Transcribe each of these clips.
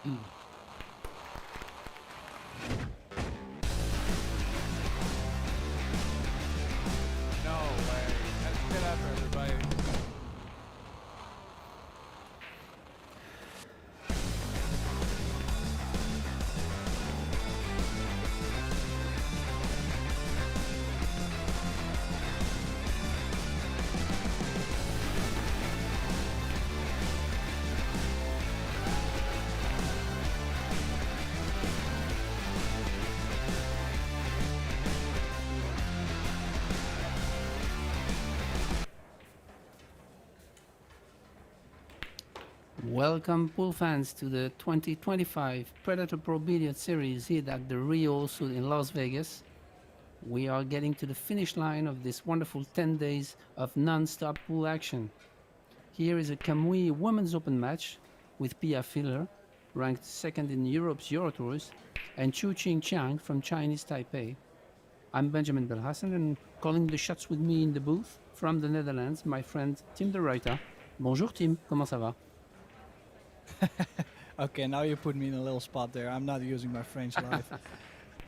No way. Let's get up, everybody. Welcome pool fans to the 2025 Predator Pro Billiard Series here at the Rio Suit in Las Vegas. We are getting to the finish line of this wonderful 10 days of non-stop pool action. Here is a Kamui Women's Open match with Pia Filler, ranked second in Europe's Eurotours, and Chiang from Chinese Taipei. I'm Benjamin Belhassan, and calling the shots with me in the booth from the Netherlands, my friend Tim de Ruyter. Bonjour Tim, comment ça va? Okay, now you put me in a little spot there. I'm not using my French live.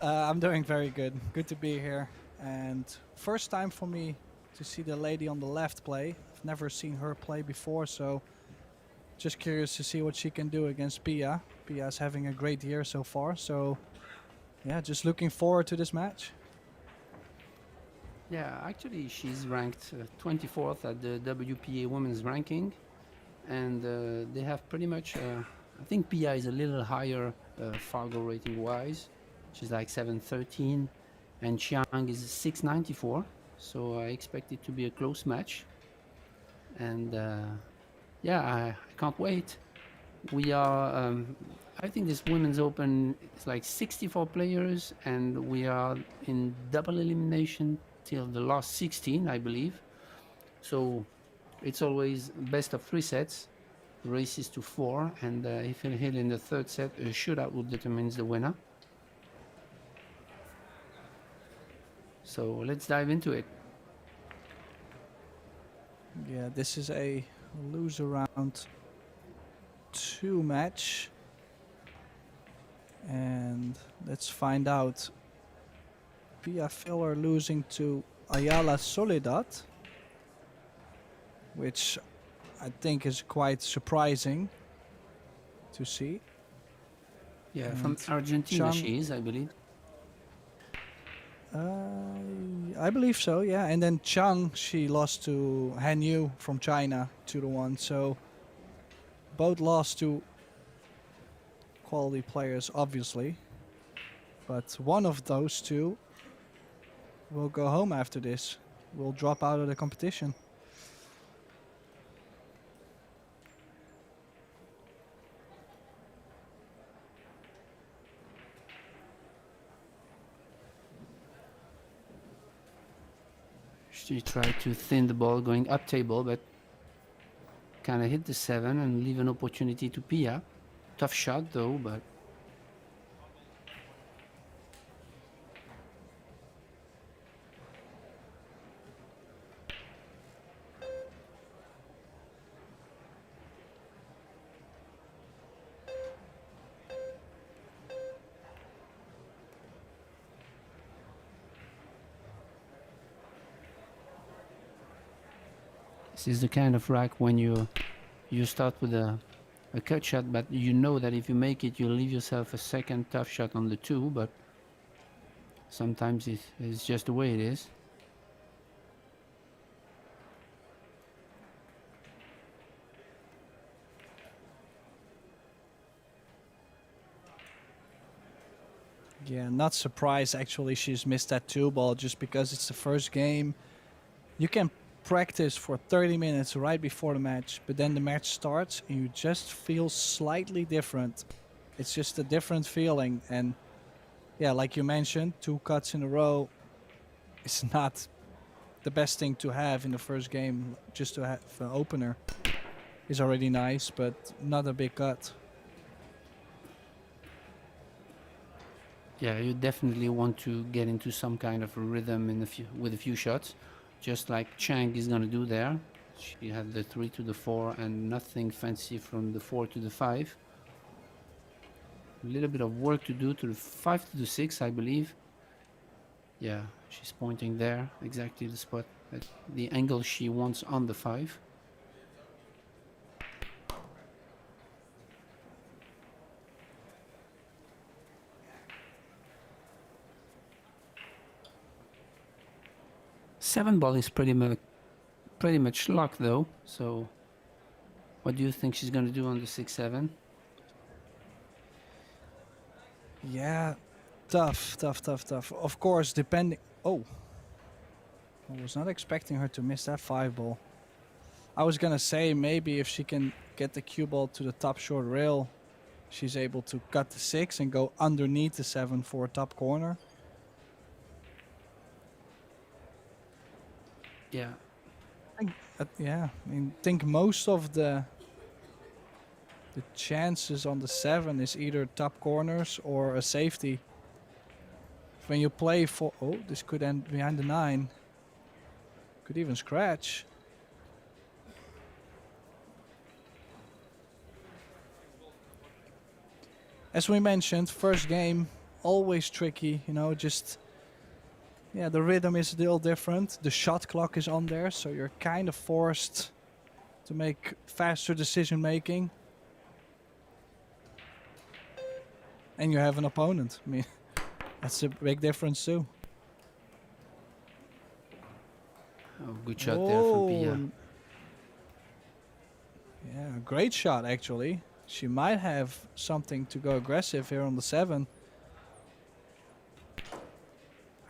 I'm doing very good. Good to be here. And first time for me to see the lady on the left play. I've never seen her play before, so just curious to see what she can do against Pia. Pia's having a great year so far, so yeah, just looking forward to this match. Yeah, actually, she's ranked 24th at the WPA Women's Ranking, and they have pretty much. I think Pia is a little higher Fargo rating wise. She's like 713, and Chiang is 694. So I expect it to be a close match. And yeah, I can't wait. We are. I think this Women's Open is like 64 players, and we are in double elimination till the last 16, I believe. So it's always best of 3 sets, races to 4, and if you hit in the 3rd set, a shootout will determine the winner. So let's dive into it. Yeah, this is a loser round 2 match. And let's find out. Pia Filler losing to Ayala Soledad, which I think is quite surprising to see. Yeah, And from Argentina Chiang- she is, I believe. I believe so, yeah. And then Chiang, she lost to Han Yu from China 2-1. So both lost to quality players, obviously. But one of those two will go home after this. Will drop out of the competition. She tried to thin the ball going up table, but kind of hit the 7 and leave an opportunity to Pia. Tough shot though, but this is the kind of rack when you start with a cut shot, but you know that if you make it, you'll leave yourself a second tough shot on the 2, but sometimes it's just the way it is. Yeah, not surprised actually she's missed that 2 ball just because it's the first game. You can practice for 30 minutes right before the match, but then the match starts and you just feel slightly different. It's just a different feeling, and yeah, like you mentioned, 2 cuts in a row is not the best thing to have in the first game. Just to have an opener is already nice, but not a big cut. Yeah, you definitely want to get into some kind of a rhythm with a few shots, just like Chiang is going to do there. She had the 3 to the 4 and nothing fancy from the 4 to the 5. a little bit of work to do to the 5 to the 6, I believe. Yeah, she's pointing there, exactly the spot, at the angle she wants on the 5. Seven ball is pretty much locked though. So, what do you think she's gonna do on the 6-7? Yeah, tough. Of course, depending. Oh, I was not expecting her to miss that 5 ball. I was gonna say maybe if she can get the cue ball to the top short rail, she's able to cut the 6 and go underneath the 7 for a top corner. Yeah, Yeah, I mean, think most of the chances on the 7 is either top corners or a safety. When you play for, oh, this could end behind the 9. Could even scratch. As we mentioned, first game always tricky, you know, just yeah, the rhythm is a little different. The shot clock is on there, so you're kind of forced to make faster decision making. And you have an opponent. I mean, that's a big difference too. oh, good shot there from Pia. Yeah, great shot actually. She might have something to go aggressive here on the 7.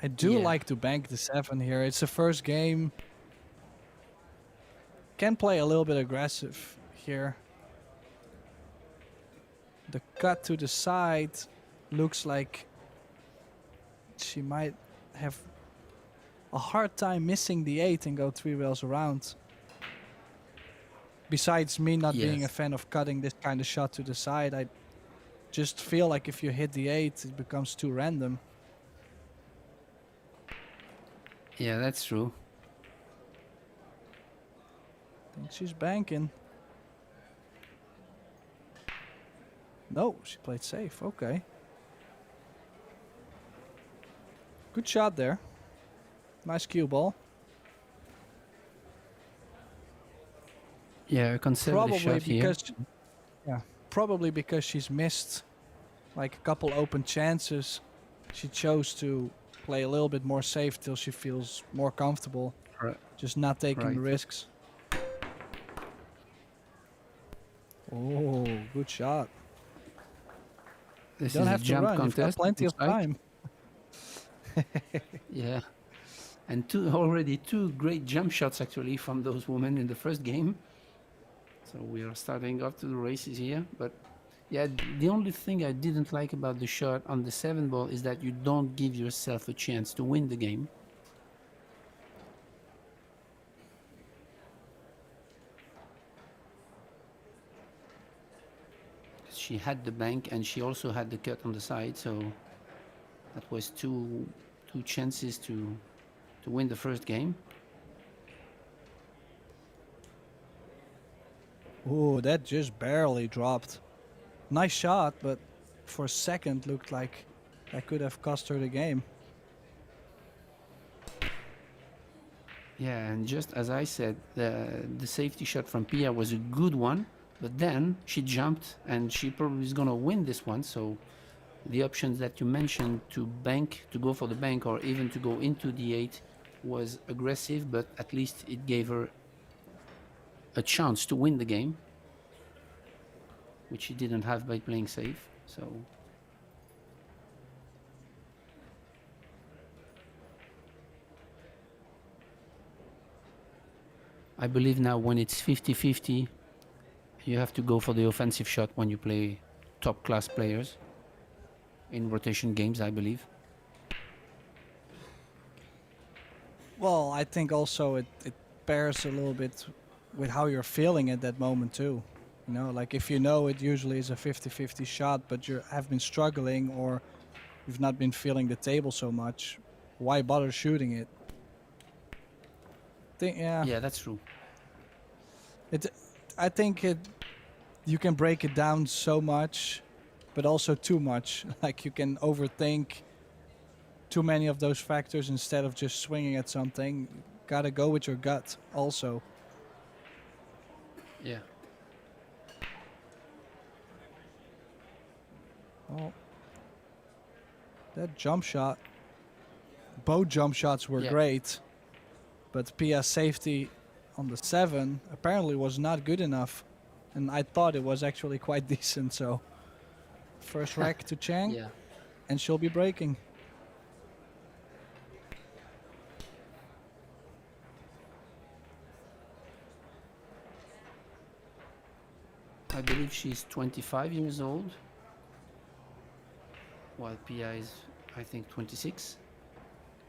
I do Yeah. like to bank the 7 here. It's the first game. Can play a little bit aggressive here. The cut to the side looks like she might have a hard time missing the 8 and go 3 rails around. Besides me not being a Yes. fan of cutting this kind of shot to the side, I just feel like if you hit the 8, it becomes too random. Yeah, that's true. I think she's banking. No, she played safe. Okay. Good shot there. Nice cue ball. Yeah, a conservative Probably shot here. because probably because she's missed like a couple open chances. She chose to play a little bit more safe till she feels more comfortable. Right. Just not taking the Right. risks. Oh, good shot. This Don't is a have to jump run. You've got contest. plenty of looks like. time. Yeah, and already two great jump shots actually from those women in the first game. So we are starting off to the races here. But yeah, the only thing I didn't like about the shot on the 7 ball is that you don't give yourself a chance to win the game. She had the bank and she also had the cut on the side, so that was two chances to win the first game. Oh, that just barely dropped. Nice shot, but for a second looked like that could have cost her the game. Yeah, and just as I said, the safety shot from Pia was a good one, but then she jumped and she probably is gonna win this one. So the options that you mentioned to bank, to go for the bank, or even to go into the 8 was aggressive, but at least it gave her a chance to win the game, which she didn't have by playing safe. So I believe now when it's 50-50, you have to go for the offensive shot when you play top class players in rotation games, I believe. Well, I think also it pairs a little bit with how you're feeling at that moment too. You know, like if you know it usually is a 50-50 shot, but you have been struggling or you've not been feeling the table so much, why bother shooting it? Yeah, that's true. I think you can break it down so much but also too much. Like you can overthink too many of those factors instead of just swinging at something. Gotta go with your gut also. Yeah. Well, that jump shot, both jump shots were Yeah. great, but Pia's safety on the 7 apparently was not good enough. And I thought it was actually quite decent, so first rack to Chiang, Yeah. and she'll be breaking. I believe she's 25 years old, while Pia is, I think, 26.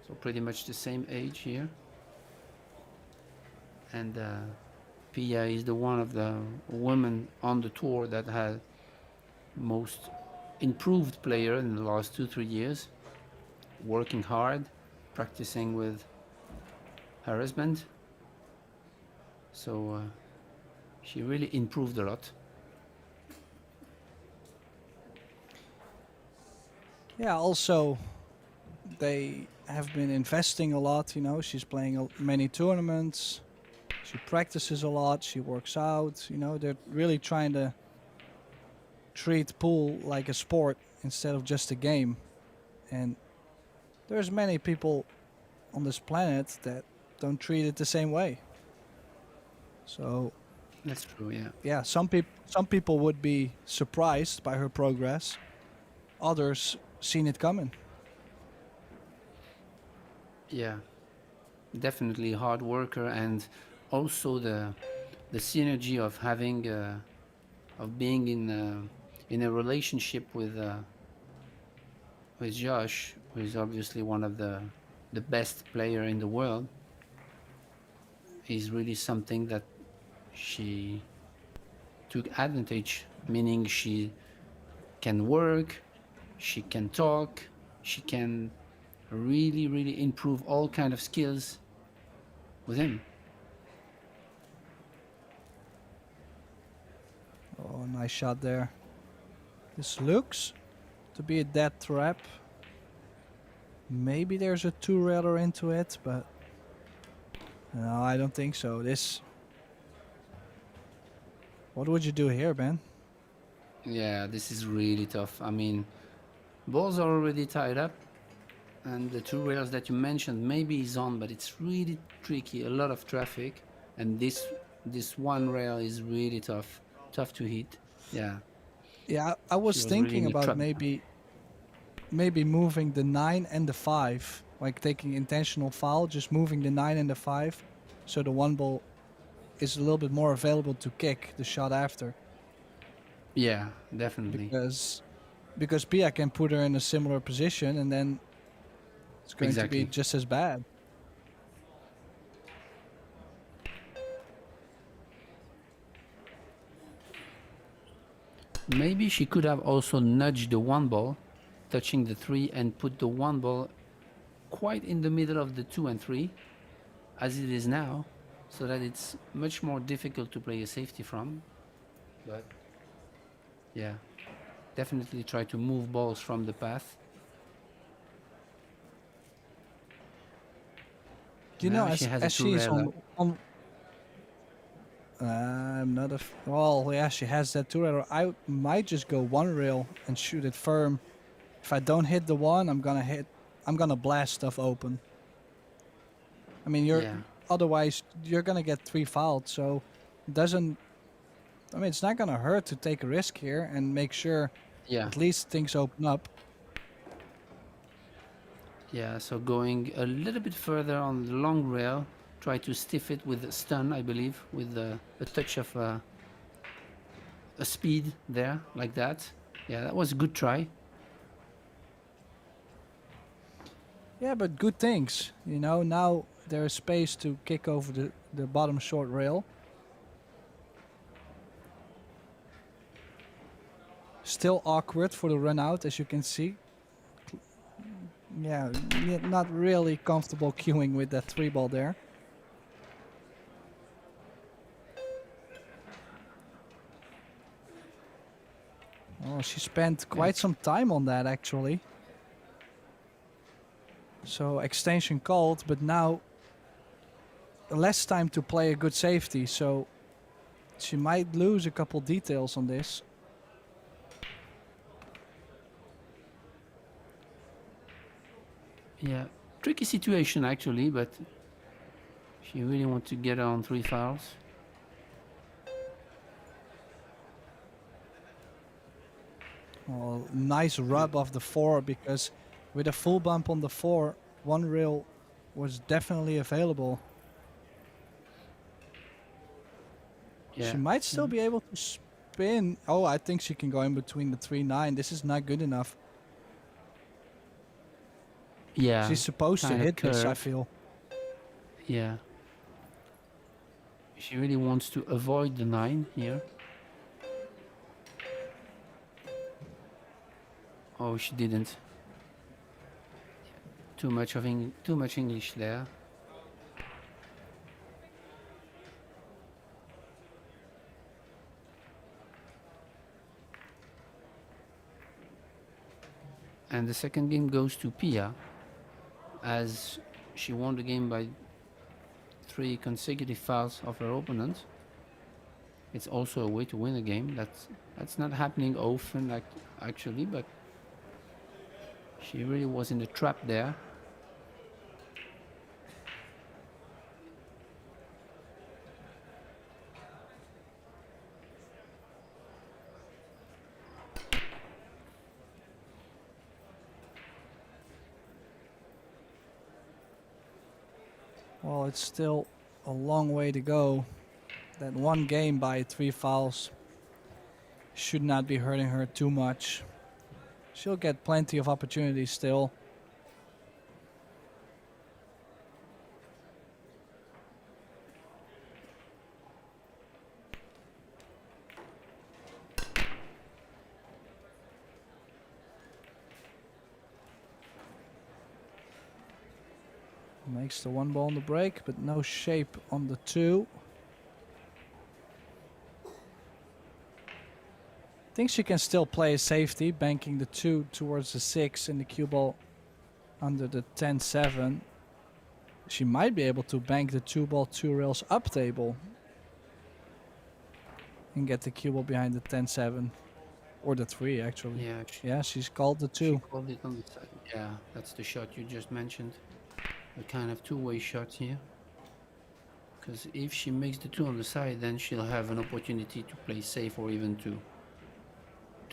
So pretty much the same age here. And Pia is the one of the women on the tour that had most improved player in the last 2-3 years, working hard, practicing with her husband. So she really improved a lot. Yeah, also they have been investing a lot, you know. She's playing many tournaments. She practices a lot, she works out, you know. They're really trying to treat pool like a sport instead of just a game. And there's many people on this planet that don't treat it the same way. So, That's true, yeah. yeah, some people would be surprised by her progress. Others seen it coming. Yeah, definitely hard worker, and also the synergy of having of being in a relationship with Josh, who is obviously one of the best player in the world, is really something that she took advantage. Meaning she can work, she can talk, she can really improve all kind of skills with him. Oh, nice shot there. This looks to be a dead trap. Maybe there's a two-railer into it, but no, I don't think so. This. What would you do here, Ben? Yeah, this is really tough. I mean, balls are already tied up, and the two rails that you mentioned maybe is on, but it's really tricky. A lot of traffic, and this one rail is really tough to hit. Yeah, Yeah, I she was was really thinking in a about trap. maybe moving the 9 and the 5, like taking intentional foul, just moving the 9 and the 5, so the one ball is a little bit more available to kick the shot after, Yeah, definitely. because Pia can put her in a similar position, and then it's going to be Exactly. just as bad. Maybe she could have also nudged the one ball, touching the 3, and put the one ball quite in the middle of the 2 and 3, as it is now, so that it's much more difficult to play a safety from. But yeah, definitely try to move balls from the path. You know, Now she has a as she's two-rail up. on I'm not well, yeah, she has that two railer. I might just go one rail and shoot it firm. If I don't hit the one, I'm gonna blast stuff open. I mean, Yeah, otherwise you're gonna get 3 fouled, so it doesn't. I mean, it's not gonna hurt to take a risk here and make sure yeah, at least things open up. yeah. So going a little bit further on the long rail, try to stiff it with a stun, I believe, with a touch of a speed there, like that. Yeah, that was a good try. Yeah, but good things. You know, now there is space to kick over the bottom short rail. Still awkward for the run out, as you can see. Yeah, not really comfortable queuing with that 3 ball there. Oh, she spent quite some time on that actually. So extension called, but now less time to play a good safety. So she might lose a couple details on this. Yeah, tricky situation actually, but she really wants to get on 3 fouls. Oh, nice rub of the 4, because with a full bump on the 4, one rail was definitely available. Yeah. She might still be able to spin. Oh, I think she can go in between the 3-9. This is not good enough. Yeah. She's supposed to kinda hit this, I curve. feel. Yeah. She really wants to avoid the 9 here. Oh, she didn't. Too much English there. And the second game goes to Pia, as she won the game by 3 consecutive fouls of her opponent. It's also a way to win a game. That's not happening often, like actually, but she really was in the trap there. Well, it's still a long way to go. That one game by 3 fouls should not be hurting her too much. She'll get plenty of opportunities still. Makes the 1 ball on the break, but no shape on the 2. Think she can still play a safety, banking the 2 towards the 6 and the cue ball under the 10-7. She might be able to bank the 2 ball 2 rails up table and get the cue ball behind the 10-7 or the 3 actually. Yeah, Yeah, she's called the 2. she called it on the side. Yeah, that's the shot you just mentioned. A kind of two-way shot here. Because if she makes the 2 on the side, then she'll have an opportunity to play safe or even to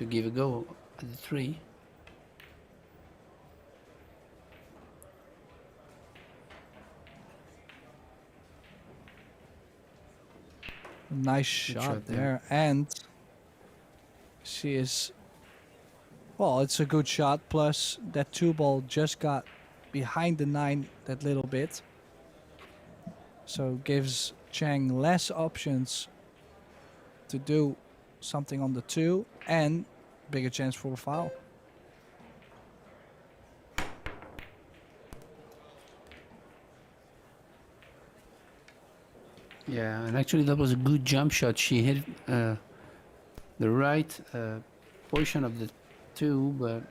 give a go at the 3. Nice shot shot there. there. And she is, well, it's a good shot. Plus that 2 ball just got behind the 9 that little bit. So gives Chiang less options to do something on the 2 and bigger chance for a foul. Yeah, and actually that was a good jump shot. She hit the right portion of the 2, but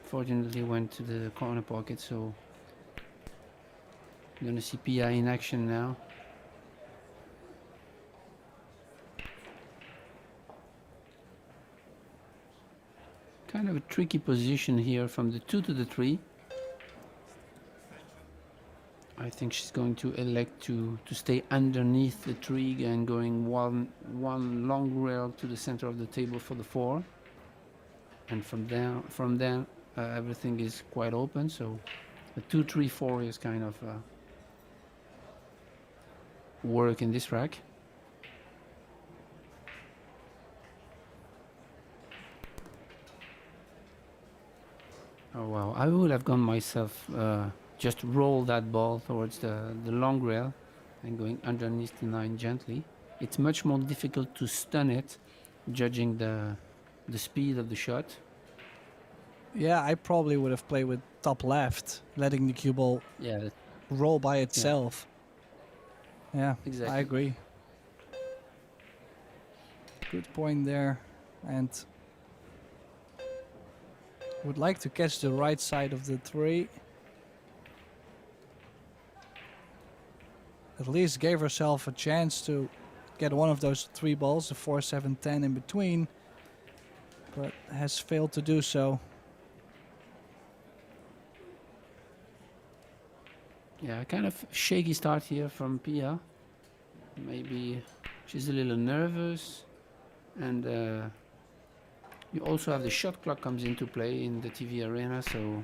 fortunately went to the corner pocket. So you're gonna see PI in action now. Kind of a tricky position here from the 2 to the 3. I think she's going to elect to stay underneath the tree and going one long rail to the center of the table for the 4. And from there, everything is quite open. So a 2-3-4 is kind of work in this rack. Oh wow! I would have gone myself. Just roll that ball towards the long rail and going underneath the 9 gently. It's much more difficult to stun it, judging the speed of the shot. Yeah, I probably would have played with top left, letting the cue ball Yeah, roll by itself. Yeah, exactly. I agree. Good point there. And Would like to catch the right side of the 3. At least gave herself a chance to get one of those 3 balls, the 4, 7, 10 in between, but has failed to do so. Yeah, kind of shaky start here from Pia. Maybe she's a little nervous, and you also have the shot clock comes into play in the TV arena, so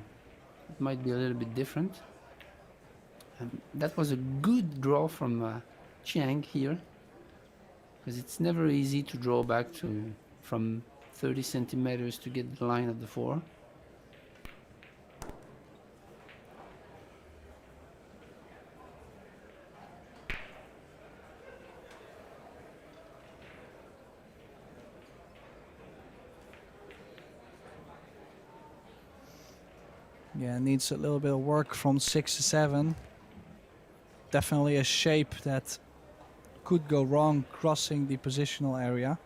it might be a little bit different. And that was a good draw from Chiang here, because it's never easy to draw back to from 30 centimeters to get the line of the 4. Yeah, needs a little bit of work from 6 to 7. Definitely a shape that could go wrong crossing the positional area.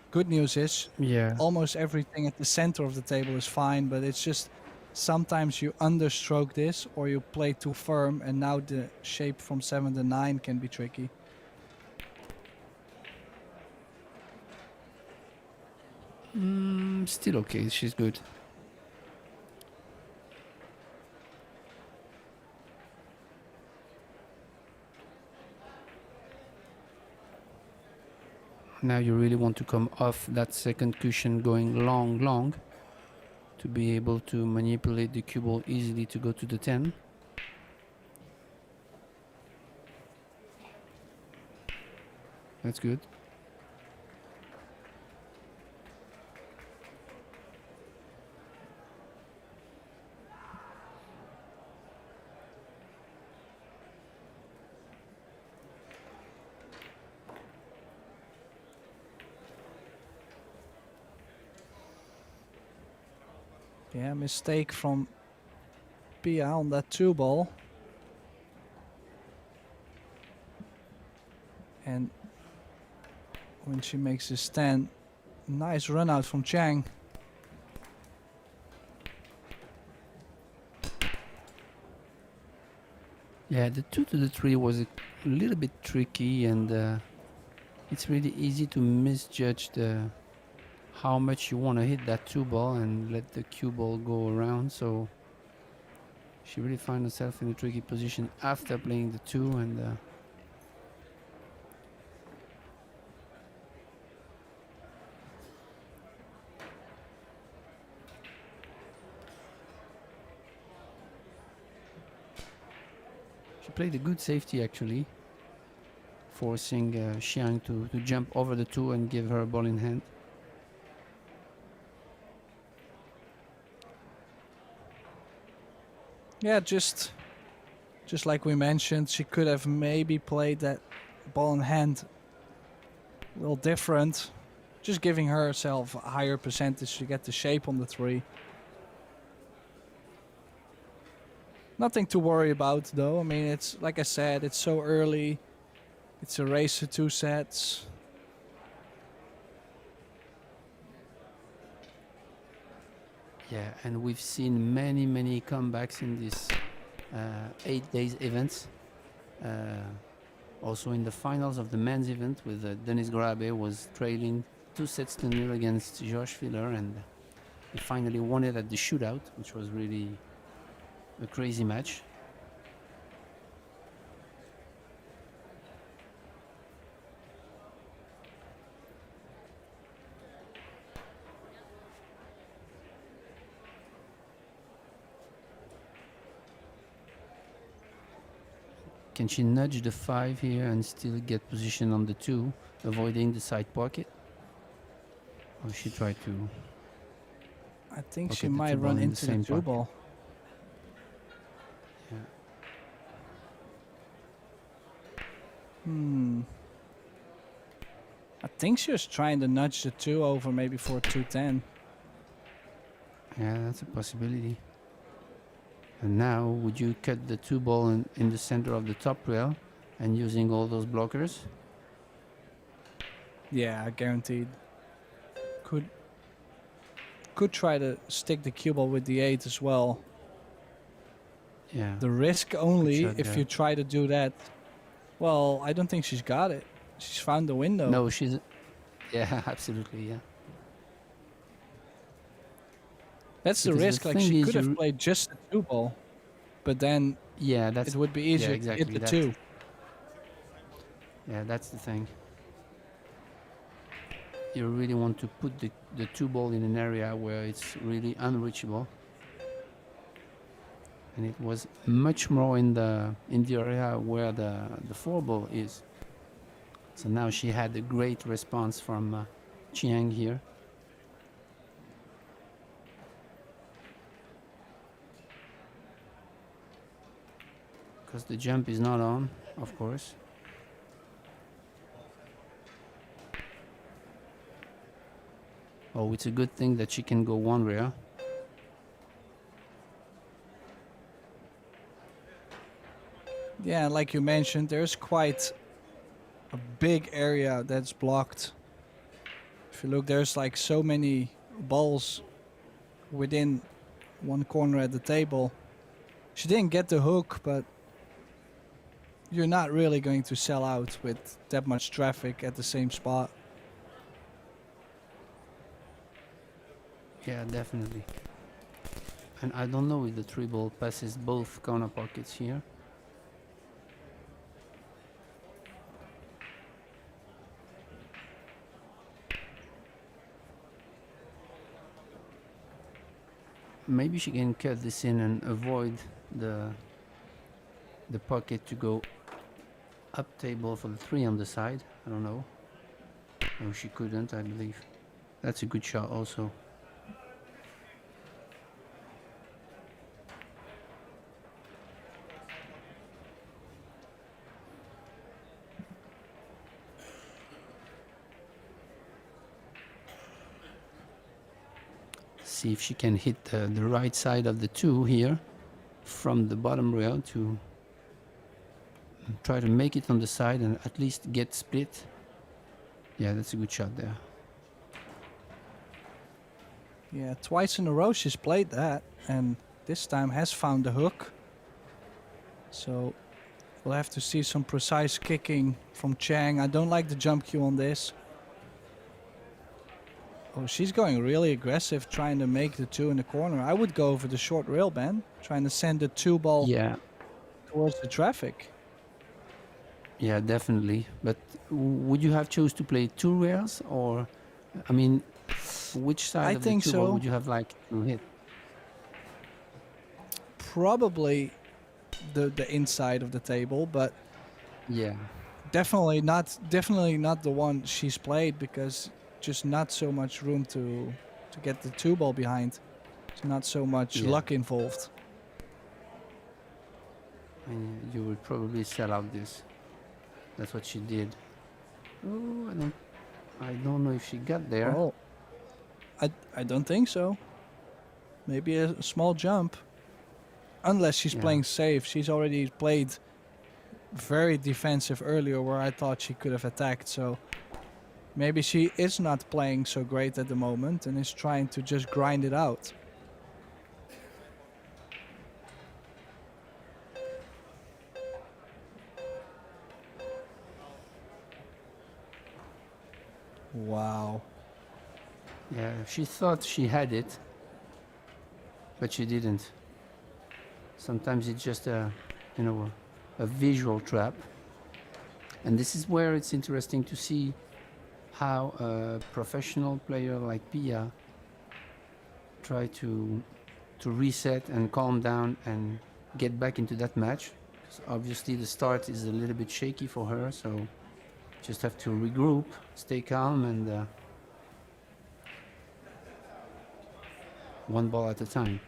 Good news is Yeah. almost everything at the center of the table is fine, but it's just sometimes you understroke this or you play too firm, and now the shape from 7 to 9 can be tricky. Still okay, she's good. Now you really want to come off that second cushion going long to be able to manipulate the cue ball easily to go to the 10. That's good. Yeah, mistake from Pia on that 2 ball. And when she makes a stand, nice run out from Chiang. Yeah, the 2 to the 3 was a little bit tricky, and it's really easy to misjudge how much you want to hit that 2 ball and let the cue ball go around. So she really found herself in a tricky position after playing the 2, and she played a good safety actually, forcing Chiang to jump over the 2 and give her a ball in hand. Yeah, just like we mentioned, she could have maybe played that ball in hand a little different. Just giving herself a higher percentage to get the shape on the 3. Nothing to worry about though. I mean, it's like I said, it's so early. It's a race to 2 sets. Yeah, and we've seen many comebacks in this 8 days events. Also in the finals of the men's event, with Denis Grabe was trailing 2-0 against Josh Filler, and he finally won it at the shootout, which was really a crazy match. Can she nudge the 5 here and still get position on the 2, avoiding the side pocket? Or she tried to... I think pocket she the might 2 ball run in the into the same 2 pocket. ball. Yeah. I think she was trying to nudge the 2 over maybe for 2-10. Yeah, that's a possibility. And now, would you cut the 2 ball in the center of the top rail and using all those blockers? Yeah, guaranteed. could try to stick the cue ball with the 8 as well. Yeah. The risk only shot if there. you try to do that. Well, I don't think she's got it. She's found the window. No, she's. Yeah, absolutely. Yeah. That's the Because the risk. Like thing she is could have you- played just the 2 ball, but then Yeah, that's. it would be Yeah, easier exactly. to hit the That, 2. Yeah, that's the thing. You really want to put the 2 ball in an area where it's really unreachable. And it was much more in the area where the 4 ball is. So now she had a great response from Chiang here. Because the jump is not on, of course. Oh, it's a good thing that she can go 1 rear. Yeah, like you mentioned, there's quite a big area that's blocked. If you look, there's like so many balls within one corner at the table. She didn't get the hook, but you're not really going to sell out with that much traffic at the same spot. Yeah, definitely. And I don't know if the 3 ball passes both corner pockets here. Maybe she can cut this in and avoid the pocket to go up table for the 3 on the side. I don't know. No, she couldn't, I believe. That's a good shot also. See if she can hit the right side of the 2 here from the bottom rail to try to make it on the side and at least get split. Yeah, that's a good shot there. Yeah, twice in a row she's played that, and this time has found the hook. So we'll have to see some precise kicking from Chiang. I don't like the jump cue on this. Oh, she's going really aggressive, trying to make the 2 in the corner. I would go over the short rail, Ben, trying to send the 2 ball Yeah, towards the traffic. yeah, definitely. But would you have chose to play 2 rails, or, I mean, which side I of the think 2 ball so. would you have liked to hit? Probably the inside of the table, but Yeah, definitely not the one she's played, because just not so much room to get the 2 ball behind. There's not so much Yeah. luck involved. and you would probably sell out this. That's what she did. Oh, I don't know if she got there. Oh, I don't think so. Maybe a small jump. Unless she's Yeah. playing safe. She's already played very defensive earlier where I thought she could have attacked. So maybe she is not playing so great at the moment and is trying to just grind it out. Wow. Yeah, she thought she had it, but she didn't. Sometimes it's just a visual trap. And this is where it's interesting to see how a professional player like Pia try to reset and calm down and get back into that match. 'Cause obviously the start is a little bit shaky for her, so just have to regroup, stay calm, and one ball at a time.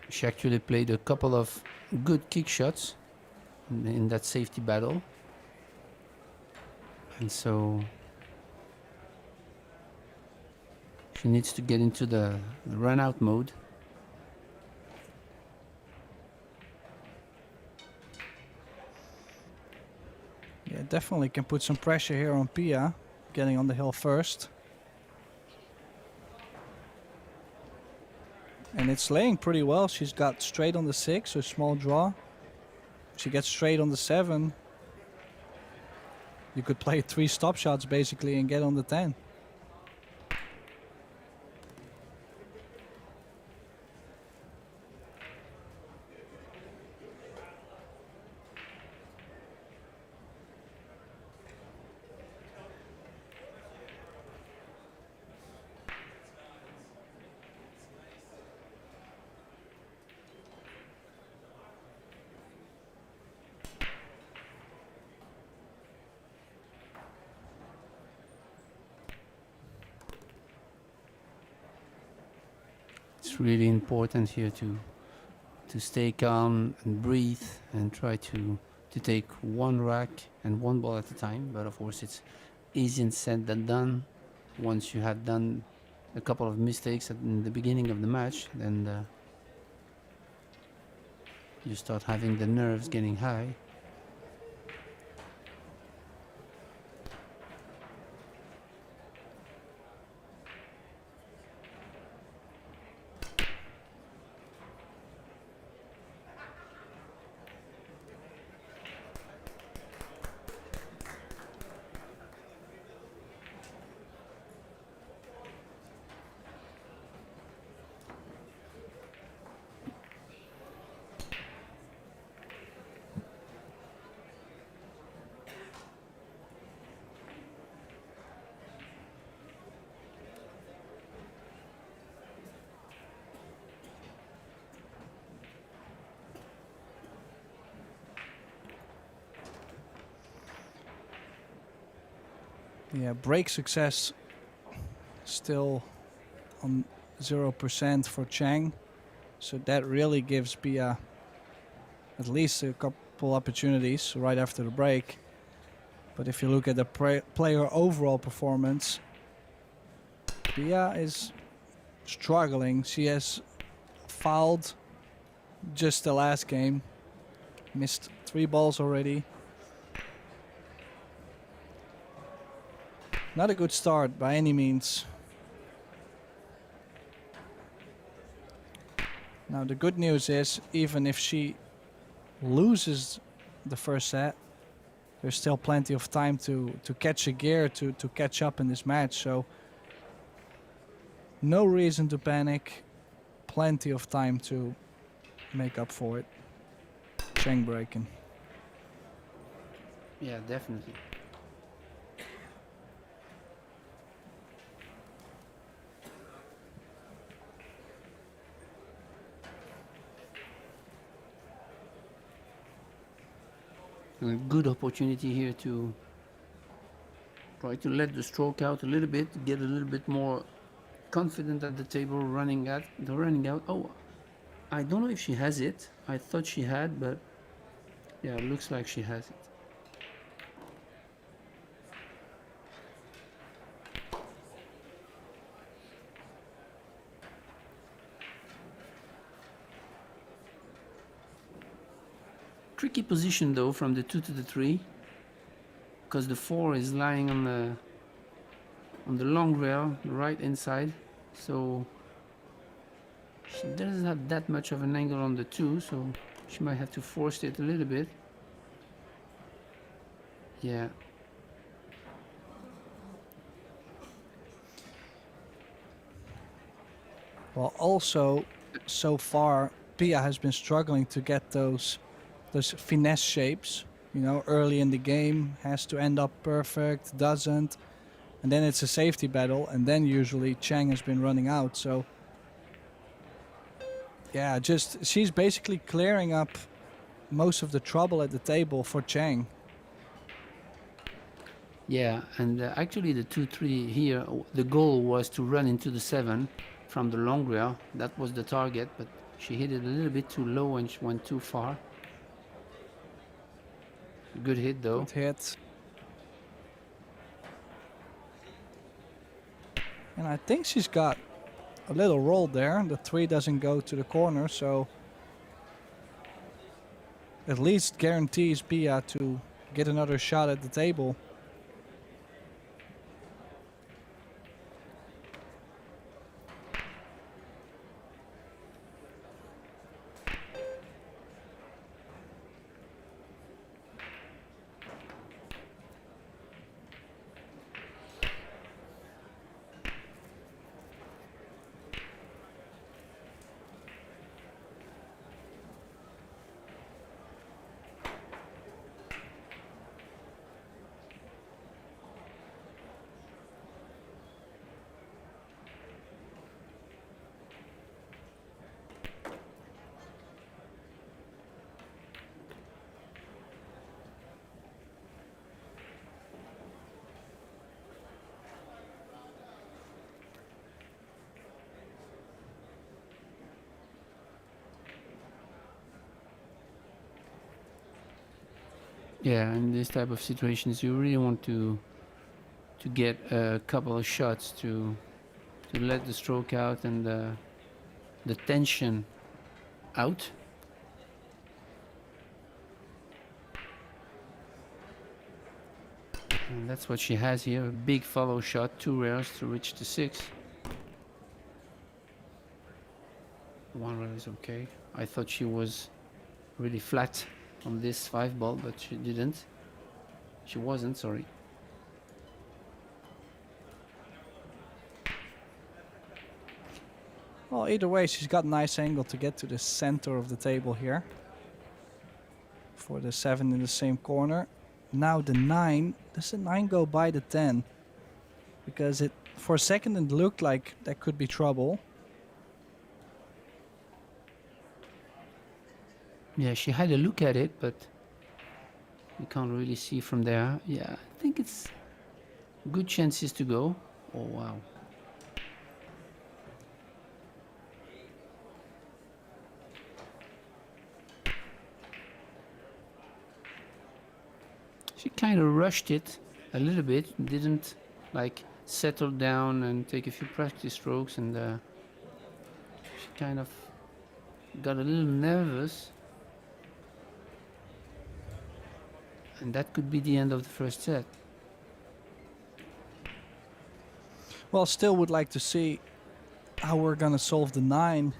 She actually played a couple of good kick shots in that safety battle. And so She needs to get into the run-out mode. Yeah, definitely can put some pressure here on Pia, getting on the hill first. And it's laying pretty well. She's got straight on the 6, so small draw. She gets straight on the 7. You could play 3 stop shots basically and get on the 10. It's really important here to stay calm and breathe and try to take one rack and one ball at a time. But of course, it's easier said than done. Once you have done a couple of mistakes in the beginning of the match, then you start having the nerves getting high. Yeah, break success still on 0% for Chiang. So that really gives Pia at least a couple opportunities right after the break. But if you look at the player overall performance, Pia is struggling. She has fouled just the last game, missed 3 balls already. Not a good start by any means. Now the good news is, even if she loses the first set, there's still plenty of time to catch a gear, to catch up in this match. So no reason to panic. Plenty of time to make up for it. Chiang breaking. Yeah, definitely. A good opportunity here to try to let the stroke out a little bit, get a little bit more confident at the table, running out. Oh, I don't know if she has it. I thought she had, but yeah, it looks like she has it. Tricky position though, from the 2 to the 3, because the 4 is lying on the long rail, the right inside, so she doesn't have that much of an angle on the 2, so she might have to force it a little bit. Yeah. Well, also, so far, Pia has been struggling to get those finesse shapes. You know, early in the game, has to end up perfect, doesn't. And then it's a safety battle, and then usually Chiang has been running out. So, yeah, she's basically clearing up most of the trouble at the table for Chiang. Yeah, and actually the 2-3 here, the goal was to run into the 7 from the long rail. That was the target, but she hit it a little bit too low and she went too far. Good hit though. Good hit. And I think she's got a little roll there. The 3 doesn't go to the corner, so at least guarantees Pia to get another shot at the table. Yeah, in this type of situations, you really want to get a couple of shots to let the stroke out and the tension out. And that's what she has here, a big follow shot, 2 rares to reach the 6. 1 rare is okay. I thought she was really flat on this 5 ball, but she didn't. She wasn't, sorry. Well, either way, she's got a nice angle to get to the center of the table here. For the 7 in the same corner. Now the 9. Does the 9 go by the 10? Because it, for a second it looked like that could be trouble. Yeah, she had a look at it, but you can't really see from there. Yeah, I think it's good chances to go. Oh, wow. She kind of rushed it a little bit, didn't like settle down and take a few practice strokes, and she kind of got a little nervous. And that could be the end of the first set. Well, still would like to see how we're gonna solve the 9.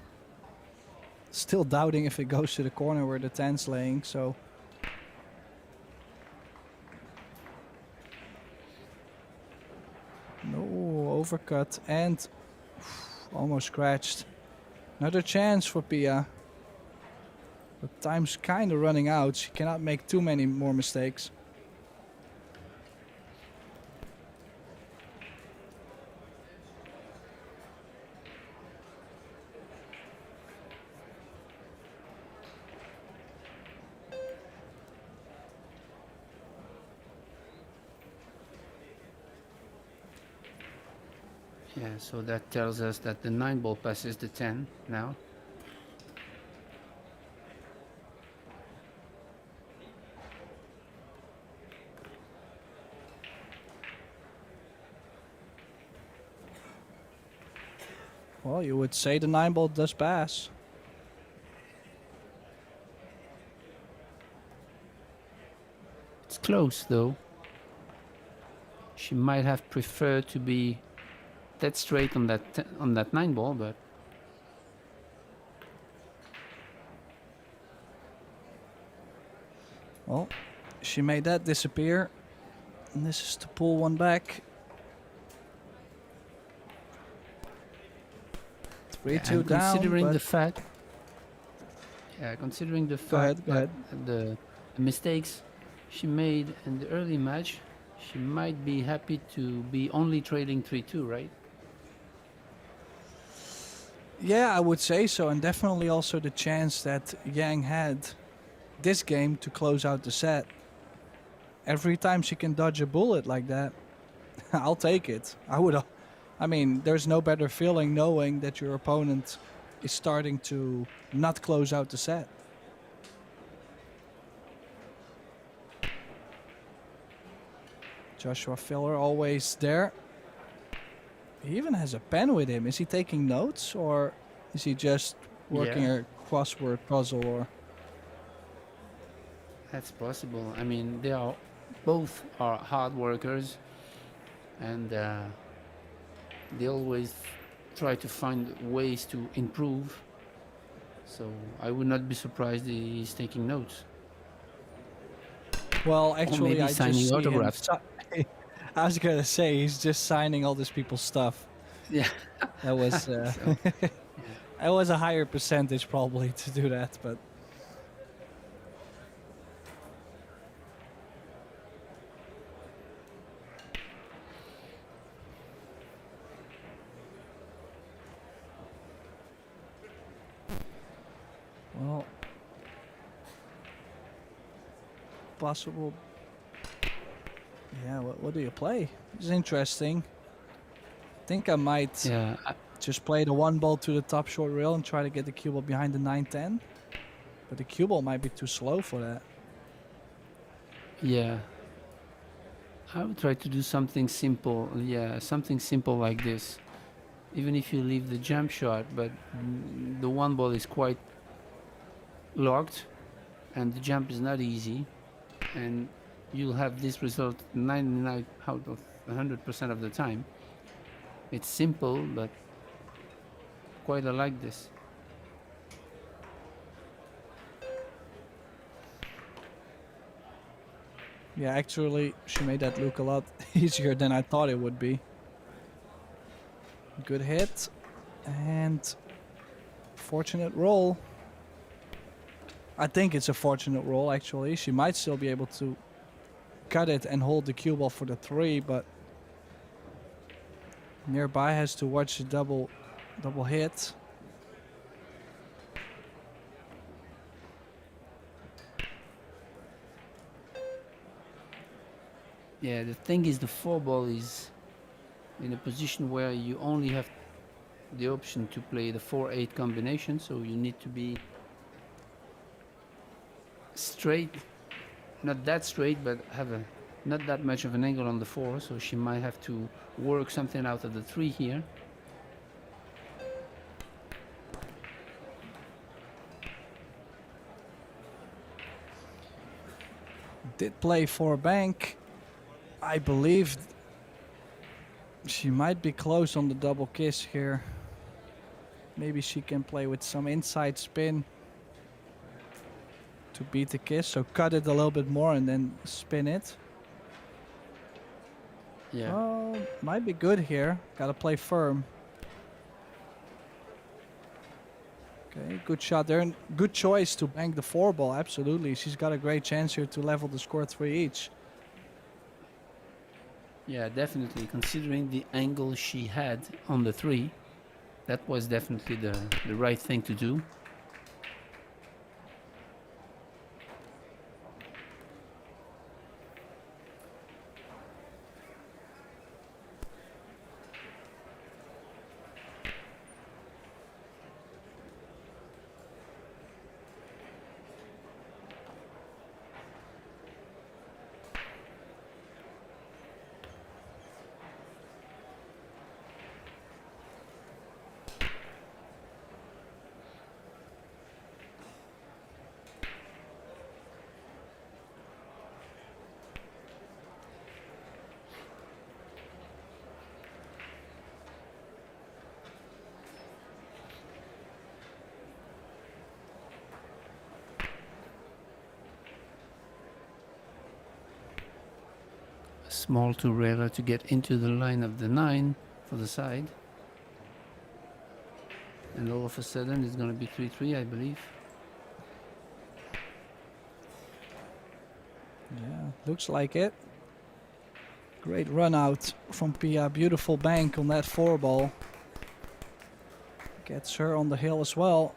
Still doubting if it goes to the corner where the 10's laying, so. No, overcut and almost scratched. Another chance for Pia. But time's kind of running out. She cannot make too many more mistakes. Yeah, so that tells us that the 9 ball passes the 10 now. Well, you would say the 9 ball does pass. It's close though. She might have preferred to be dead straight on that 9 ball, but well, she made that disappear. And this is to pull one back. 3-2 and down. considering but the fact, considering the Go ahead, fact go that ahead. the mistakes she made in the early match, she might be happy to be only trailing 3-2, right? Yeah, I would say so, and definitely also the chance that Yang had this game to close out the set. Every time she can dodge a bullet like that, I'll take it. I mean, there's no better feeling knowing that your opponent is starting to not close out the set. Joshua Filler always there. He even has a pen with him. Is he taking notes or is he just working Yeah. a crossword puzzle? Or That's possible. I mean, they are both are hard workers, and they always try to find ways to improve. So I would not be surprised he's taking notes, well, or actually, maybe I just signing see him. autographs. I was gonna say he's just signing all these people's stuff. Yeah. That was So yeah. that was a higher percentage probably to do that, but well, possible. Yeah, what do you play? It's interesting. Think I might Yeah. just play the one ball to the top short rail and try to get the cue ball behind the 9-10. But the cue ball might be too slow for that. Yeah. I would try to do something simple. Yeah, something simple like this. Even if you leave the jump shot, but the one ball is quite locked and the jump is not easy, and you'll have this result 99 out of 100% of the time. It's simple, but quite I like this. Yeah, actually, she made that look a lot easier than I thought it would be. Good hit. And fortunate roll. I think it's a fortunate roll, actually. She might still be able to cut it and hold the cue ball for the 3, but nearby has to watch the double hit. Yeah, the thing is, the 4 ball is in a position where you only have the option to play the 4-8 combination, so you need to be straight, not that straight, but have a not that much of an angle on the 4, so she might have to work something out of the 3 here. Did play for bank. I believe she might be close on the double kiss here. Maybe she can play with some inside spin to beat the kiss. So cut it a little bit more and then spin it. Yeah. Oh, might be good here. Gotta play firm. Okay, good shot there. And good choice to bank the 4 ball, absolutely. She's got a great chance here to level the score 3 each. Yeah, definitely. Considering the angle she had on the 3, that was definitely the right thing to do. Small to railer to get into the line of the 9 for the side. And all of a sudden it's going to be 3-3, I believe. Yeah, looks like it. Great run out from Pia. Beautiful bank on that 4 ball. Gets her on the hill as well.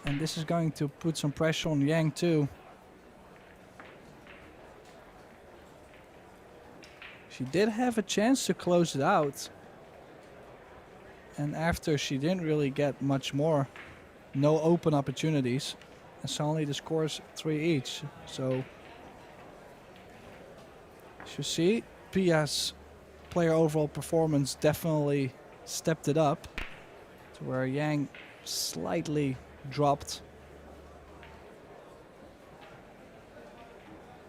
And this is going to put some pressure on Yang too. She did have a chance to close it out. And after she didn't really get much more. No open opportunities. And suddenly the score's 3 each. So you see, Pia's player overall performance definitely stepped it up to where Yang slightly dropped.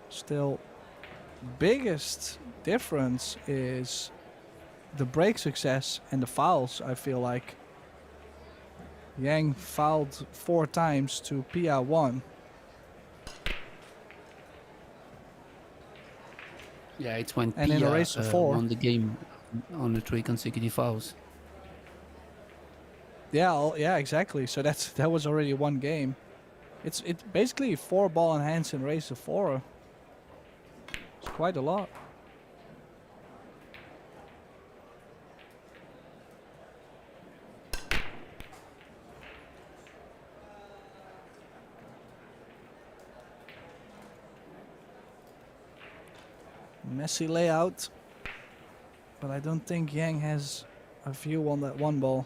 Still, biggest difference is the break success and the fouls. I feel like Yang fouled 4 times to Pia 1. Yeah, it's when And in a Pia race of 4. won the game on the 3 consecutive fouls. Yeah, exactly. So that was already 1 game. It's basically 4 ball in hands in race of 4. It's quite a lot. Messy layout, but I don't think Yang has a view on that 1 ball.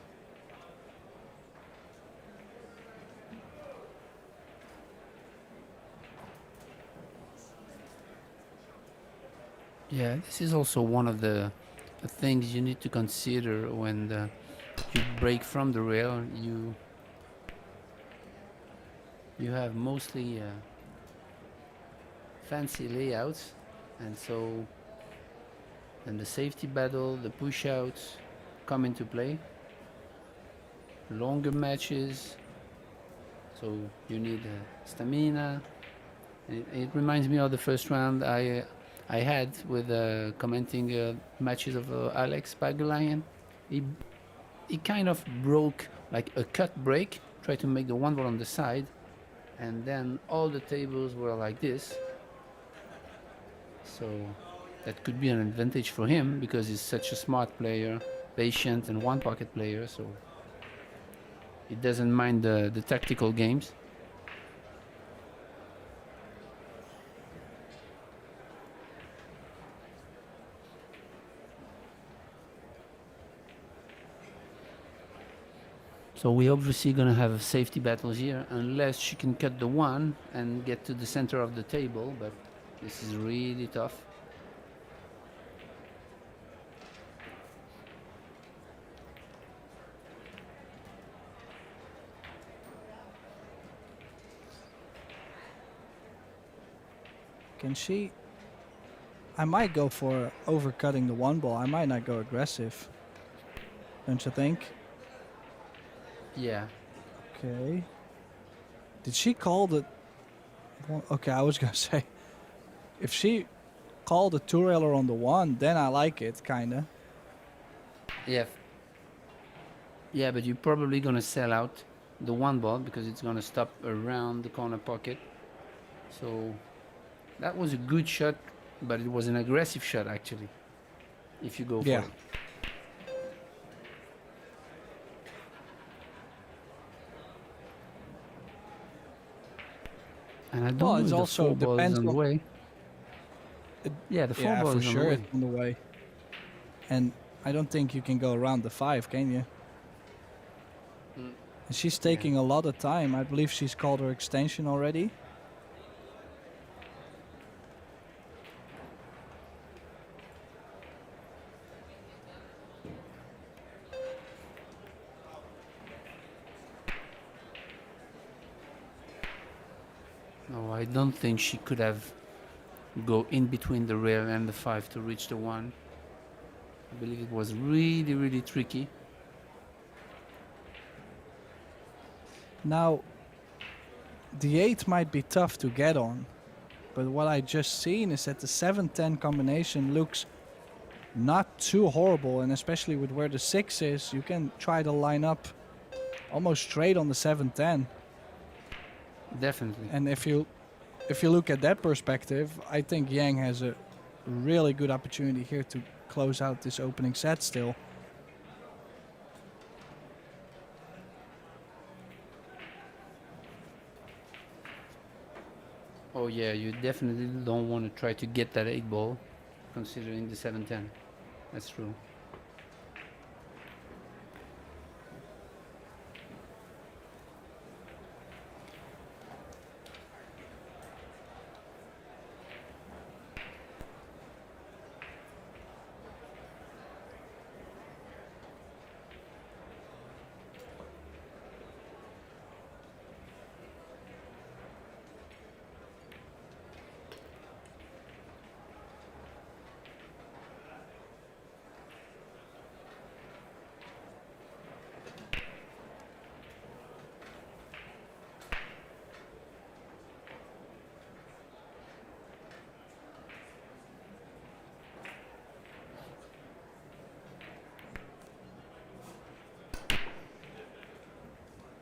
Yeah, this is also one of the things you need to consider when you break from the rail. You have mostly fancy layouts, and so then the safety battle, the push outs come into play. Longer matches, so you need stamina. It reminds me of the first round I had with commenting matches of Alex Pagulayan. He kind of broke like a cut break, tried to make the 1 ball on the side, and then all the tables were like this. So that could be an advantage for him because he's such a smart player, patient and 1 pocket player, so he doesn't mind the tactical games. So we're obviously gonna have safety battles here unless she can cut the 1 and get to the center of the table, but this is really tough. Can she? I might go for overcutting the 1 ball. I might not go aggressive. Don't you think? Yeah. Okay. Did she call the... Okay, I was gonna say, if she called the 2-railer on the 1, then I like it, kinda. Yeah. Yeah, but you're probably gonna sell out the 1 ball because it's gonna stop around the corner pocket. So that was a good shot, but it was an aggressive shot actually. If you go for Yeah. it. And I don't Well, know it's if the also 4 ball is depends on the on- way. Yeah, the 4 Yeah, ball for is on the sure way. it's on the way. And I don't think you can go around the 5, can you? Mm. And she's taking a lot of time. I believe she's called her extension already. No, I don't think she could have go in between the rail and the 5 to reach the 1. I believe it was really, really tricky. Now, the 8 might be tough to get on, but what I just seen is that the 7-10 combination looks not too horrible, and especially with where the 6 is, you can try to line up almost straight on the 7-10. Definitely. And if you look at that perspective, I think Yang has a really good opportunity here to close out this opening set still. Oh yeah, you definitely don't want to try to get that 8 ball considering the 7-10. That's true.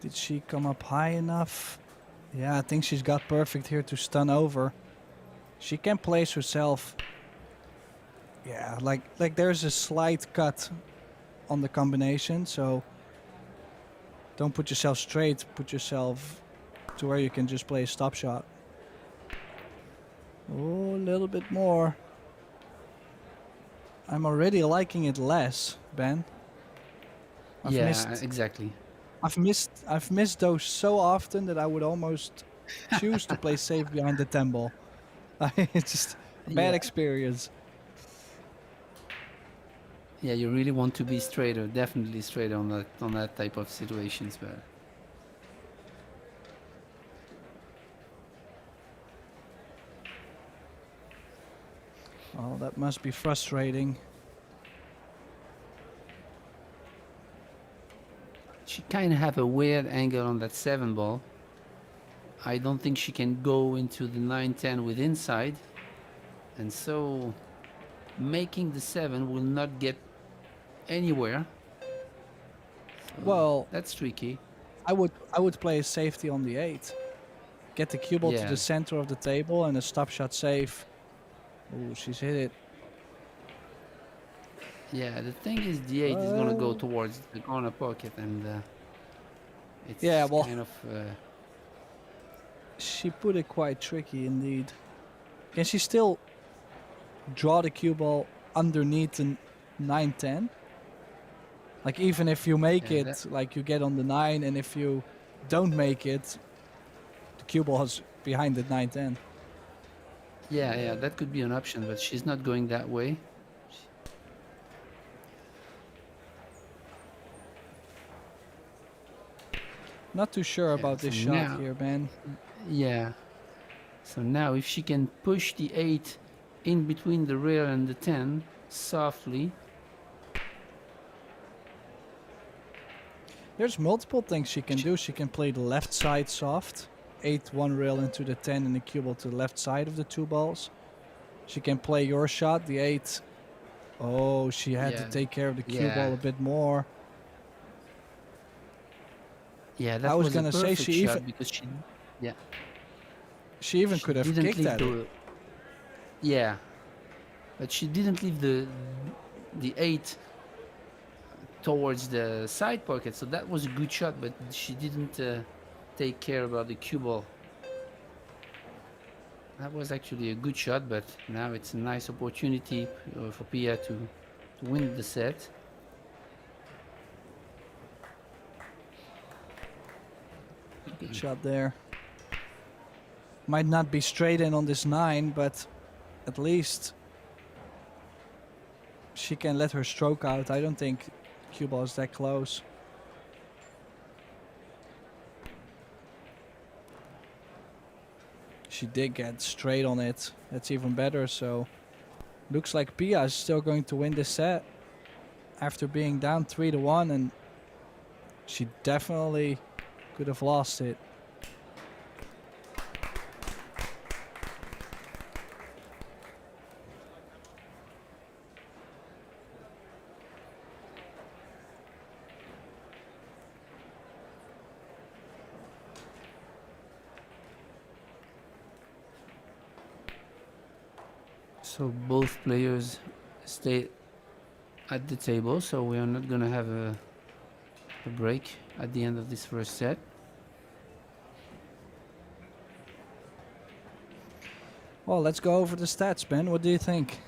Did she come up high enough? Yeah, I think she's got perfect here to stun over. She can place herself. Yeah, like there's a slight cut on the combination, so don't put yourself straight. Put yourself to where you can just play a stop shot. Oh, a little bit more. I'm already liking it less, Ben. Exactly. I've missed those so often that I would almost choose to play safe behind the 10 ball. It's just a bad Yeah. experience. Yeah, you really want to be straighter, definitely straighter on that type of situations, but Oh, that must be frustrating. she kind of have a weird angle on that 7 ball. I don't think she can go into the 9-10 with inside, and so making the 7 will not get anywhere. So Well, that's tricky. I would play a safety on the 8. Get the cue ball to Yeah. the center of the table and a stop shot save. Oh, she's hit it. Yeah, the thing is the 8 is gonna go towards the corner pocket, and it's Yeah, well- kind of She put it quite tricky indeed. Can she still draw the cue ball underneath the 9-10? Like even if you make Yeah, it, like you get on the 9, and if you don't make it, the cue ball is behind the 9-10. yeah, that could be an option, but she's not going that way. Not too sure Yeah, about this so shot now- here, man. Yeah. So now if she can push the 8 in between the rail and the 10 softly. There's multiple things she can do. She can play the left side soft, 8 1 rail into the 10 and the cue ball to the left side of the 2 balls. She can play your shot, the 8. Oh, she had to Yeah. take care of the cue Yeah. ball a bit more. Yeah, that I was was gonna a say perfect she shot even- because She even she could have didn't kicked leave at it. Yeah, but she didn't leave the 8 towards the side pocket, so that was a good shot, but she didn't take care about the cue ball. That was actually a good shot, but now it's a nice opportunity for Pia to win the set. Good shot there. Might not be straight in on this 9, but at least she can let her stroke out. I don't think cue ball is that close. She did get straight on it. That's even better. So looks like Pia is still going to win this set after being down 3-1, and she definitely could have lost it. So both players stay at the table, so we are not gonna have a break at the end of this first set. Well, let's go over the stats, Ben. What do you think?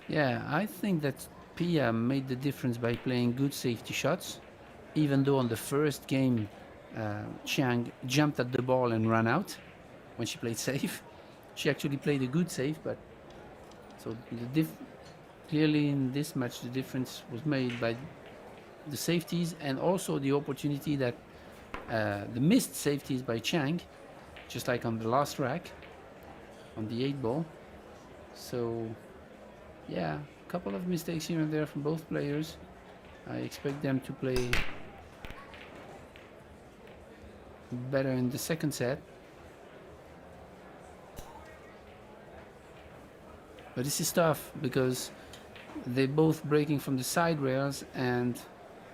Yeah, I think that Pia made the difference by playing good safety shots, even though on the first game Chiang jumped at the ball and ran out when she played safe. She actually played a good save, but so clearly in this match the difference was made by the safeties and also the opportunity that the missed safeties by Chiang, just like on the last rack on the 8 ball. So yeah, a couple of mistakes here and there from both players. I expect them to play better in the second set. But this is tough because they're both breaking from the side rails, and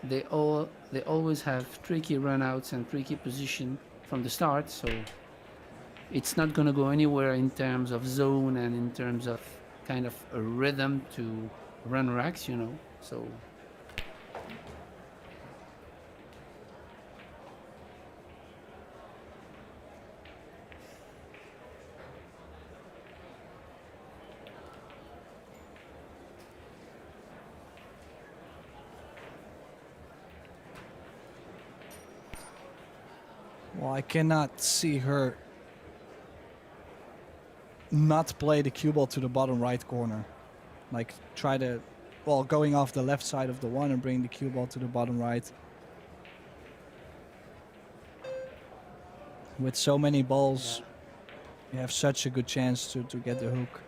they always have tricky runouts and tricky position from the start, so it's not gonna go anywhere in terms of zone and in terms of kind of a rhythm to run racks, you know. So Well, I cannot see her not play the cue ball to the bottom right corner. Like try to, well, going off the left side of the one and bring the cue ball to the bottom right. With so many balls, you have such a good chance to get the hook.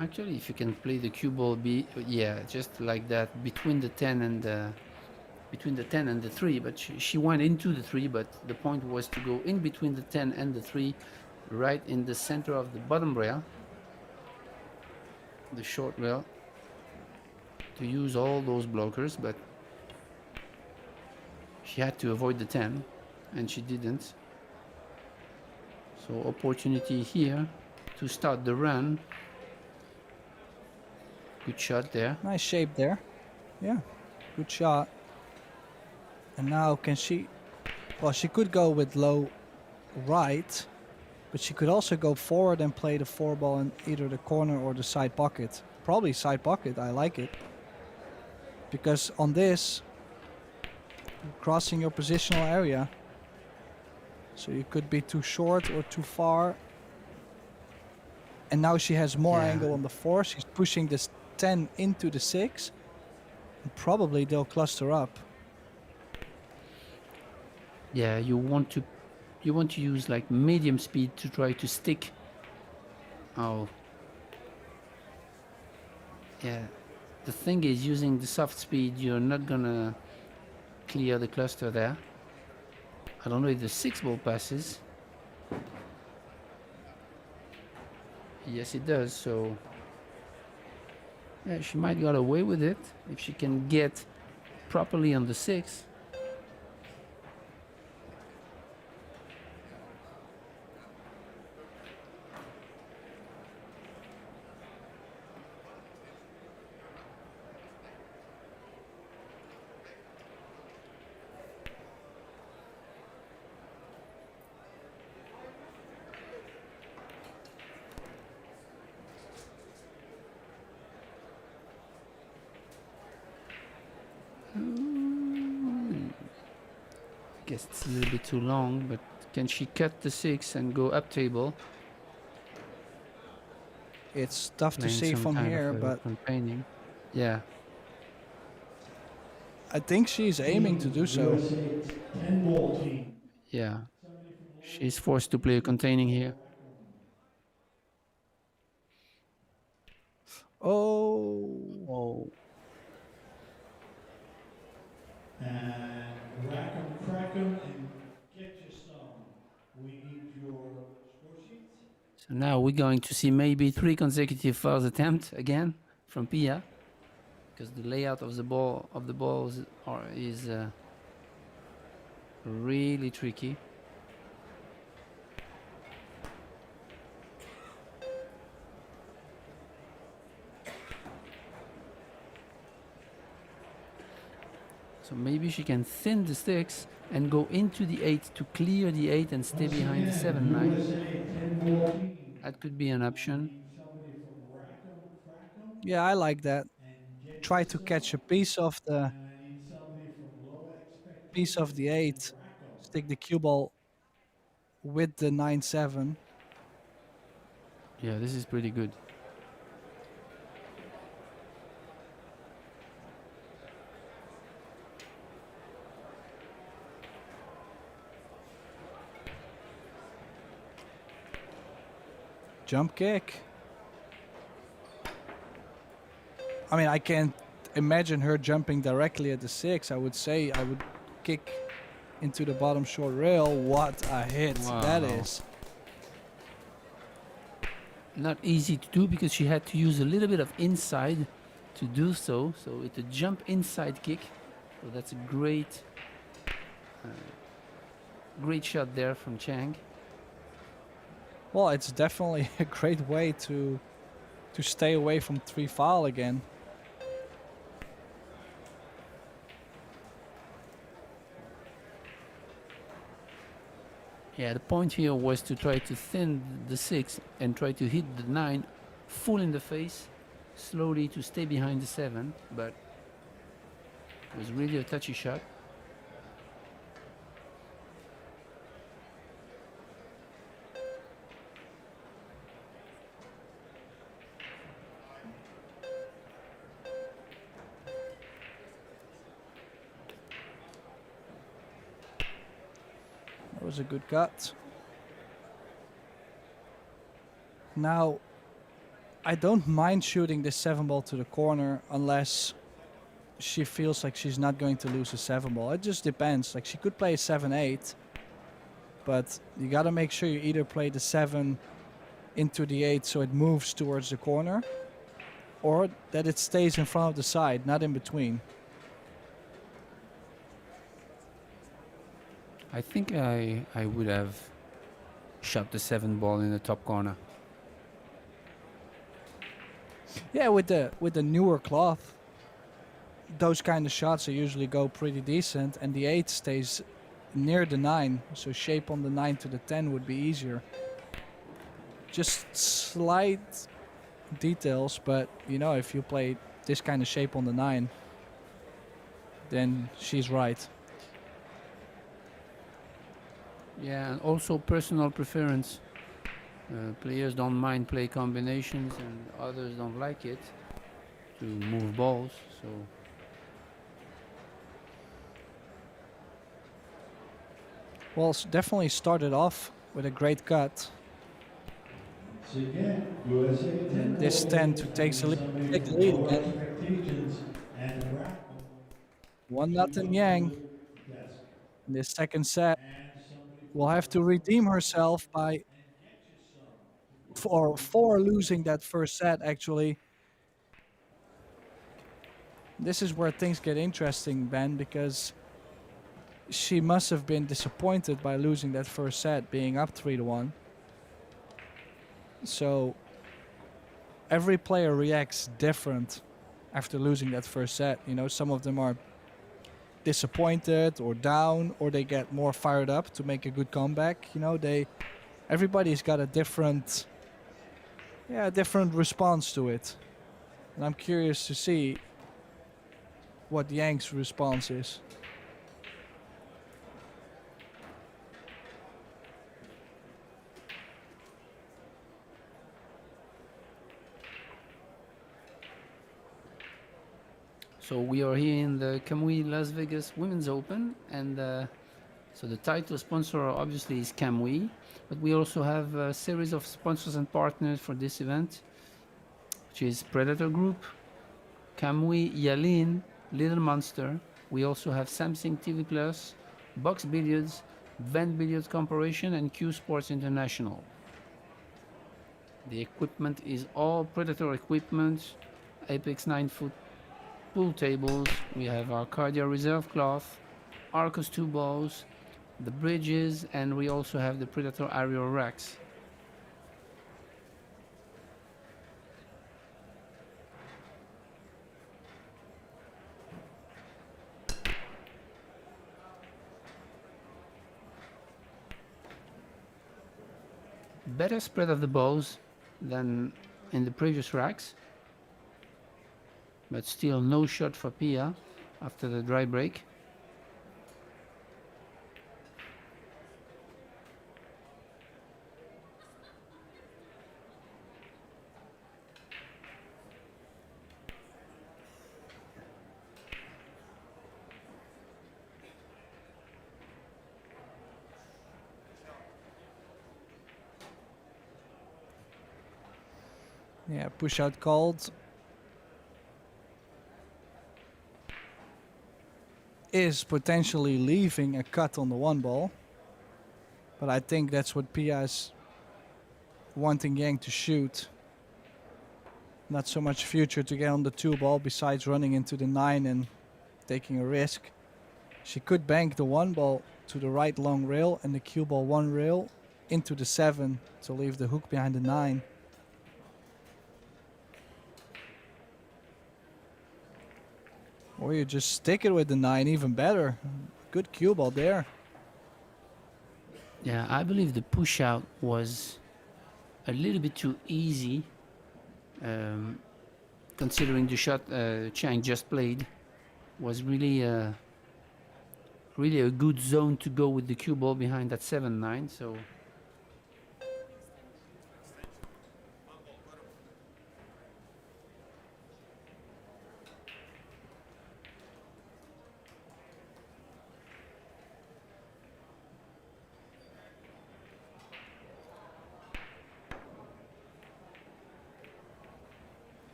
actually, if you can play the cue ball, yeah, just like that between the 10 and the 3, but she went into the 3, but the point was to go in between the 10 and the 3, right in the center of the bottom rail, the short rail, to use all those blockers, but she had to avoid the 10 and she didn't. So opportunity here to start the run. Good shot there. Nice shape there. Yeah, good shot. And now can she, well, she could go with low right, but she could also go forward and play the 4 ball in either the corner or the side pocket. Probably side pocket, I like it. Because on this, you're crossing your positional area. So you could be too short or too far. And now she has more angle on the 4. She's pushing this 10 into the 6. And probably they'll cluster up. Yeah, you want to use like medium speed to try to stick. Oh. Yeah. The thing is, using the soft speed, you're not gonna clear the cluster there. I don't know if the 6 ball passes. Yes, it does. So yeah, she might got away with it if she can get properly on the 6. Guess it's a little bit too long, but can she cut the 6 and go up table? It's tough to Playing see some from kind here, of but campaigning. Yeah. I think she's aiming to do so. Yeah. She's forced to play a containing here. Oh. Oh. And rack 'em, crack 'em, and get you some. We need your score sheets. So now we're going to see maybe 3 consecutive fouls attempt again from Pia, because the layout of the balls is really tricky. So maybe she can thin the 6 and go into the 8 to clear the 8 and stay behind the 7, 9. That could be an option. Yeah, I like that. Try to catch a piece of the 8. Stick the cue ball with the 9-7. Yeah, this is pretty good. Jump kick. I mean, I can't imagine her jumping directly at the 6. I would say I would kick into the bottom short rail. What a hit that Wow. is. Not easy to do because she had to use a little bit of inside to do so. So it's a jump inside kick. So that's a great, great shot there from Chiang. Well, it's definitely a great way to stay away from 3 foul again. Yeah, the point here was to try to thin the 6 and try to hit the 9 full in the face, slowly to stay behind the 7, but it was really a touchy shot. That was a good cut. Now, I don't mind shooting this 7 ball to the corner unless she feels like she's not going to lose a 7 ball. It just depends. Like, she could play a 7-8, but you gotta make sure you either play the 7 into the 8 so it moves towards the corner, or that it stays in front of the side, not in between. I think I would have shot the 7 ball in the top corner. Yeah, with the newer cloth, those kind of shots usually go pretty decent, and the 8 stays near the 9, so shape on the 9 to the 10 would be easier. Just slight details, but you know, if you play this kind of shape on the 9, then she's right. Yeah, and also personal preference. Players don't mind play combinations and others don't like it to move balls, so Well, definitely started off with a great cut. So again, USA 10 And this 10 to take the lead again. Expectations and Iraq 1-0 Yang. desk. In this second set, And somebody will have to redeem herself by for losing that first set, actually. This is where things get interesting, Ben, because she must have been disappointed by losing that first set, being up 3-1. So every player reacts different after losing that first set. You know, some of them are disappointed or down, or they get more fired up to make a good comeback. You know, everybody's got a different response to it. And I'm curious to see what Yang's response is. So we are here in the Kamui Las Vegas Women's Open, and so the title sponsor obviously is Kamui, but we also have a series of sponsors and partners for this event, which is Predator Group, Kamui, Yalin, Little Monster. We also have Samsung TV Plus, Box Billiards, Vent Billiards Corporation, and Q Sports International. The equipment is all Predator equipment, Apex 9-foot pool tables. We have our Arcadia Reserve Cloth, Arcos II balls, the bridges, and we also have the Predator Aeroracks. Better spread of the balls than in the previous racks, but still no shot for Pia after the dry break. Yeah, push out called. Is potentially leaving a cut on the 1 ball. But I think that's what Pia is wanting Yang to shoot. not so much future to get on the 2 ball besides running into the 9 and taking a risk. She could bank the 1 ball to the right long rail and the cue ball 1 rail into the 7 to leave the hook behind the 9. Or you just stick it with the 9, even better. Good cue ball there. Yeah, I believe the push out was a little bit too easy, considering the shot Chiang just played was really a good zone to go with the cue ball behind that 7-9. So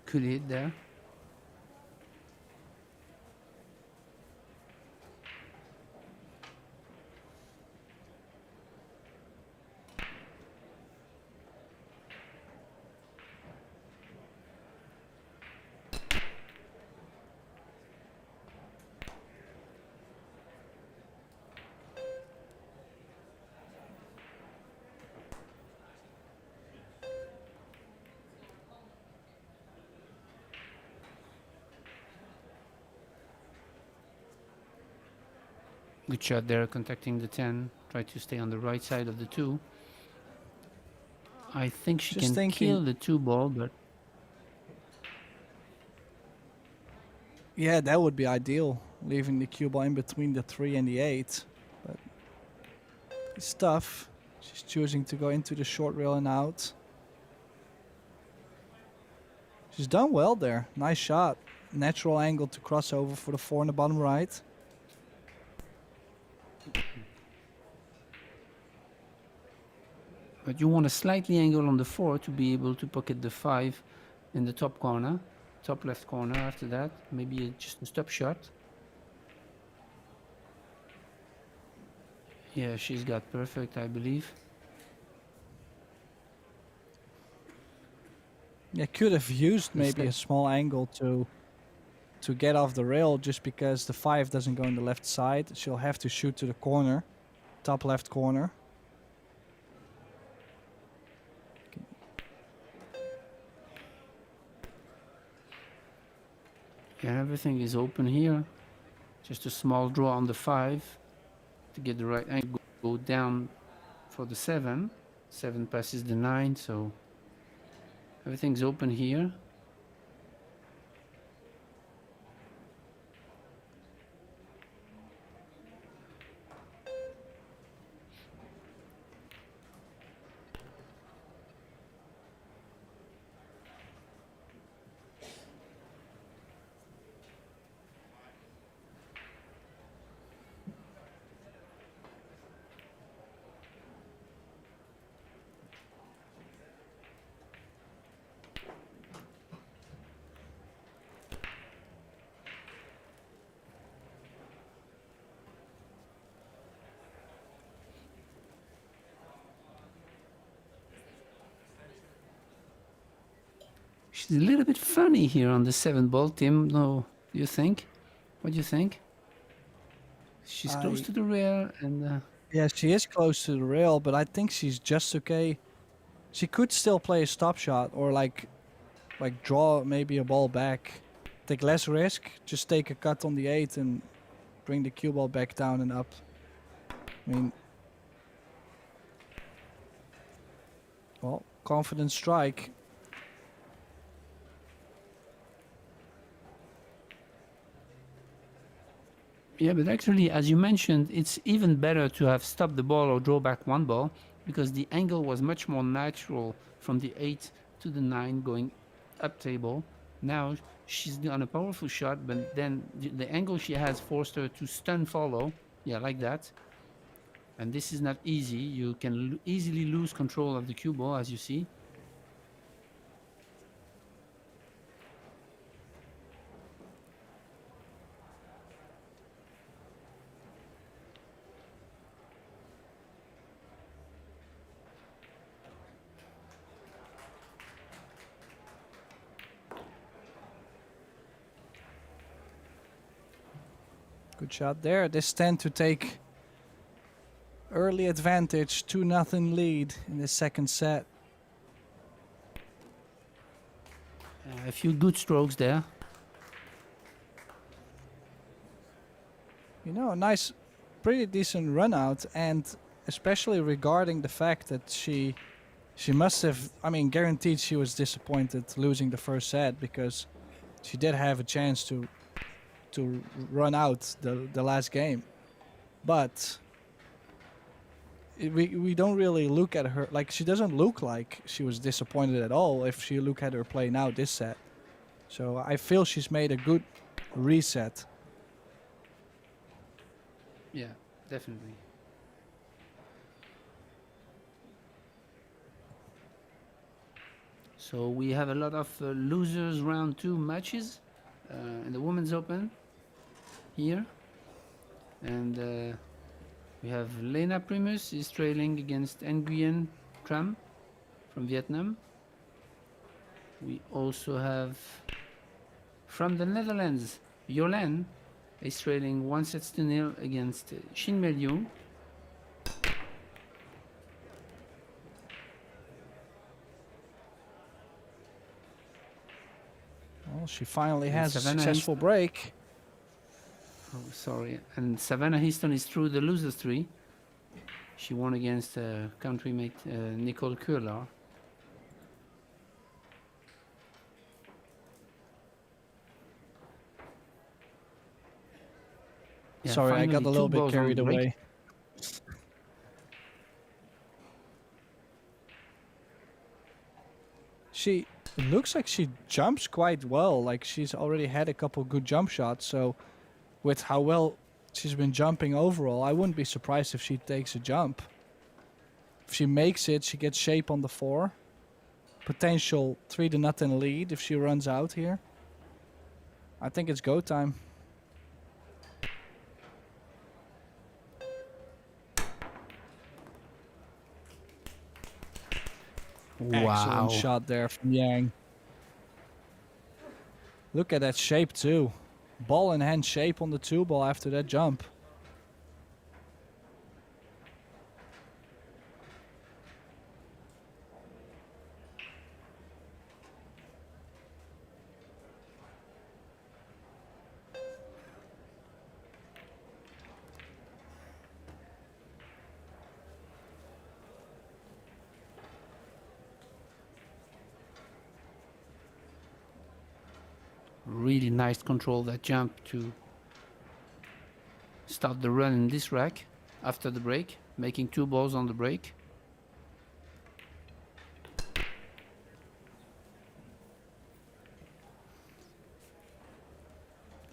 could hit there. Good shot there, contacting the 10. Try to stay on the right side of the 2. I think she Just can thinking- kill the 2 ball, but Yeah, that would be ideal, leaving the cue ball in between the 3 and the 8. But it's tough. She's choosing to go into the short rail and out. She's done well there. Nice shot. Natural angle to cross over for the 4 in the bottom right. you want a slightly angle on the 4 to be able to pocket the 5 in the top corner, top left corner. After that, maybe just a stop shot. Yeah, she's got perfect, I believe. Yeah, could have used maybe a like- small angle to get off the rail, just because the 5 doesn't go in the left side. She'll have to shoot to the corner, top left corner. Yeah, everything is open here. Just a small draw on the 5 to get the right angle. Go down for the 7. 7 passes the 9, so everything's open here. She's a little bit funny here on the 7 ball, Tim. No, do you think? What do you think? She's close I- to the rail and Yeah, she is close to the rail, but I think she's just okay. She could still play a stop shot or like draw maybe a ball back. Take less risk, just take a cut on the 8 and bring the cue ball back down and up. I mean, well, confident strike. yeah, but actually, as you mentioned, it's even better to have stopped the ball or draw back 1 ball because the angle was much more natural from the 8 to the 9 going up table. Now she's done a powerful shot, but then the angle she has forced her to stun follow. Yeah, like that. And this is not easy. You can easily lose control of the cue ball, as you see. Good shot there. This tend to take early advantage, 2-0 lead in the second set. A few good strokes there. You know, a nice, pretty decent run out, and especially regarding the fact that she must have, I mean, guaranteed she was disappointed losing the first set, because she did have a chance to run out the last game. But we don't really look at her, like, she doesn't look like she was disappointed at all if you look at her play now this set. So I feel she's made a good reset. Yeah, definitely. So we have a lot of losers round 2 matches in the Women's Open here. And we have Lena Primus is trailing against Nguyen Tram from Vietnam. We also have from the Netherlands, Yalin is trailing 1-0 against Shin Mel Jung. Well, she finally And has Savannah a successful break. Oh, sorry. And Savannah Histon is through the losers 3. She won against country mate Nicole Curlar. Yeah, Sorry, I got finally a little 2 bit balls on carried the break. away. She it looks like she jumps quite well. Like, she's already had a couple good jump shots. So with how well she's been jumping overall, I wouldn't be surprised if she takes a jump. If she makes it, she gets shape on the 4. Potential 3-0 lead if she runs out here. I think it's go time. Excellent shot there from Yang. Look at that shape too. Ball in hand shape on the 2 ball after that jump. Really nice control that jump to start the run in this rack after the break, making 2 balls on the break.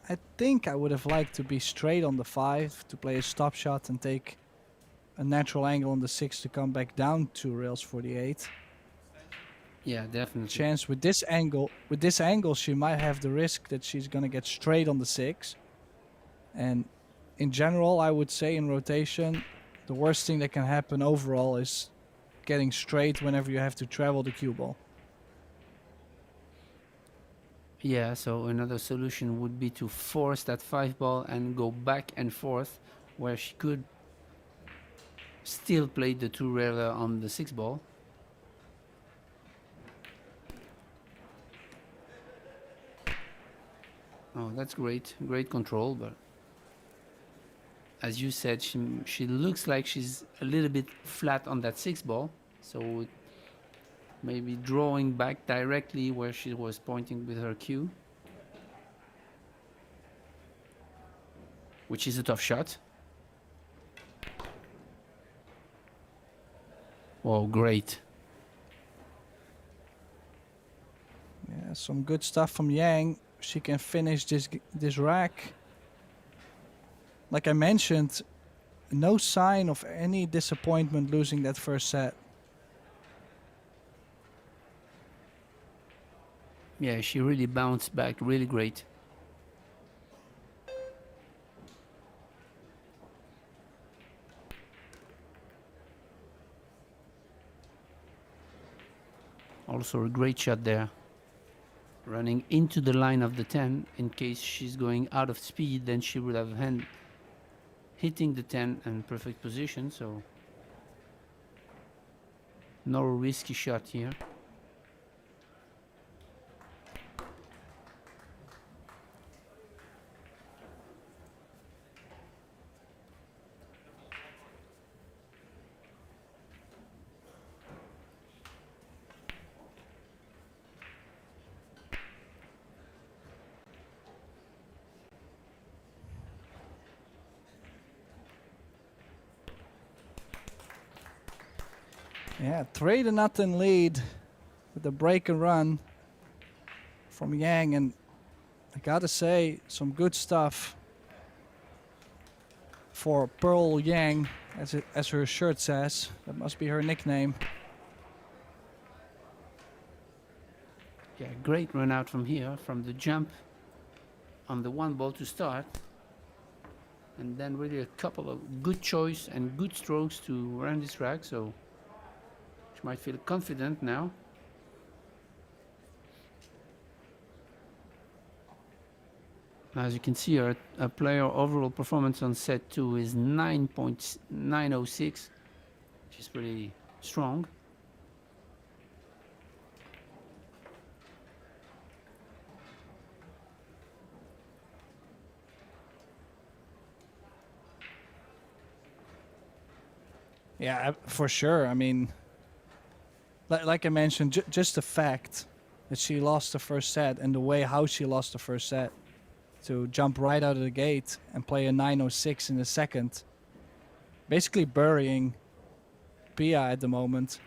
I think I would have liked to be straight on the 5 to play a stop shot and take a natural angle on the 6 to come back down 2 rails for the 8. Yeah, definitely. Chance with this angle she might have the risk that she's gonna get straight on the 6. And in general, I would say in rotation, the worst thing that can happen overall is getting straight whenever you have to travel the cue ball. Yeah, so another solution would be to force that 5 ball and go back and forth, where she could still play the 2 railer on the 6 ball. Oh, that's great. Great control, but as you said, she looks like she's a little bit flat on that 6 ball, so maybe drawing back directly where she was pointing with her cue, which is a tough shot. Oh, great. Yeah, some good stuff from Yang. She can finish this rack. Like I mentioned, no sign of any disappointment losing that first set. Yeah, she really bounced back really great. Also a great shot there. running into the line of the 10 in case she's going out of speed. Then she would have hitting the 10 in perfect position. So no risky shot here. Yeah, 3-0 lead with the break and run from Yang, and I gotta say, some good stuff for Pearl Yang, as her shirt says. That must be her nickname. Yeah, great run out from here, from the jump on the 1 ball to start. And then really a couple of good choice and good strokes to run this rack, so she might feel confident now. As you can see, our player overall performance on set 2 is 9.906, which is pretty strong. Yeah, for sure. I mean, like I mentioned, just the fact that she lost the first set and the way how she lost the first set, to jump right out of the gate and play a 906 in the second, basically burying Pia at the moment.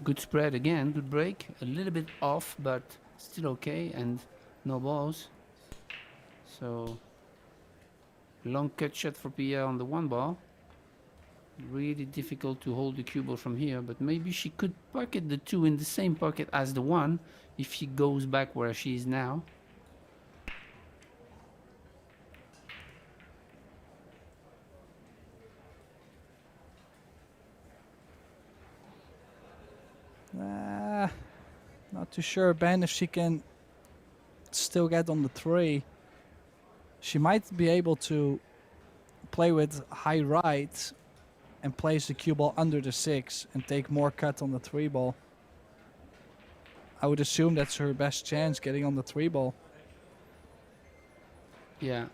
Good spread again, good break, a little bit off, but still okay, and no balls. So long cut shot for Pia on the 1 ball. Really difficult to hold the cue ball from here, but maybe she could pocket the 2 in the same pocket as the 1 if she goes back where she is now. Not too sure, Ben, if she can still get on the 3. She might be able to play with high right and place the cue ball under the 6 and take more cut on the 3 ball. I would assume that's her best chance, getting on the 3 ball. Yeah.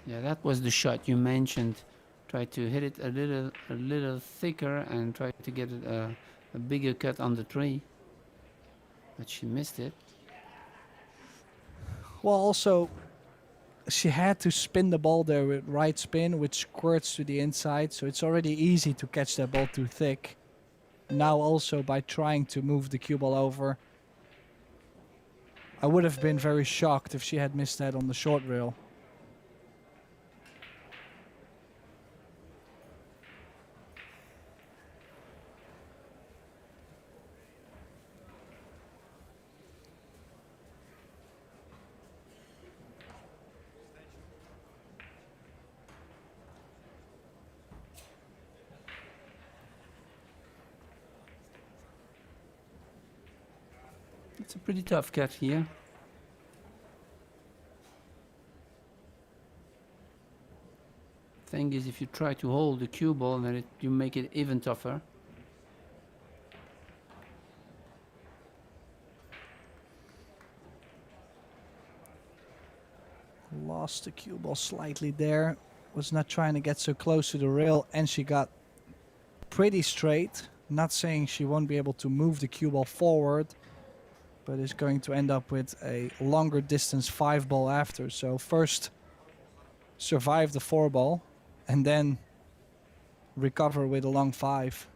Yeah, that was the shot you mentioned. Try to hit it a little thicker and try to get it a bigger cut on the 3. But she missed it. Well, also, she had to spin the ball there with right spin, which squirts to the inside, so it's already easy to catch that ball too thick. Now also, by trying to move the cue ball over, I would have been very shocked if she had missed that on the short rail. It's a pretty tough cut here. Thing is, if you try to hold the cue ball, then you make it even tougher. Lost the cue ball slightly there. Was not trying to get so close to the rail, and she got pretty straight. Not saying she won't be able to move the cue ball forward, but is going to end up with a longer distance 5 ball after. So first survive the 4 ball and then recover with a long 5.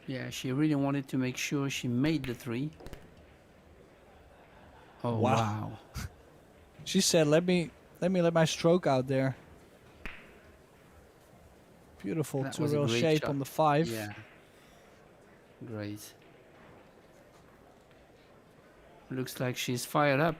Yeah, she really wanted to make sure she made the 3. Oh Wow. wow. She said, let me let my stroke out there. Beautiful That two was a rail great shape shot. on the 5. Yeah. Great. Looks like she's fired up.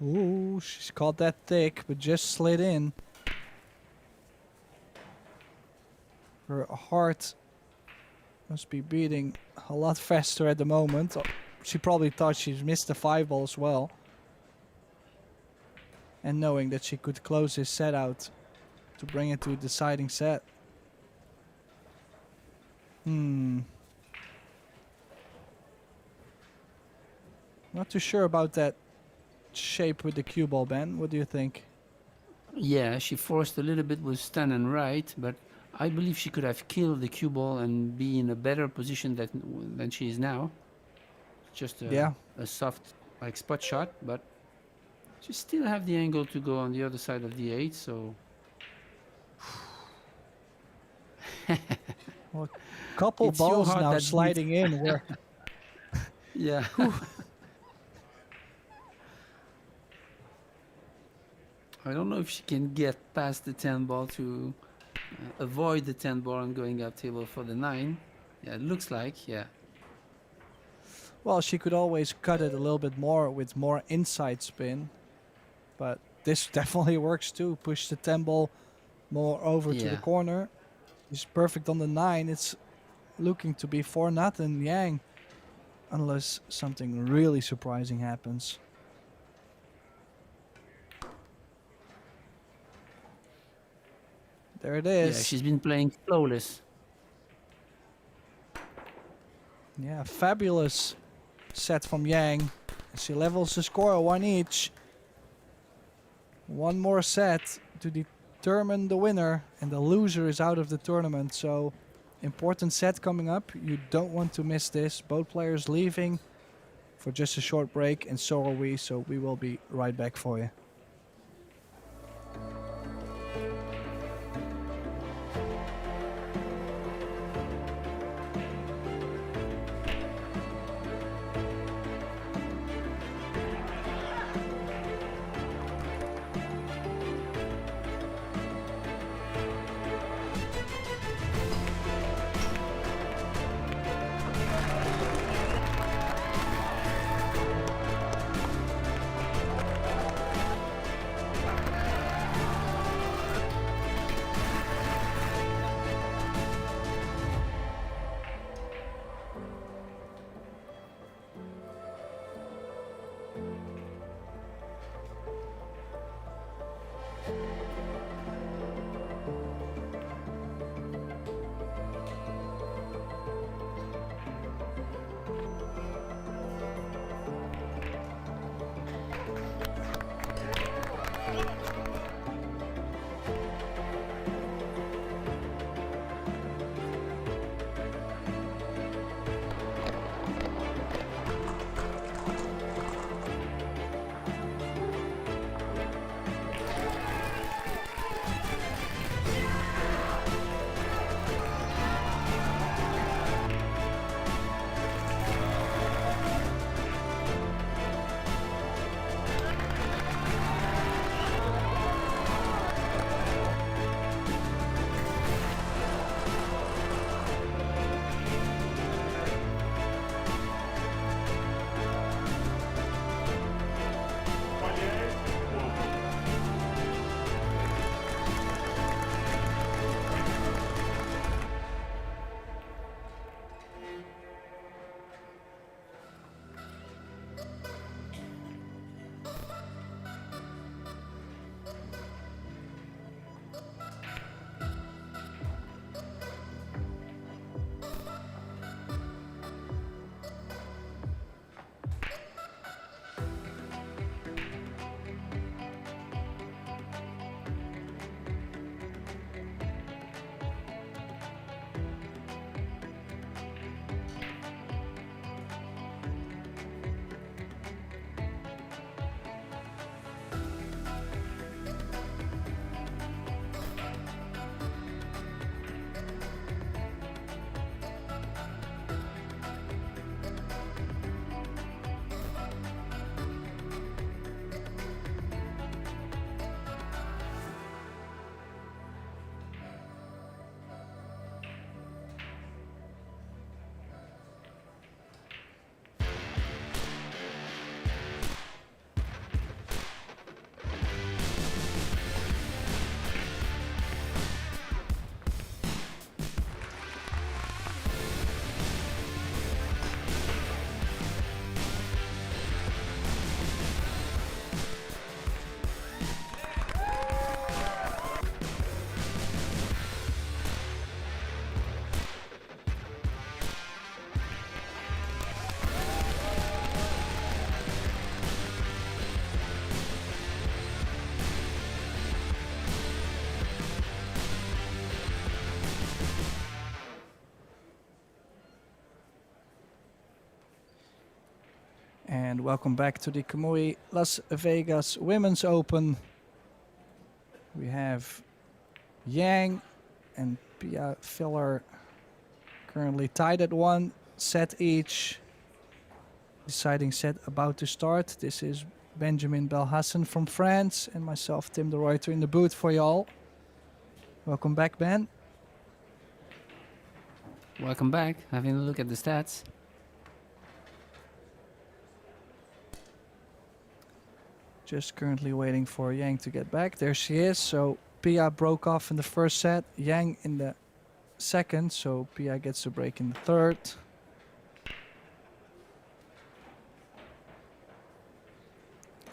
Ooh, she's caught that thick, but just slid in. Her heart must be beating a lot faster at the moment. She probably thought she's missed the 5-ball as well. And knowing that she could close this set out to bring it to a deciding set. Not too sure about that shape with the cue ball, Ben. What do you think? Yeah, she forced a little bit with stand and right, but I believe she could have killed the cue ball and be in a better position than she is now. Just Yeah. a soft like spot shot, but she still have the angle to go on the other side of the 8, so Couple It's your balls heart now that beats. sliding in where yeah. I don't know if she can get past the 10 ball to avoid the 10 ball and going up table for the 9. Yeah, it looks like, yeah. well, she could always cut it a little bit more with more inside spin. But this definitely works too. Push the 10 ball more over to the Yeah. corner. She's perfect on the 9. It's looking to be 4-0 Yang. Unless something really surprising happens. There it is. Yeah, she's been playing flawless. Yeah, fabulous set from Yang. She levels the score 1 each. One more set to determine the winner, and the loser is out of the tournament. So, important set coming up. You don't want to miss this. Both players leaving for just a short break, and so are we. So we will be right back for you. And welcome back to the Kamui Las Vegas Women's Open. We have Yang and Pia Filler currently tied at 1 set each. Deciding set about to start. This is Benjamin Belhassan from France and myself, Tim de Ruyter, in the booth for y'all. Welcome back, Ben. Welcome back. Having a look at the stats. Just currently waiting for Yang to get back. There she is. So Pia broke off in the first set, Yang in the second. So Pia gets the break in the third.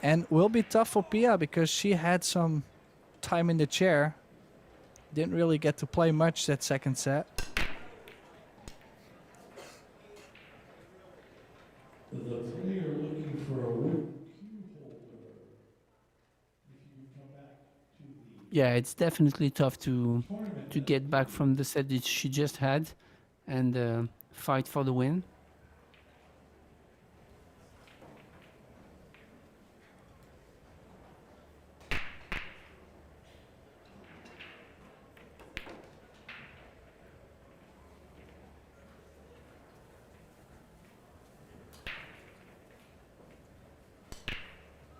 And will be tough for Pia because she had some time in the chair. Didn't really get to play much that second set. The player looking for a wooden cue holder. If you could come back to the Yeah, it's definitely tough to tournament. get back from the set that she just had and fight for the win.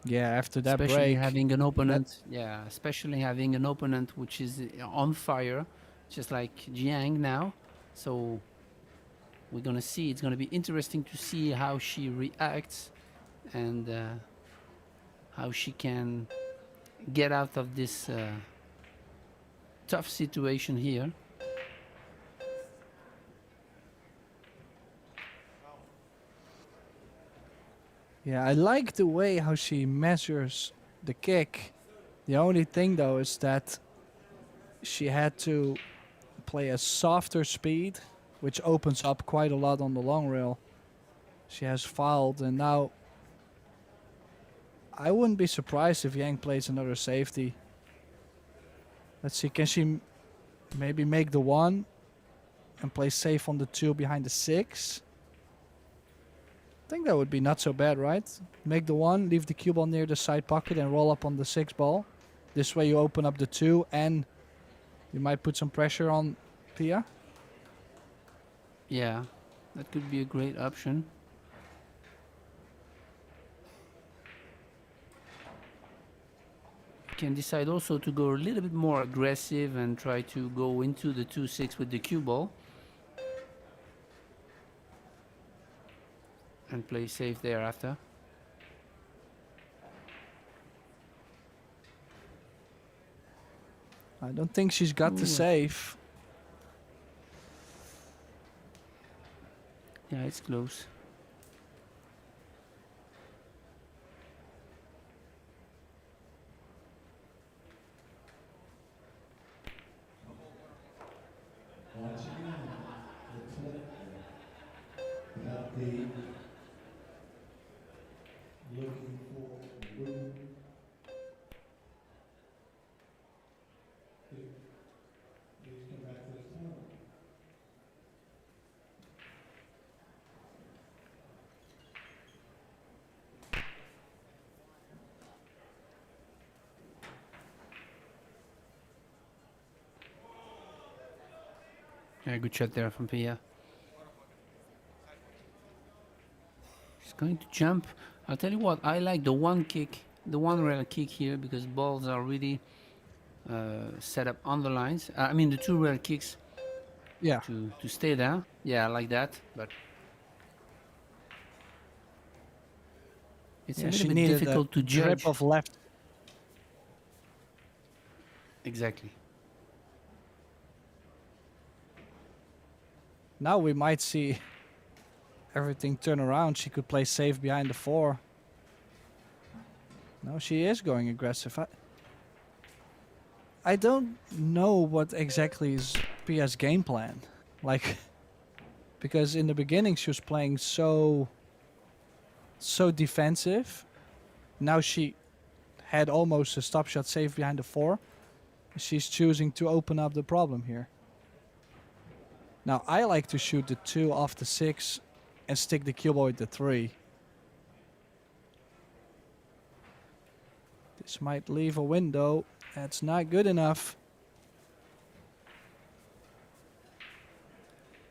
Yeah, after that Especially break. having an opponent, especially having an opponent which is on fire, just like Chiang now. So we're gonna see. It's gonna be interesting to see how she reacts and how she can get out of this tough situation here. Yeah, I like the way how she measures the kick. The only thing though is that she had to play a softer speed, which opens up quite a lot on the long rail. She has fouled, and now I wouldn't be surprised if Yang plays another safety. Let's see, can she maybe make the 1 and play safe on the 2 behind the 6? I think that would be not so bad, right? Make the 1, leave the cue ball near the side pocket and roll up on the 6 ball. This way you open up the 2 and you might put some pressure on Pia. Yeah, that could be a great option. You can decide also to go a little bit more aggressive and try to go into the 2-6 with the cue ball. And play safe thereafter. I don't think she's got the Ooh. save. Yeah, it's close. Once again, the looking for a wooden. Please come back to the tournament. Yeah, good shot there from Pia. She's going to jump. I'll tell you what, I like the one kick, the one rail kick here because balls are really set up on the lines. I mean the 2 rail kicks Yeah. to stay there. Yeah, I like that, but it's a Yeah, she little bit needed difficult to a grip judge. of left. Exactly. Now we might see everything turn around. She could play safe behind the 4. No, she is going aggressive. I don't know what exactly is Pia's game plan. Like, because in the beginning she was playing so defensive. Now she had almost a stop shot safe behind the 4. She's choosing to open up the problem here. Now I like to shoot the 2 off the 6 and stick the cue ball with the 3. This might leave a window. That's not good enough.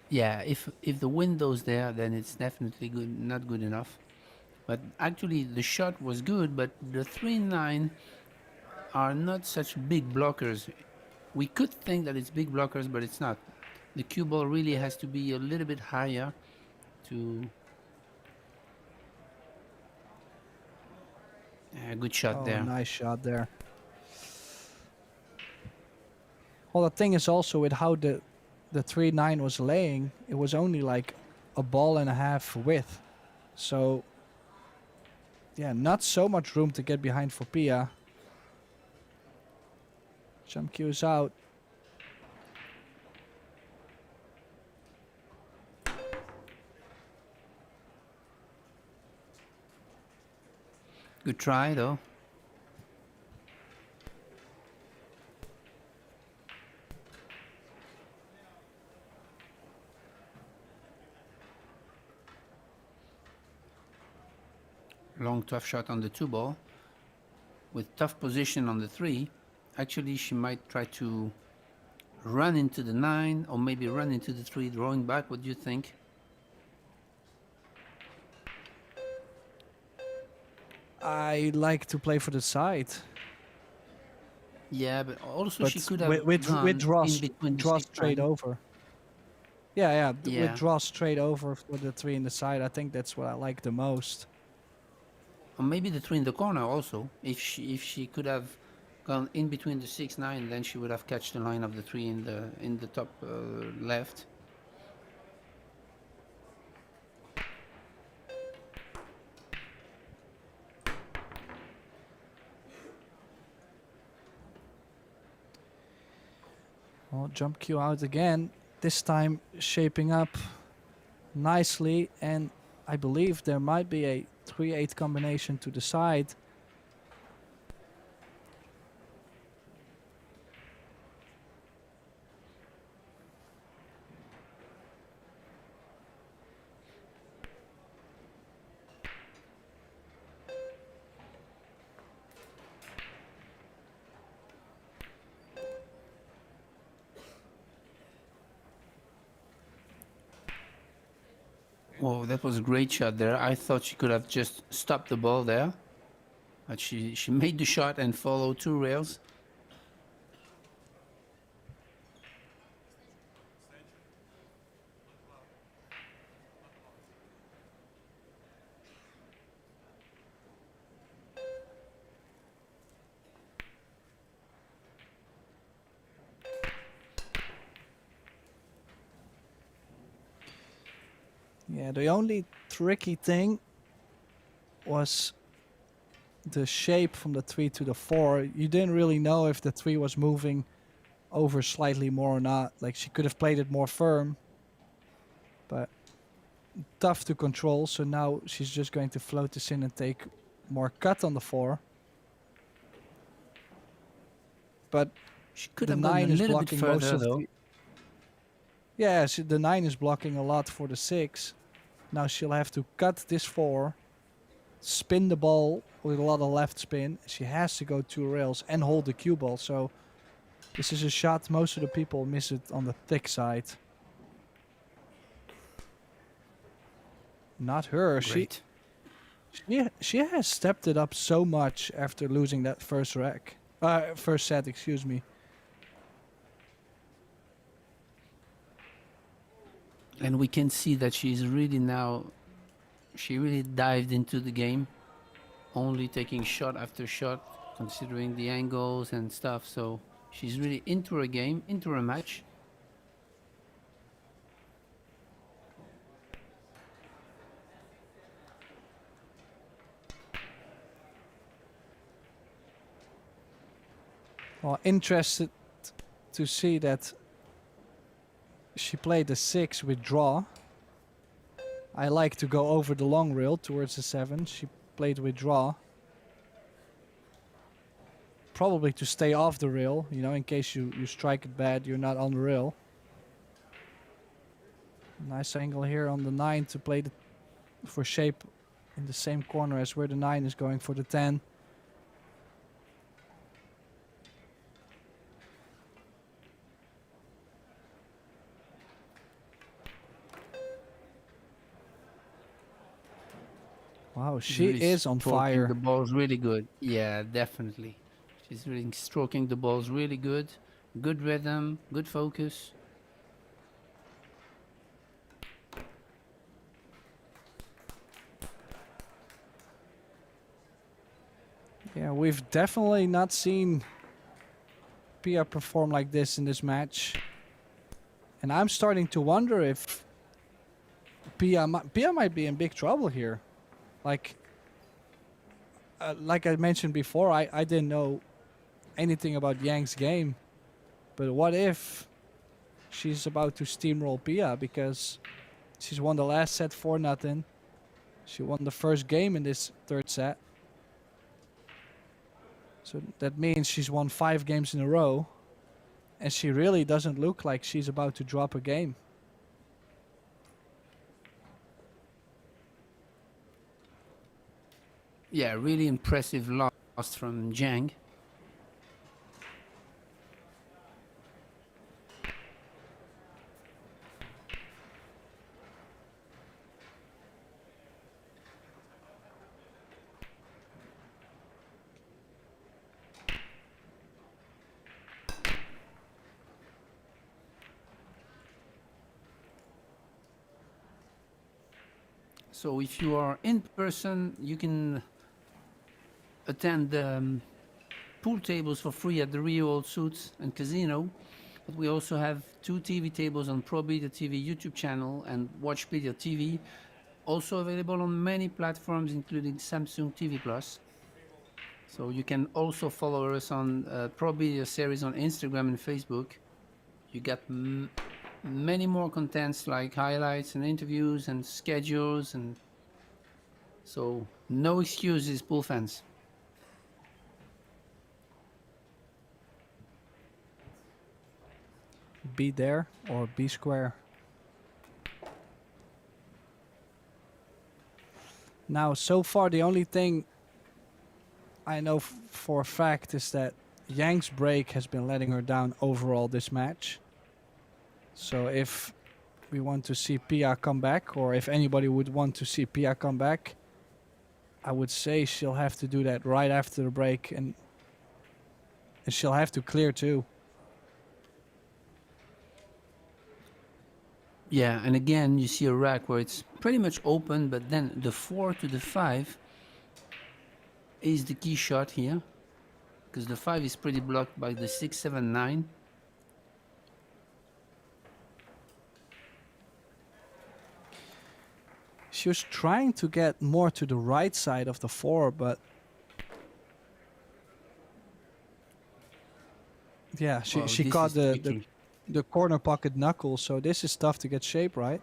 Yeah, if the window's there, then it's definitely good, not good enough. But actually, the shot was good, but the 3-9 are not such big blockers. We could think that it's big blockers, but it's not. The cue ball really has to be a little bit higher to. Good shot Oh, there. nice shot there. Well, the thing is also with how the 3-9 was laying, it was only like a ball and a half width. So, yeah, not so much room to get behind for Pia. Jump cues out. Good try though. Long tough shot on the 2 ball. With tough position on the 3, actually she might try to run into the 9 or maybe run into the 3 drawing back. What do you think? I like to play for the side. Yeah, but also But she could have with gone draw, in between the draw 6, straight 9. over. Yeah, Yeah. with draw straight over for the 3 in the side. I think that's what I like the most. Or maybe the 3 in the corner also. If she could have gone in between the 6, 9, then she would have catched the line of the 3 in the top left. Well, jump cue out again. This time shaping up nicely, and I believe there might be a 3-8 combination to the side. Whoa, that was a great shot there. I thought she could have just stopped the ball there. But she made the shot and followed 2 rails. Yeah, the only tricky thing was the shape from the 3 to the 4. You didn't really know if the 3 was moving over slightly more or not. Like, she could have played it more firm, but tough to control. So now she's just going to float this in and take more cut on the 4. But She could the have gone 9 a is little bit blocking most further of though. the... Yeah, the 9 is blocking a lot for the 6. Now she'll have to cut this 4, spin the ball with a lot of left spin. She has to go 2 rails and hold the cue ball. So this is a shot most of the people miss it on the thick side. Not her. Great. She has stepped it up so much after losing that first set, excuse me. And we can see that she's really now, she really dived into the game, only taking shot after shot, considering the angles and stuff. So she's really into her game, into her match. Well, interested to see that she played the 6 with draw. I like to go over the long rail towards the 7. She played with draw. Probably to stay off the rail, you know, in case you strike it bad, you're not on the rail. Nice angle here on the 9 to play for shape in the same corner as where the 9 is going for the 10. Wow, She's she really is on stroking fire. the balls really good. Yeah, definitely. She's really stroking the balls really good. Good rhythm, good focus. Yeah, we've definitely not seen Pia perform like this in this match. And I'm starting to wonder if Pia might be in big trouble here. Like I mentioned before, I didn't know anything about Yang's game. But what if she's about to steamroll Pia because she's won the last set 4-0. She won the first game in this third set. So that means she's won 5 games in a row. And she really doesn't look like she's about to drop a game. Yeah, really impressive loss from Chiang. So if you are in person, you can attend the pool tables for free at the Rio Old Suits and Casino. But we also have 2 TV tables on Pro Billiard TV YouTube channel and Watch Billiard TV. Also available on many platforms, including Samsung TV Plus. So you can also follow us on Pro Billiard series on Instagram and Facebook. You got many more contents like highlights and interviews and schedules, and so no excuses, pool fans. Be there or be square. Now, so far, the only thing I know for a fact is that Yang's break has been letting her down overall this match. So if we want to see Pia come back, or if anybody would want to see Pia come back, I would say she'll have to do that right after the break, and she'll have to clear too. Yeah, and again, you see a rack where it's pretty much open, but then the 4 to the 5 is the key shot here, because the 5 is pretty blocked by the 6, 7, 9. She was trying to get more to the right side of the 4, but yeah, Well, she this caught is the tricky. the corner pocket knuckle, so this is tough to get shape right.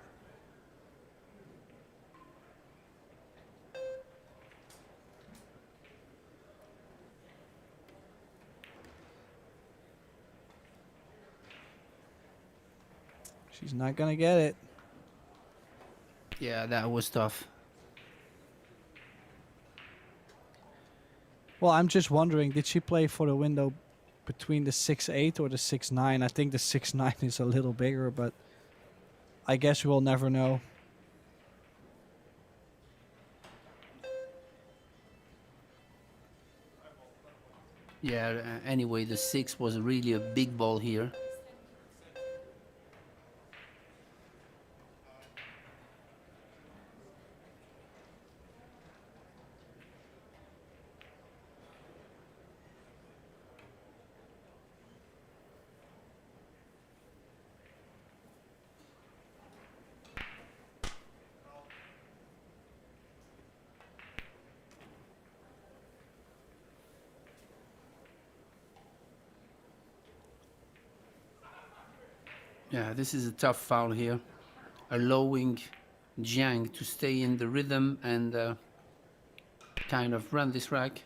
She's not gonna get it. Yeah, that was tough. Well, I'm just wondering, did she play for the window between the 6-8 or the 6-9? I think the 6-9 is a little bigger, but I guess we'll never know. Yeah, anyway, the 6 was really a big ball here. Yeah, this is a tough foul here, allowing Jiang to stay in the rhythm and kind of run this rack.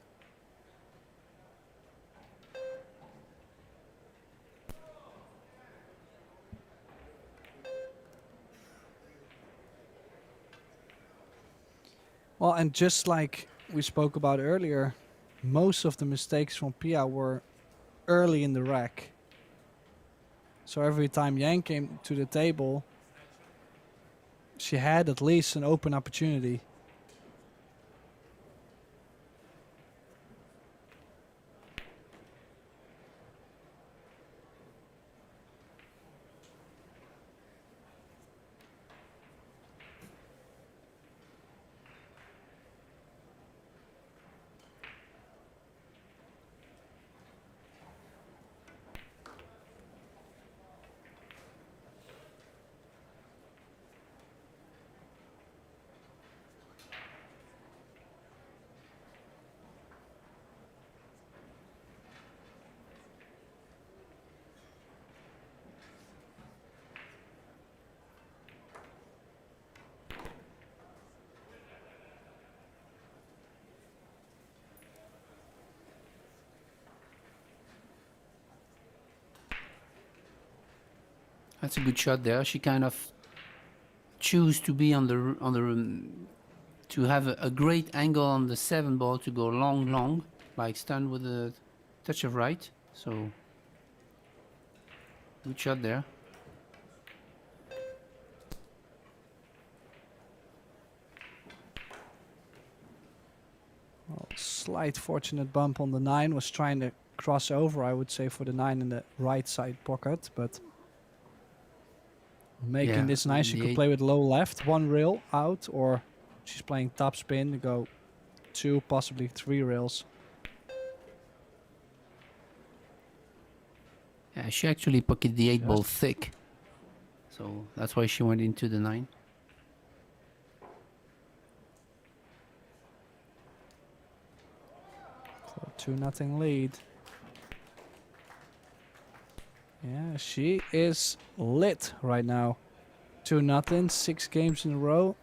Well, and just like we spoke about earlier, most of the mistakes from Pia were early in the rack. So every time Yang came to the table, she had at least an open opportunity. That's a good shot there. She kind of choose to be on to have a great angle on the 7 ball to go long, like stand with a touch of right. So good shot there. Well, slight fortunate bump on the 9. Was trying to cross over, I would say, for the 9 in the right side pocket, but making Yeah, this nice. She the could eight- play with low left, 1 rail out, or she's playing top spin to go 2, possibly 3 rails. Yeah, she actually pocketed the 8 Yes. ball thick. So that's why she went into the 9. For 2-0 lead. Yeah, she is lit right now. 2-0, 6 games in a row.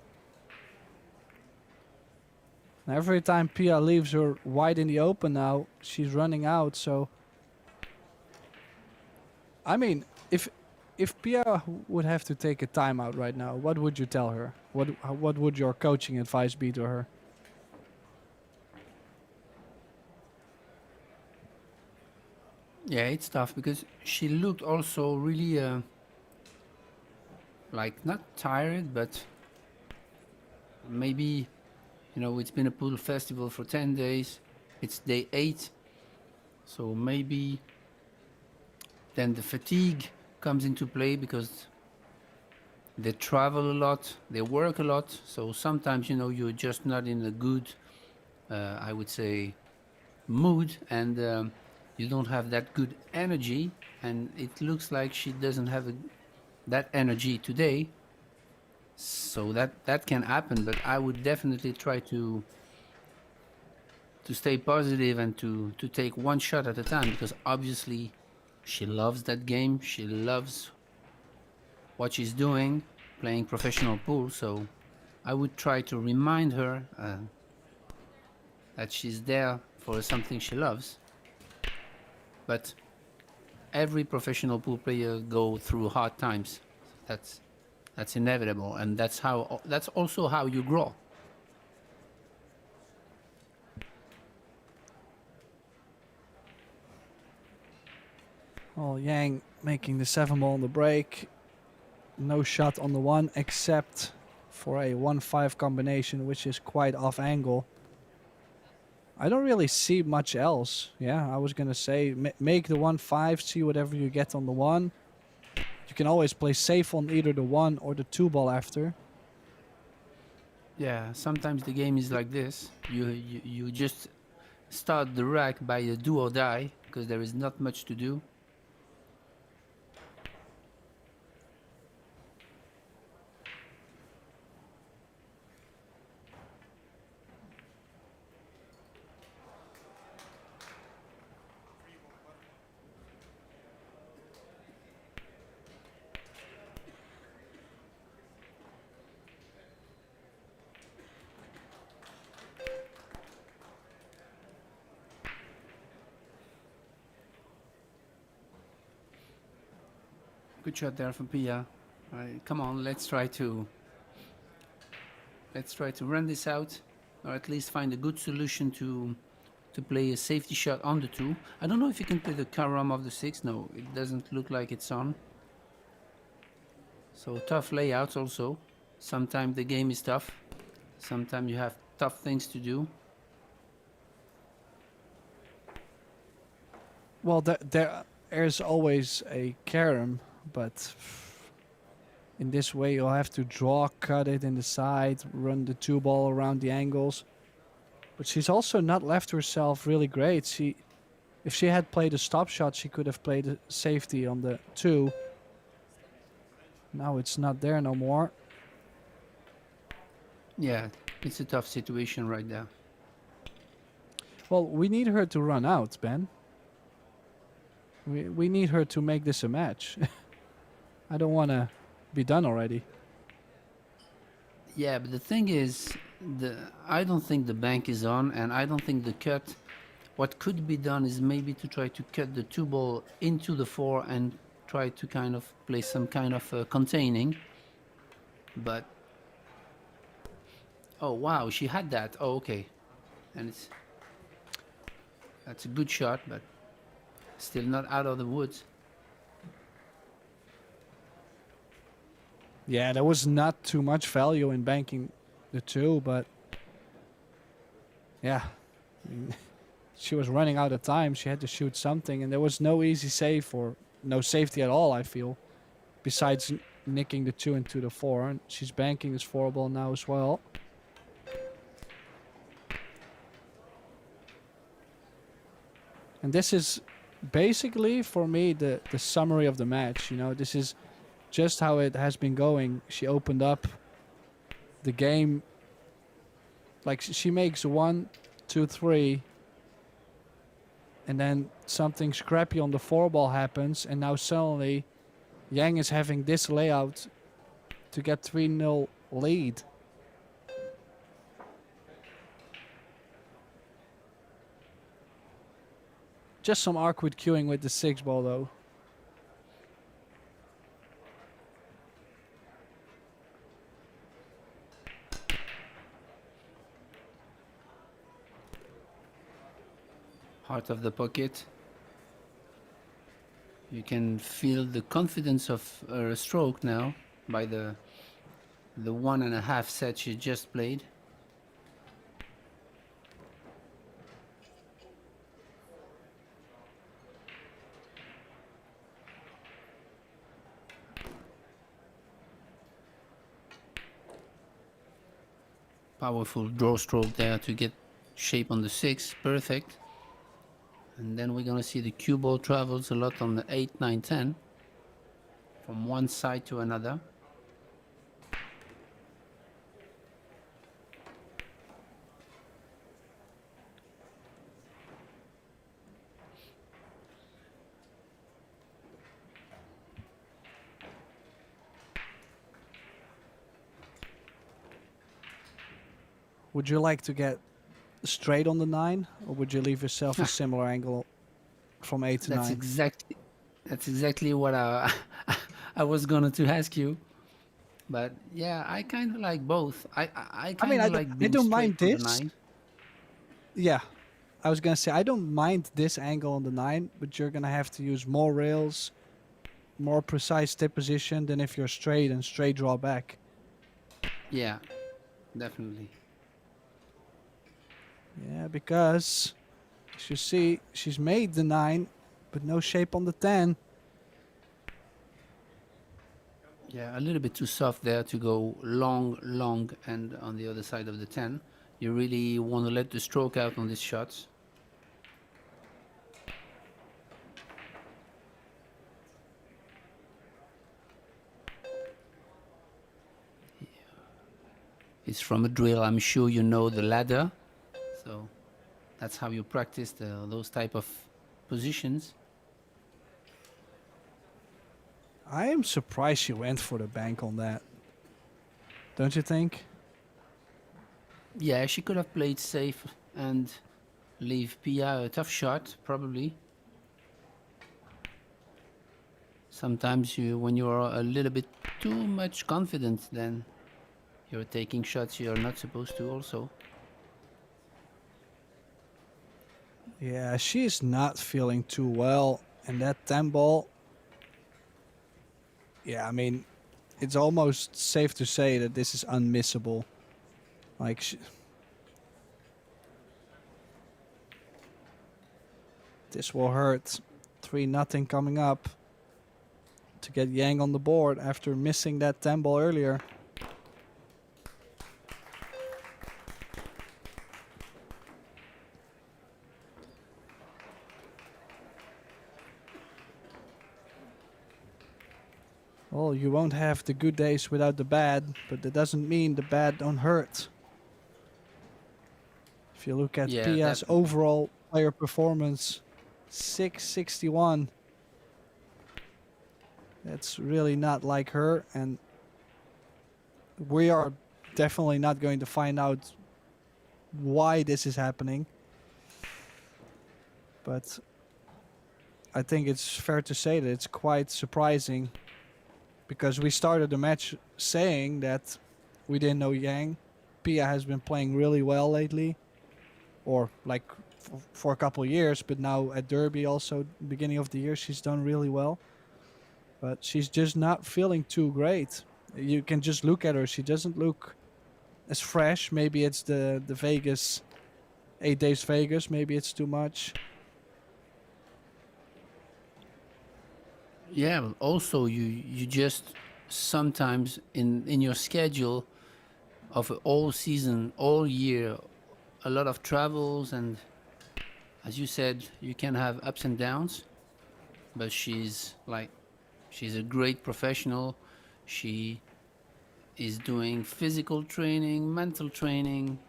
And every time Pia leaves her wide in the open now, she's running out. So, I mean, if Pia would have to take a timeout right now, what would you tell her? What would your coaching advice be to her? Yeah, it's tough because she looked also really like not tired, but maybe, you know, it's been a pool festival for 10 days. It's day 8. So maybe then the fatigue comes into play because they travel a lot, they work a lot. So sometimes, you know, you're just not in a good, I would say, mood, and you don't have that good energy. And it looks like she doesn't have that energy today. So that can happen, but I would definitely try to stay positive and to take one shot at a time, because obviously she loves that game. She loves what she's doing, playing professional pool. So I would try to remind her that she's there for something she loves. But every professional pool player go through hard times. That's inevitable, and that's also how you grow. Well, Yang making the 7 ball on the break. No shot on the 1 except for a 1-5 combination, which is quite off angle. I don't really see much else. Yeah, I was going to say make the 1-5, see whatever you get on the 1. You can always play safe on either the 1 or the 2 ball after. Yeah, sometimes the game is like this. You just start the rack by a do or die because there is not much to do. Good shot there from Pia. Come on, let's try to run this out, or at least find a good solution to play a safety shot on the 2. I don't know if you can play the carom of the 6. No, it doesn't look like it's on. So tough layouts also. Sometimes the game is tough. Sometimes you have tough things to do. Well, there's always a carom, but in this way you'll have to draw, cut it in the side, run the 2 ball around the angles. But she's also not left herself really great. If she had played a stop shot, she could have played a safety on the 2. Now it's not there no more. Yeah, it's a tough situation right there. Well, we need her to run out, Ben. We need her to make this a match. I don't want to be done already. Yeah, but the thing is, I don't think the bank is on, and I don't think the cut. What could be done is maybe to try to cut the 2 ball into the 4 and tried to kind of play some kind of containing, but oh wow, she had that. Oh okay, and that's a good shot, but still not out of the woods. Yeah, there was not too much value in banking the 2, but yeah, I mean, she was running out of time. She had to shoot something, and there was no easy save or no safety at all, I feel, besides nicking the 2 into the 4. And she's banking this 4 ball now as well. And this is basically, for me, the summary of the match. You know, this is just how it has been going. She opened up the game. Like, she makes 1, 2, 3. And then something scrappy on the 4 ball happens. And now suddenly, Yang is having this layout to get 3-0 lead. Just some awkward queuing with the 6 ball though. Heart of the pocket. You can feel the confidence of her stroke now by the 1.5 set she just played. Powerful draw stroke there to get shape on the 6, perfect. And then we're gonna see the cue ball travels a lot on the 8, 9, 10 from one side to another. Would you like to get straight on the 9, or would you leave yourself a similar angle from 8 to 9? That's exactly what I was gonna to ask you. But yeah, I kind of like both. I kind of like being I don't straight mind on the this. 9. Yeah, I was gonna say I don't mind this angle on the 9, but you're gonna have to use more rails, more precise tip position than if you're straight and straight draw back. Yeah, definitely. Yeah, because as you see, she's made the 9, but no shape on the 10. Yeah, a little bit too soft there to go long, and on the other side of the 10. You really want to let the stroke out on these shots. It's from a drill. I'm sure you know the ladder. So that's how you practice those type of positions. I am surprised she went for the bank on that. Don't you think? Yeah, she could have played safe and leave Pia a tough shot, probably. Sometimes when you're a little bit too much confident, then you're taking shots you're not supposed to also. Yeah, she's not feeling too well. And that 10 ball, yeah, I mean, it's almost safe to say that this is unmissable. Like, this will hurt. 3-0 coming up to get Yang on the board after missing that 10 ball earlier. Well, you won't have the good days without the bad, but that doesn't mean the bad don't hurt. If you look at Pia's overall player performance, 661. That's really not like her, and we are definitely not going to find out why this is happening. But I think it's fair to say that it's quite surprising because we started the match saying that we didn't know Yang. Pia has been playing really well lately, or like for a couple of years, but now at Derby also, beginning of the year, she's done really well. But she's just not feeling too great. You can just look at her. She doesn't look as fresh. Maybe it's the Vegas, 8 days Vegas. Maybe it's too much. Yeah, but also you just sometimes in your schedule of all season, all year, a lot of travels, and as you said, you can have ups and downs. But she's a great professional. She is doing physical training, mental training,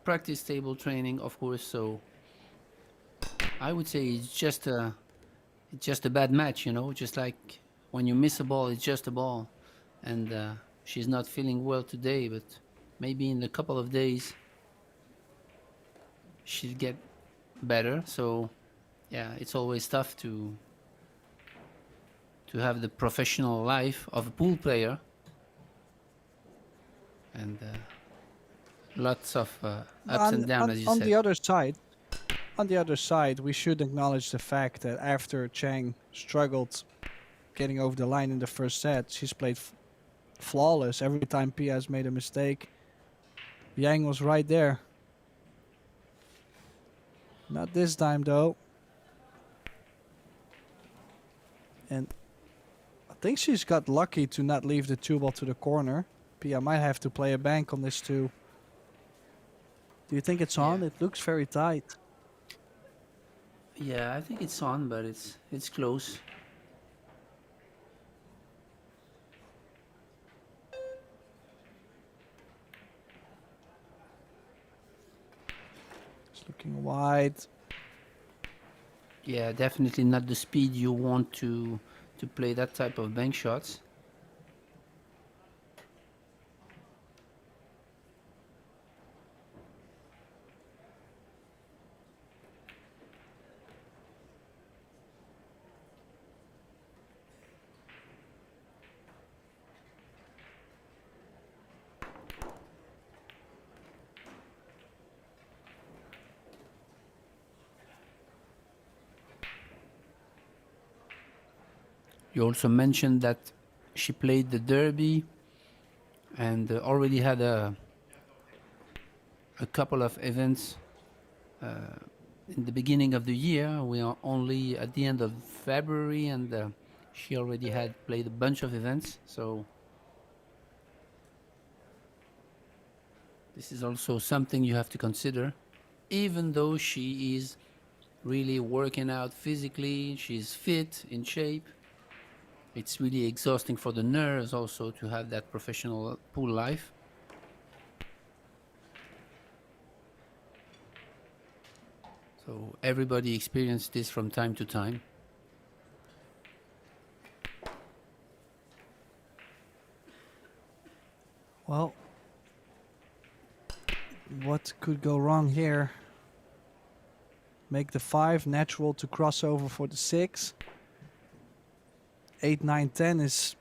practice table training, of course. So I would say it's just a bad match, you know. Just like when you miss a ball, it's just a ball, and she's not feeling well today. But maybe in a couple of days she'll get better. So yeah, it's always tough to have the professional life of a pool player, and lots of ups and downs, as you On said. the other side, we should acknowledge the fact that after Chiang struggled getting over the line in the first set, she's played flawless. Every time Pia has made a mistake, Yang was right there. Not this time, though. And I think she's got lucky to not leave the 2-ball to the corner. Pia might have to play a bank on this too. Do you think it's on? Yeah. It looks very tight. Yeah, I think it's on, but it's close. It's looking wide. Yeah, definitely not the speed you want to play that type of bank shots. You also mentioned that she played the Derby and already had a couple of events in the beginning of the year. We are only at the end of February, and she already had played a bunch of events. So this is also something you have to consider. Even though she is really working out physically, she's fit, in shape, it's really exhausting for the nerves also to have that professional pool life. So everybody experiences this from time to time. Well, what could go wrong here? Make the 5 natural to cross over for the 6. 8, 9, 10 is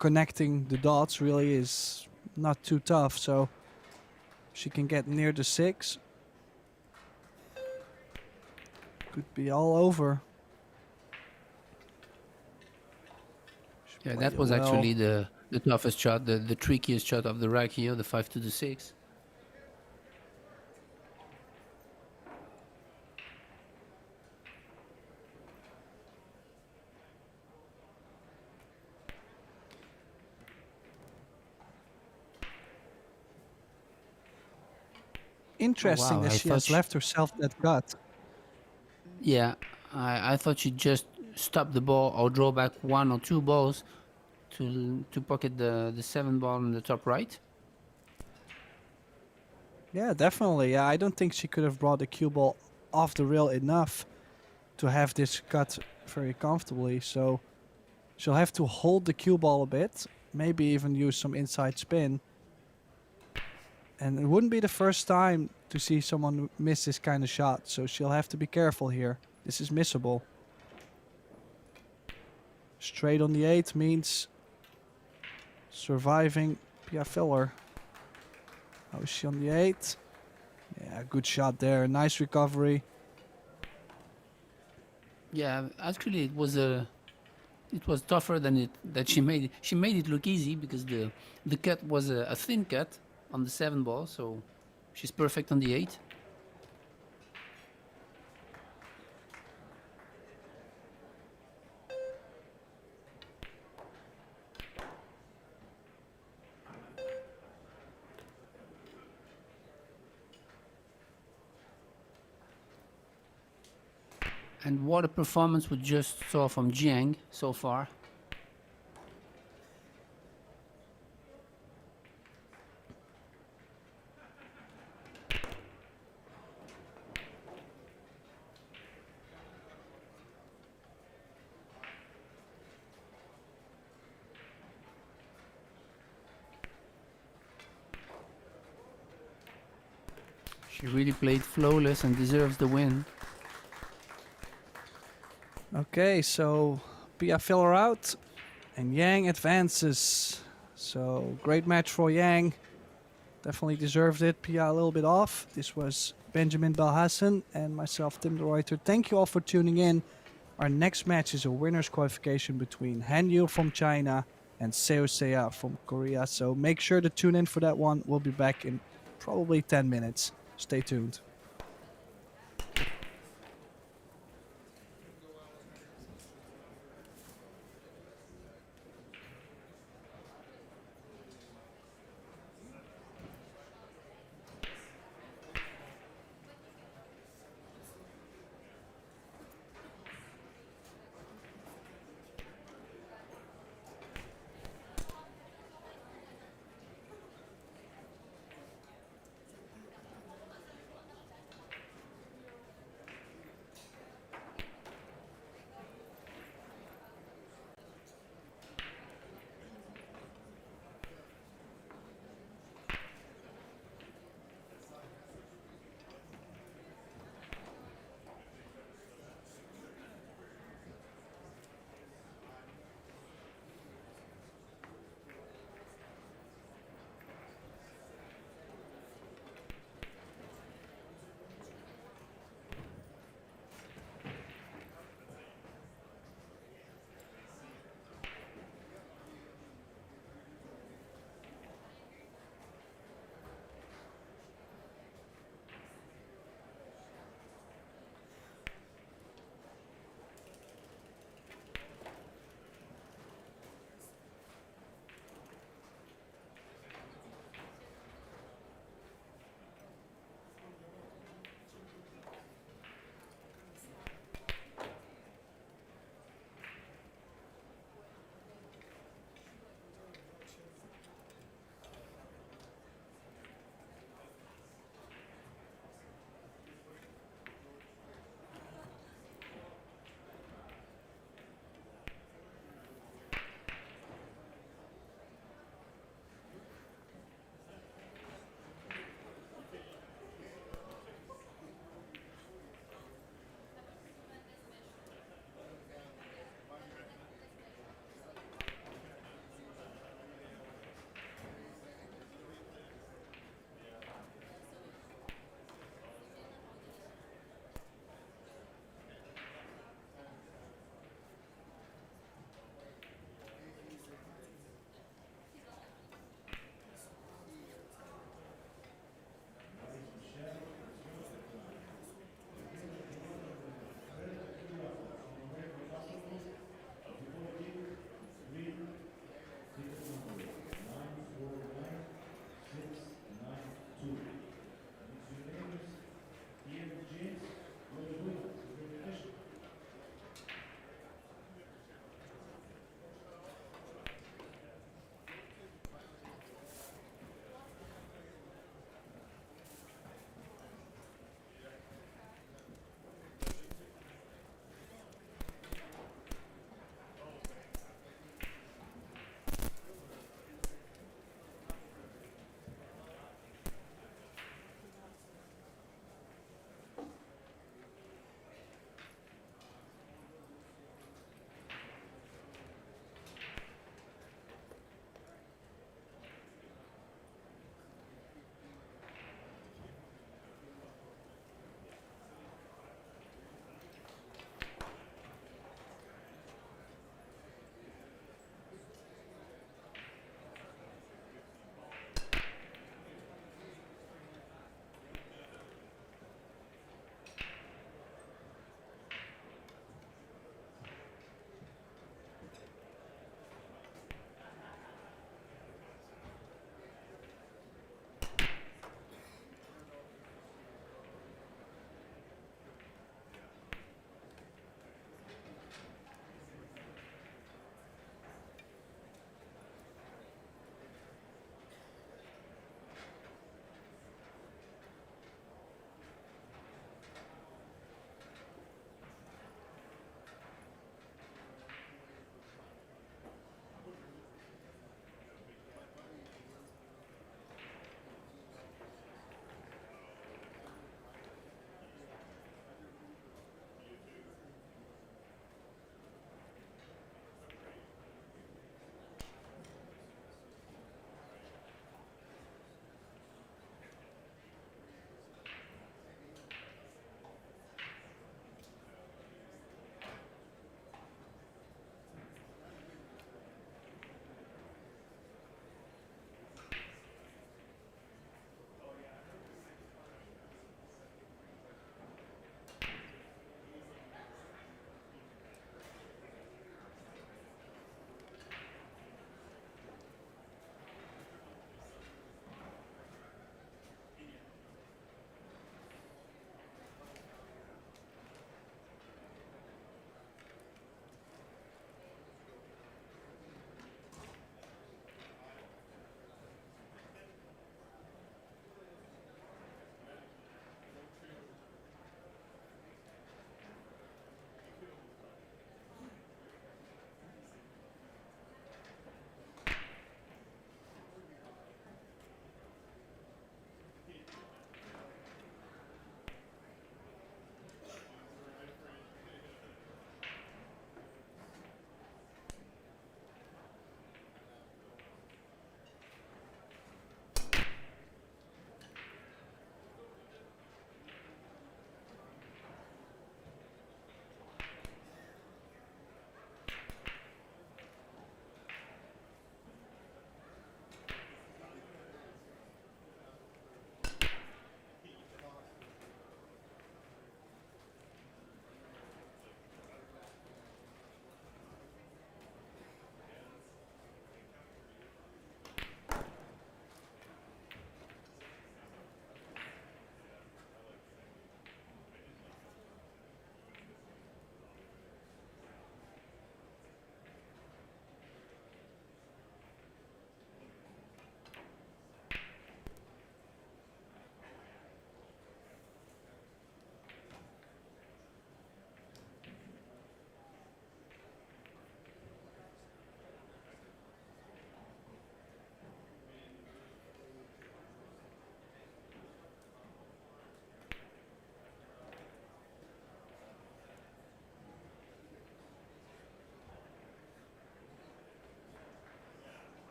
connecting the dots, really is not too tough, so she can get near the 6. Could be all over. Yeah, that was actually the toughest shot, the trickiest shot of the rack here, the 5 to the 6. Interesting wow, that I she thought has left herself that gut. Yeah, I thought she'd just stop the ball or draw back 1 or 2 balls to pocket the 7 ball in the top right. Yeah, definitely. Yeah, I don't think she could have brought the cue ball off the rail enough to have this cut very comfortably. So she'll have to hold the cue ball a bit, maybe even use some inside spin. And it wouldn't be the first time to see someone miss this kind of shot, so she'll have to be careful here. This is missable. Straight on the 8 means surviving Pia Filler. How is she on the 8? Yeah, good shot there. Nice recovery. Yeah, actually it was tougher than that she made it. She made it look easy because the cut was a thin cut on the 7 ball, so she's perfect on the 8. And what a performance we just saw from Chiang so far. She really played flawless and deserves the win. Okay, so Pia Filler out and Yang advances. So great match for Yang. Definitely deserved it. Pia a little bit off. This was Benjamin Belhassen and myself, Tim de Ruyter. Thank you all for tuning in. Our next match is a winner's qualification between Han Yu from China and Seo Seo from Korea. So make sure to tune in for that one. We'll be back in probably 10 minutes. Stay tuned.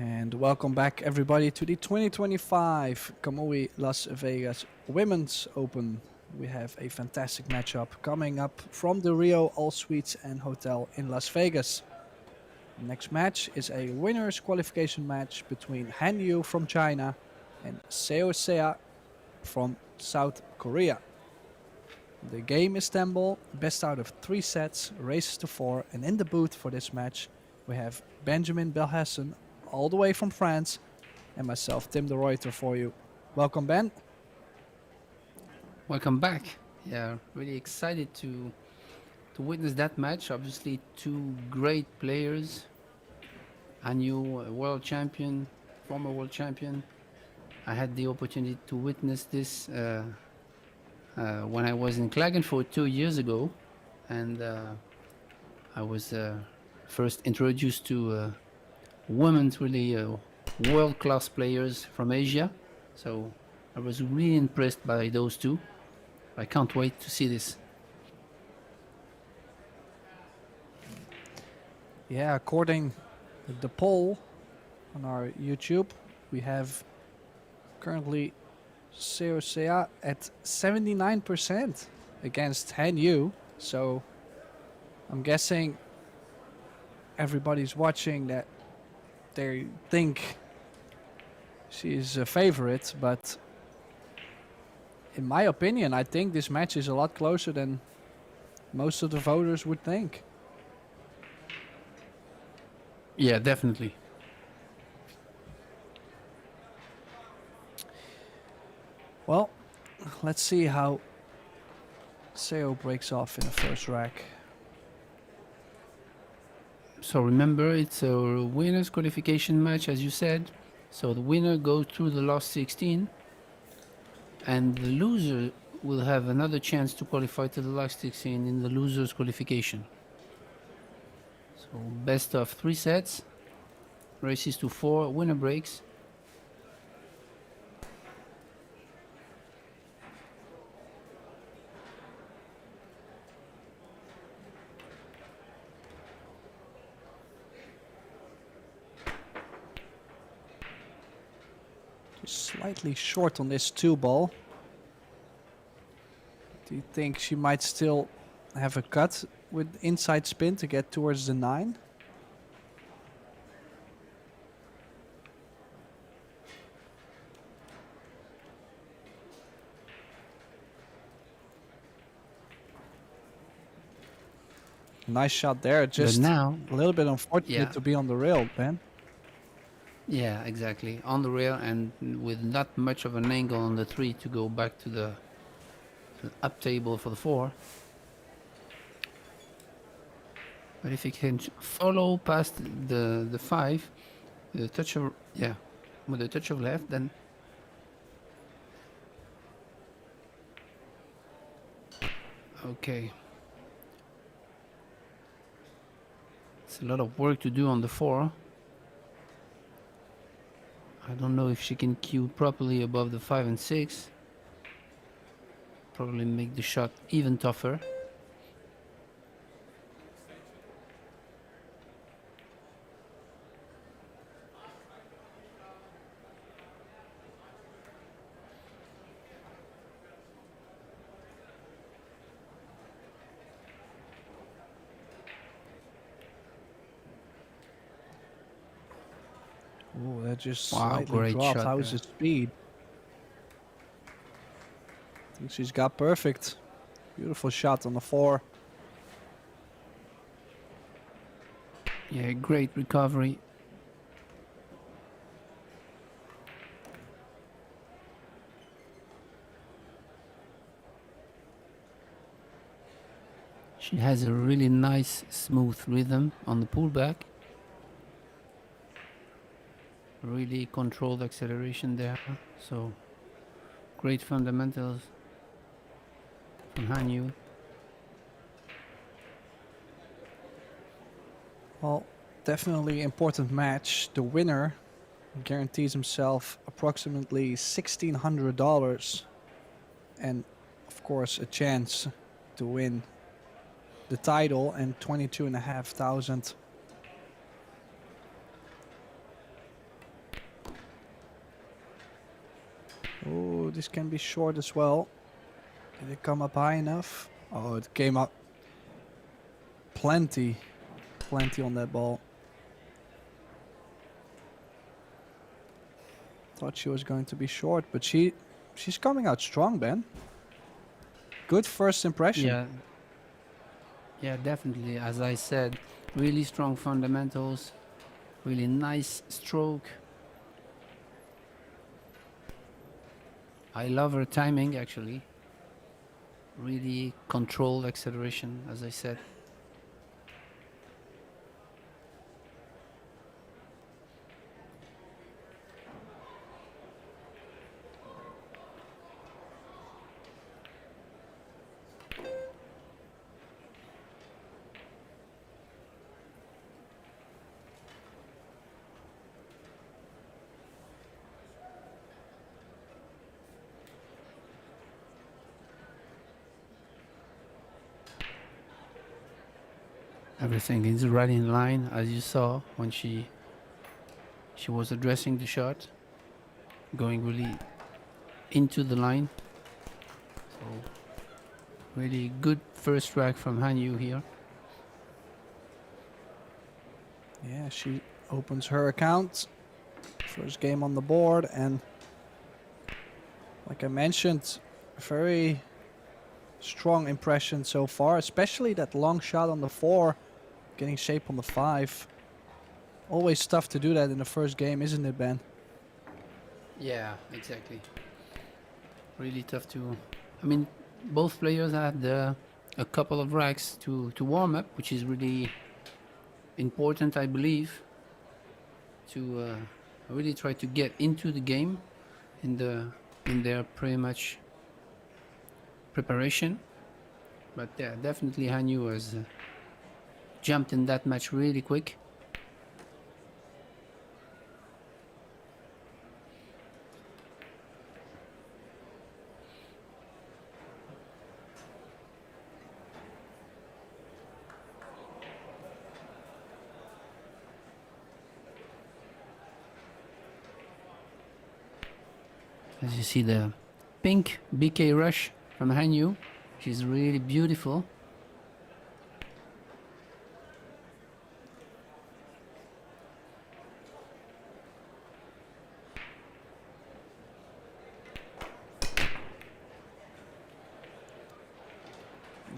And welcome back everybody to the 2025 Kamui Las Vegas Women's Open. We have a fantastic matchup coming up from the Rio All Suites and Hotel in Las Vegas. Next match is a winner's qualification match between Han Yu from China and Seo Sea from South Korea. The game is 10 ball, best out of 3 sets, races to 4, and in the booth for this match we have Benjamin Belhassen all the way from France and myself, Tim de Ruyter, for you. Welcome, Ben. Welcome back. Yeah, really excited to witness that match. Obviously, two great players. Anu, a world champion, former world champion. I had the opportunity to witness this when I was in Klagenfurt 2 years ago, and I was first introduced to women's really world-class players from Asia. So I was really impressed by those two. I can't wait to see this. Yeah, according to the poll on our YouTube, we have currently Seo Sea at 79% against Han Yu. So I'm guessing everybody's watching that they think she's a favorite, but in my opinion, I think this match is a lot closer than most of the voters would think. Yeah, definitely. Well, let's see how Seo breaks off in the first rack. So remember, it's a winner's qualification match, as you said. So the winner goes through the last 16, and the loser will have another chance to qualify to the last 16 in the loser's qualification. So best of 3 sets, races to 4, winner breaks. Slightly short on this 2 ball. Do you think she might still have a cut with inside spin to get towards the 9? Nice shot there. Just But now, a little bit unfortunate yeah. to be on the rail, Ben. yeah, exactly, on the rail and with not much of an angle on the 3 to go back to the up table for the 4. But if you can follow past the 5, the touch of, yeah, with a touch of left, then okay. It's a lot of work to do on the 4. I don't know if she can cue properly above the 5 and 6. Probably make the shot even tougher. Oh, that just Wow, slightly great dropped. shot How's there. the speed? I think she's got perfect. Beautiful shot on the 4. Yeah, great recovery. She has a really nice smooth rhythm on the pullback. Really controlled acceleration there. So great fundamentals from Hanyu. Well, definitely important match. The winner guarantees himself approximately $1,600 and of course a chance to win the title and 22,500. Ooh, this can be short as well. Did it come up high enough? Oh, it came up plenty on that ball. Thought she was going to be short, but she's coming out strong, Ben. Good first impression. Yeah. Yeah, definitely. As I said, really strong fundamentals, really nice stroke. I love her timing actually. Really controlled acceleration, as I said. Everything is right in line, as you saw when she was addressing the shot, going really into the line. So really good first track from Hanyu here. Yeah, she opens her account. First game on the board, and like I mentioned, very strong impression so far, especially that long shot on the 4, getting shape on the 5. Always tough to do that in the first game, isn't it, Ben? Yeah, exactly. Really tough to. I mean, both players had a couple of racks to warm up, which is really important, I believe, to really try to get into the game in their pretty much preparation. But yeah, definitely Hanyu has jumped in that match really quick. As you see the pink BK rush from Hanyu, she's really beautiful.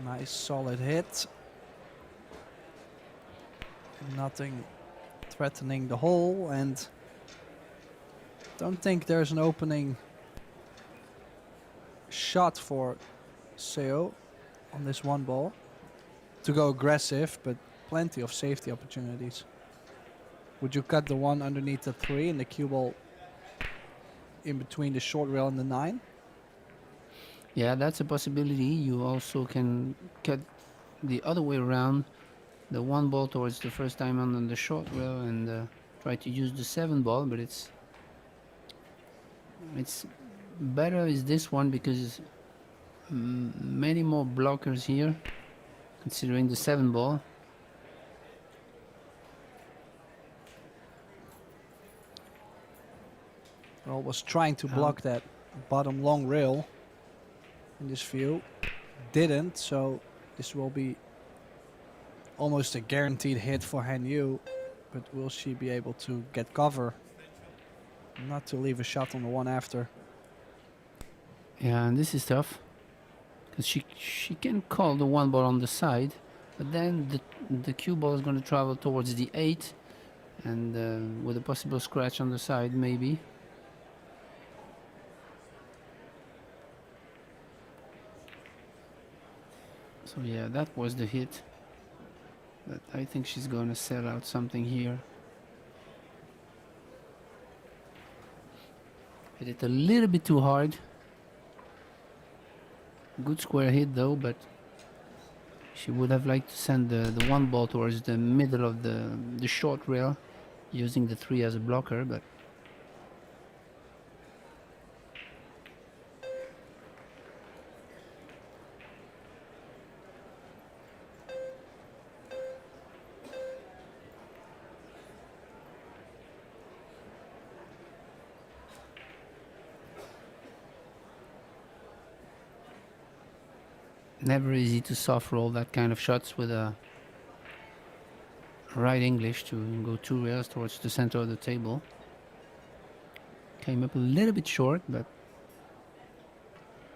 Nice solid hit. Nothing threatening the hole, and don't think there's an opening shot for Seo on this one ball to go aggressive, but plenty of safety opportunities. Would you cut the one underneath the 3 and the cue ball in between the short rail and the 9? Yeah, that's a possibility. You also can cut the other way around, the 1 ball towards the first diamond on the short rail, and try to use the 7 ball, but it's better is this one because many more blockers here considering the 7 ball. Well, was trying to block that bottom long rail in this view. Didn't, so this will be almost a guaranteed hit for Hanyu, but will she be able to get cover? Not to leave a shot on the one after. Yeah, and this is tough because she can call the 1 ball on the side, but then the cue ball is going to travel towards the 8, and with a possible scratch on the side maybe. So yeah, that was the hit, but I think she's going to sell out something here. Hit it a little bit too hard. Good square hit though, but she would have liked to send the 1 ball towards the middle of the short rail using the 3 as a blocker, but Never easy to soft roll that kind of shots with a right English to go 2 rails towards the center of the table. Came up a little bit short, but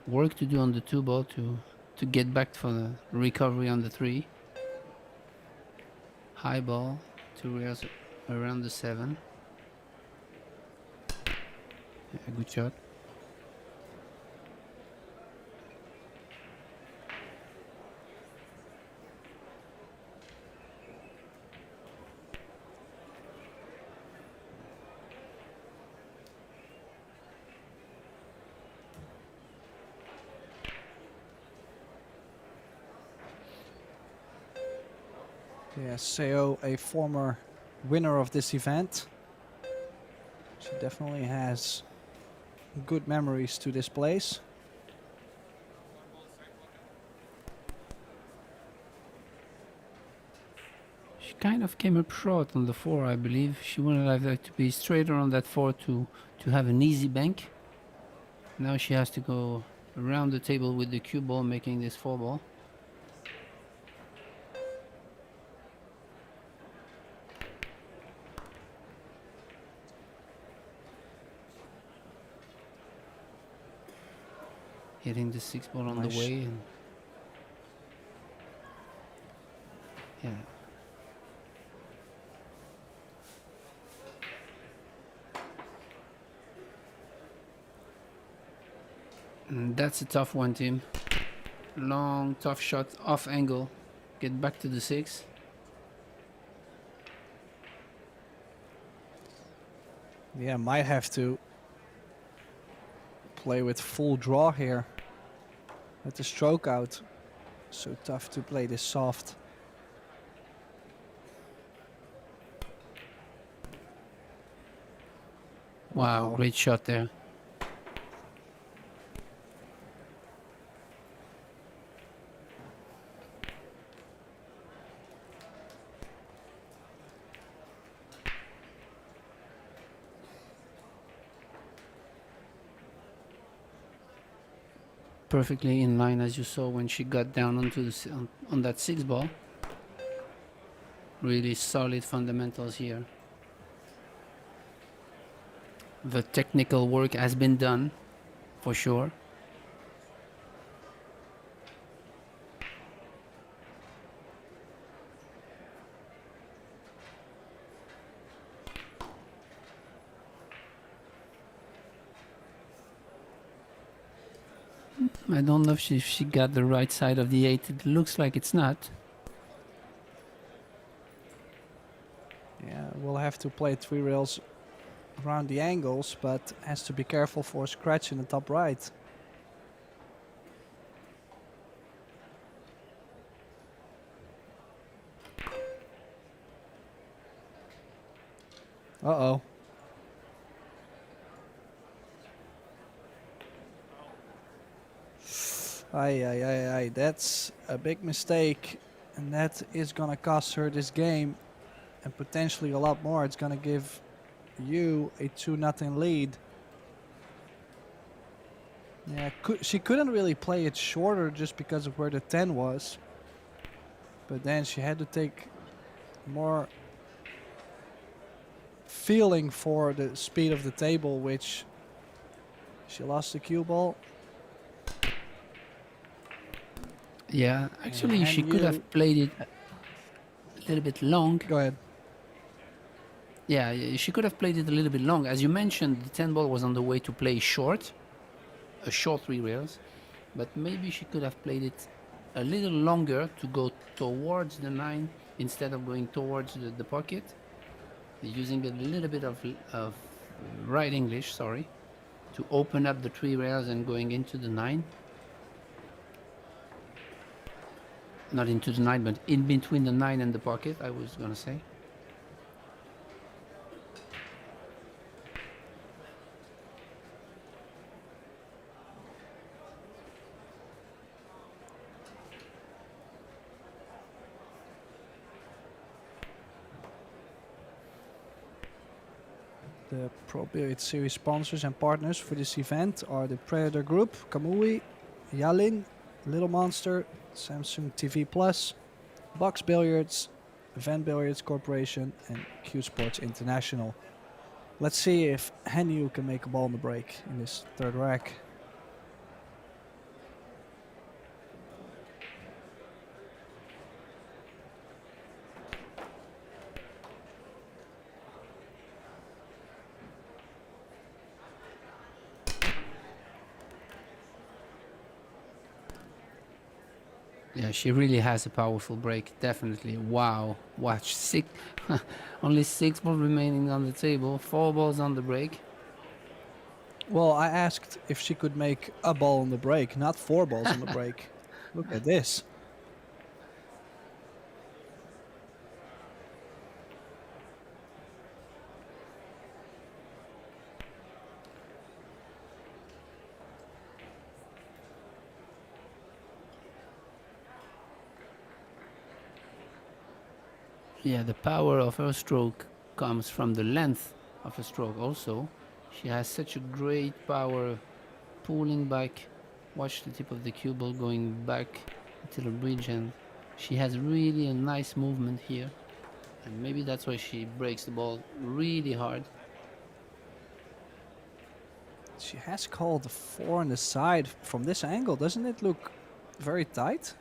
work to do on the 2 ball to get back for the recovery on the 3. High ball, 2 rails around the 7. Yeah, good shot. Yeah, Seo, a former winner of this event. She definitely has good memories to this place. She kind of came up short on the 4, I believe. She wanted like to be straighter on that 4 to have an easy bank. Now she has to go around the table with the cue ball, making this 4 ball. Hitting the 6 ball on Nice. the way. And yeah. And that's a tough one, Tim. Long, tough shot, off angle. Get back to the 6. Yeah, might have to play with full draw here. With the stroke out. So tough to play this soft. Wow, great shot there. Perfectly in line, as you saw when she got down onto the on that 6 ball. Really solid fundamentals here. The technical work has been done, for sure. I don't know if she got the right side of the 8. It looks like it's not. Yeah, we'll have to play 3 rails around the angles, but has to be careful for a scratch in the top right. Uh-oh. Aye, that's a big mistake, and that is gonna cost her this game, and potentially a lot more. It's gonna give you a 2-0 lead. Yeah, she couldn't really play it shorter just because of where the 10 was, but then she had to take more feeling for the speed of the table, which she lost the cue ball. Yeah, actually she could you- have played it a little bit long. Go ahead. Yeah, she could have played it a little bit long. As you mentioned, the 10 ball was on the way to play short, a short 3 rails, but maybe she could have played it a little longer to go towards the 9 instead of going towards the pocket, using a little bit of right English, sorry, to open up the 3 rails and going into the 9. Not into the 9, but in between the 9 and the pocket, I was gonna say. The Pro Billiard Series sponsors and partners for this event are the Predator Group, Kamui, Yalin, Little Monster, Samsung TV Plus, Box Billiards, Van Billiards Corporation, and Q Sports International. Let's see if Hanyu can make a ball on the break in this third rack. Yeah, she really has a powerful break, definitely. Wow, watch, only 6 balls remaining on the table, 4 balls on the break. Well, I asked if she could make a ball on the break, not 4 balls on the break. Look at this. Yeah, the power of her stroke comes from the length of her stroke also. She has such a great power pulling back. Watch the tip of the cue ball going back to the bridge, and she has really a nice movement here. And maybe that's why she breaks the ball really hard. She has called a 4 on the side. From this angle, doesn't it look very tight?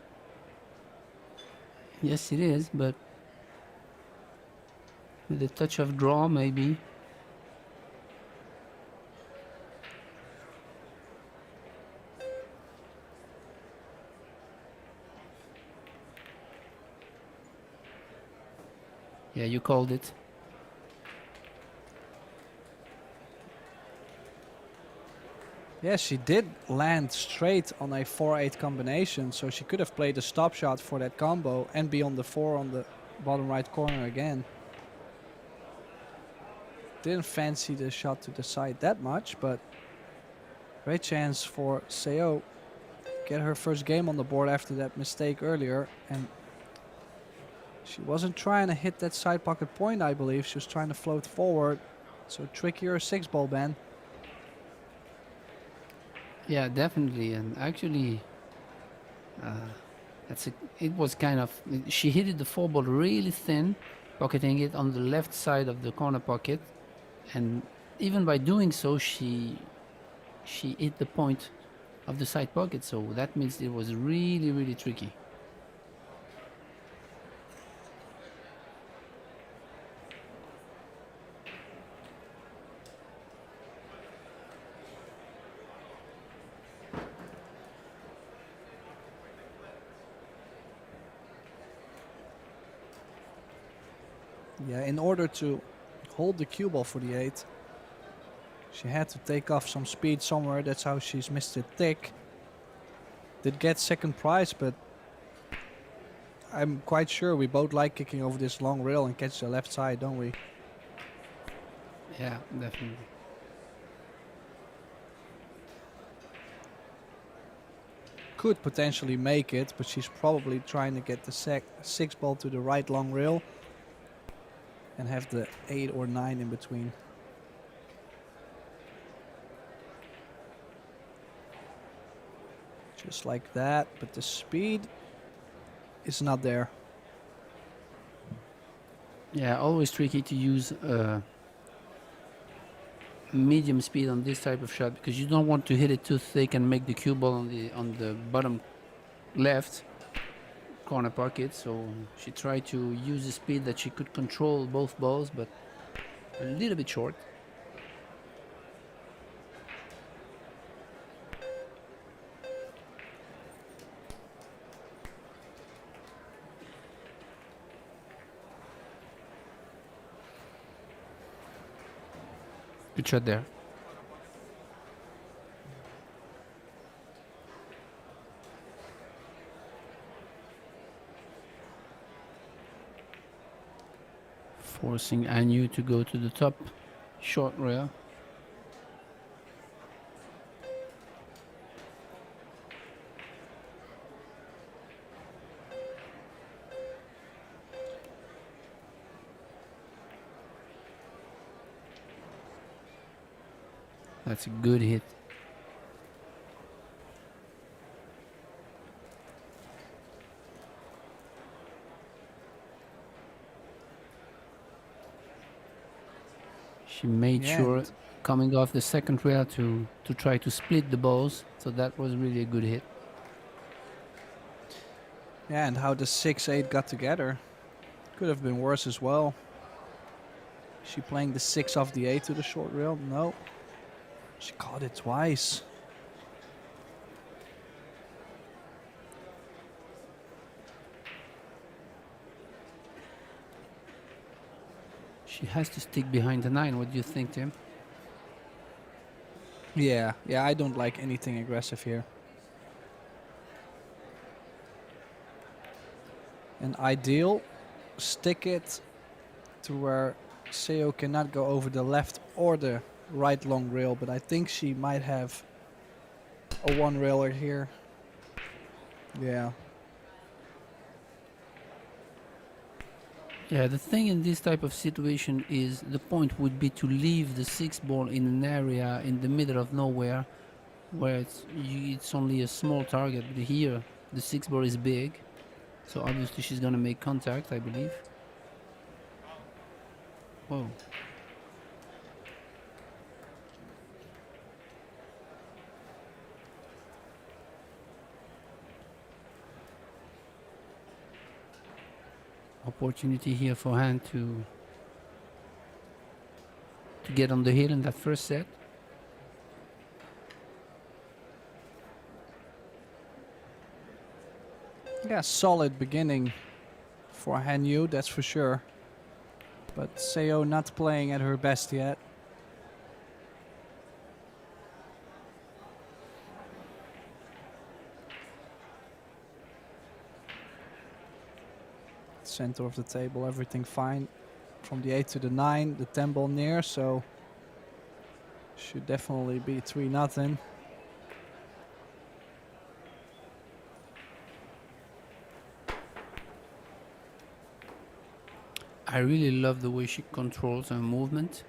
Yes, it is, but with a touch of draw, maybe. Yeah, you called it. Yeah, she did land straight on a 4-8 combination, so she could have played a stop shot for that combo and be on the 4 on the bottom right corner again. Didn't fancy the shot to the side that much, but great chance for Seo. Get her first game on the board after that mistake earlier, and she wasn't trying to hit that side pocket point, I believe. She was trying to float forward. So trickier 6-ball, Ben. Yeah, definitely. And actually, it was kind of, she hit the 4 ball really thin, pocketing it on the left side of the corner pocket. And even by doing so, she hit the point of the side pocket. So that means it was really, really tricky. Yeah, in order to hold the cue ball for the 8, she had to take off some speed somewhere. That's how she's missed it thick. Did get second prize, but I'm quite sure we both like kicking over this long rail and catch the left side, don't we? Yeah, definitely. Could potentially make it, but she's probably trying to get the 6 ball to the right long rail and have the 8 or 9 in between. Just like that, but the speed is not there. Yeah, always tricky to use medium speed on this type of shot because you don't want to hit it too thick and make the cue ball on the bottom left corner pocket. So she tried to use the speed that she could control both balls, but a little bit short. Good shot there. Forcing Anu to go to the top short rail. That's a good hit. She made Yeah, sure and- coming off the second rail to try to split the balls. So that was really a good hit. Yeah, and how the 6-8 got together could have been worse as well. She playing the 6 off the 8 to the short rail? No. She caught it twice. She has to stick behind the 9. What do you think, Tim? Yeah, I don't like anything aggressive here. And ideal, stick it to where Seo cannot go over the left or the right long rail, but I think she might have a one railer here. Yeah. Yeah, the thing in this type of situation is the point would be to leave the 6 ball in an area in the middle of nowhere where it's only a small target. But here, the 6 ball is big, so obviously she's gonna make contact, I believe. Whoa. Opportunity here for Han to get on the hill in that first set. Yeah, solid beginning for Hanyu, that's for sure. But Seo not playing at her best yet. Center of the table, everything fine. From the 8 to the 9, the 10 ball near, so should definitely be 3-0. I really love the way she controls her movement,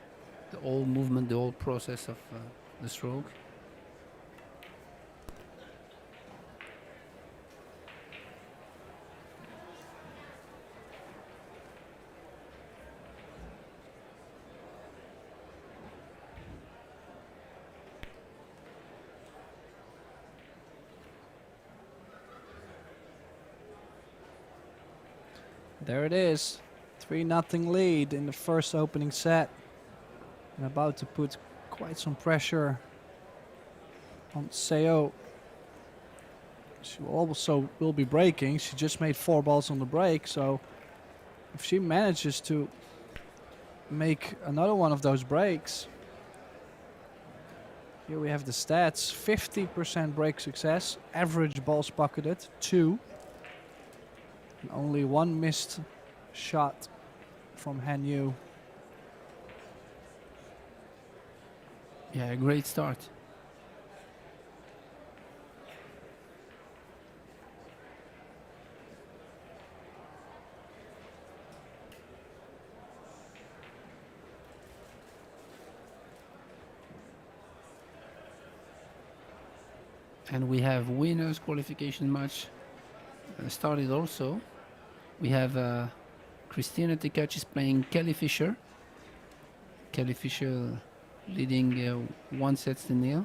the whole process of the stroke. There it is. 3-0 lead in the first opening set. And about to put quite some pressure on Seo. She also will be breaking. She just made 4 balls on the break, so if she manages to make another one of those breaks. Here we have the stats. 50% break success. Average balls pocketed, 2. And only 1 missed shot from Hanyu. Yeah, great start. And we have winners qualification match started also. We have Christina Tkachis playing Kelly Fisher. Kelly Fisher leading 1-0.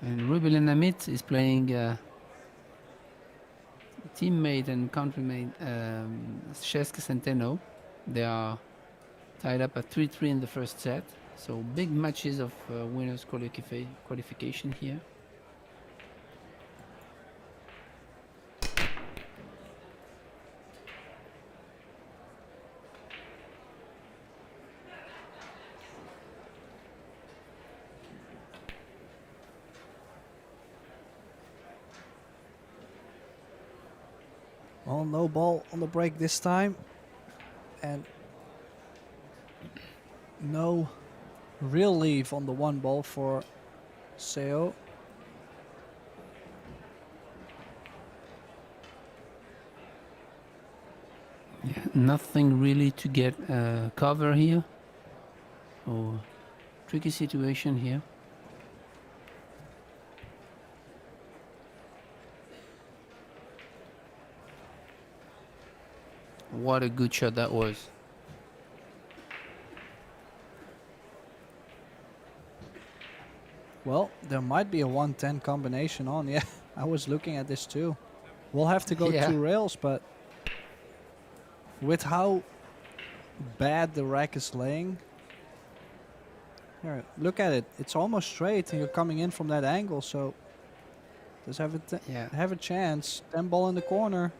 And Rubelin Amit is playing teammate and countryman Cesca Centeno. They are tied up at 3-3 in the first set. So big matches of winners qualification here. Well, no ball on the break this time. And no real leave on the 1 ball for Seo. Yeah, nothing really to get cover here. Oh, tricky situation here. What a good shot that was. Well, there might be a 110 combination on. Yeah, I was looking at this too. We'll have to go Yeah. 2 rails, but with how bad the rack is laying. Here, look at it. It's almost straight, and you're coming in from that angle, so does Yeah. have a chance. 10 ball in the corner.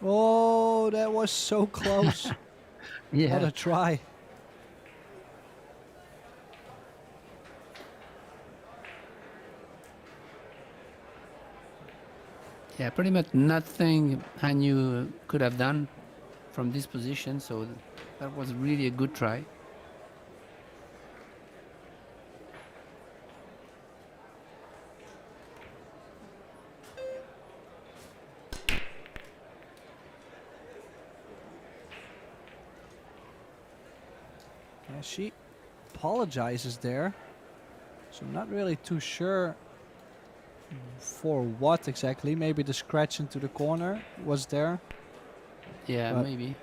Oh, that was so close. What Yeah. a try. Yeah, pretty much nothing Hanyu could have done from this position, so that was really a good try. Yeah, she apologizes there. So I'm not really too sure for what exactly. Maybe the scratch into the corner was there. Yeah, But- maybe.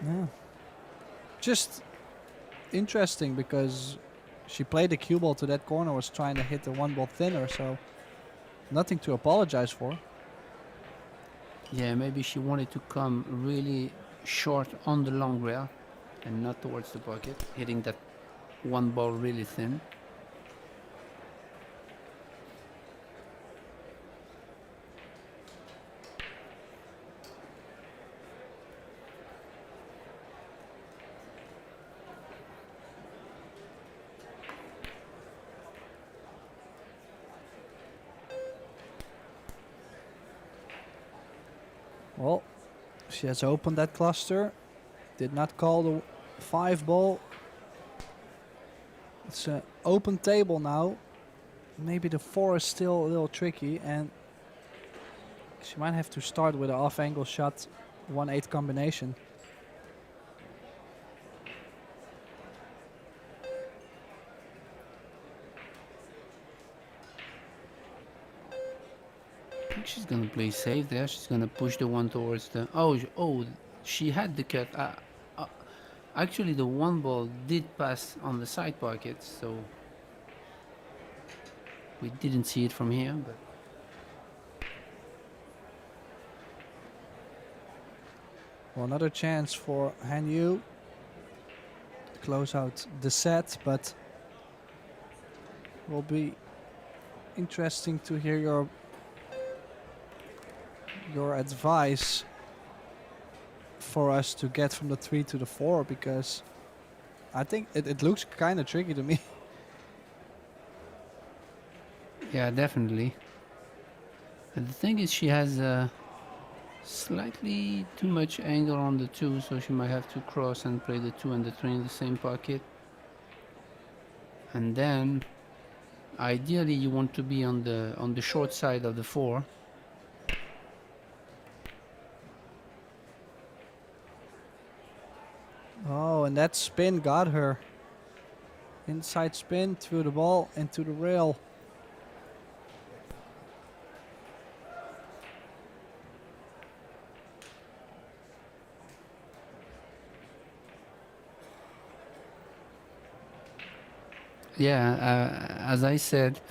Yeah. Just interesting because she played the cue ball to that corner, was trying to hit the 1 ball thinner, so nothing to apologize for. Yeah, maybe she wanted to come really short on the long rail and not towards the pocket, hitting that 1 ball really thin. Well, she has opened that cluster. Did not call the 5 ball. It's an open table now. Maybe the 4 is still a little tricky, and she might have to start with an off-angle shot, 1-8 combination. I think she's gonna play safe there. She's gonna push the 1 towards the. Oh, she had the cut. Actually, the 1 ball did pass on the side pocket, so we didn't see it from here. But Well, another chance for Hanyu to close out the set, but will be interesting to hear your advice for us to get from the 3 to the 4, because I think it looks kind of tricky to me. yeah, definitely. And the thing is, she has slightly too much angle on the 2, so she might have to cross and play the 2 and the 3 in the same pocket. And then, ideally, you want to be on the short side of the 4. Oh, and that spin got her. Inside spin through the ball into the rail. Yeah, as I said,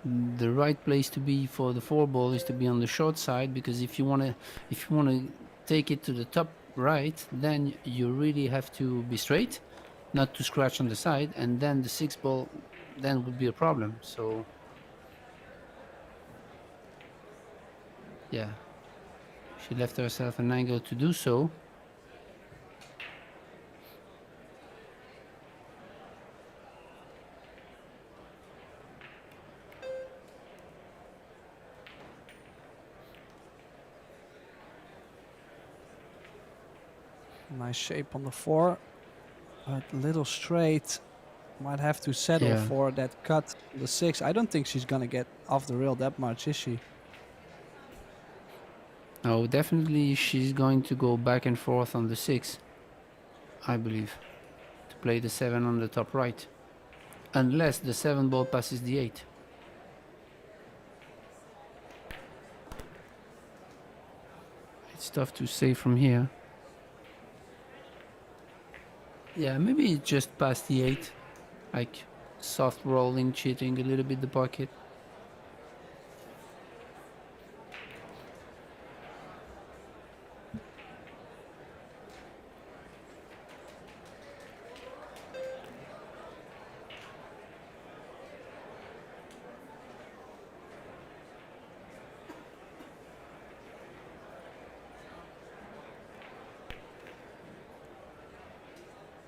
the right place to be for the 4 ball is to be on the short side, because if you wanna take it to the top right, then you really have to be straight, not to scratch on the side, and then the 6 ball then would be a problem. So yeah, she left herself an angle to do so. Nice shape on the 4, but little straight. Might have to settle Yeah. for that cut on the 6. I don't think she's gonna get off the rail that much, is she? Oh, definitely she's going to go back and forth on the 6, I believe, to play the 7 on the top right, unless the 7 ball passes the 8. It's tough to say from here. Yeah, maybe it's just past the 8. Like soft rolling, cheating a little bit the pocket.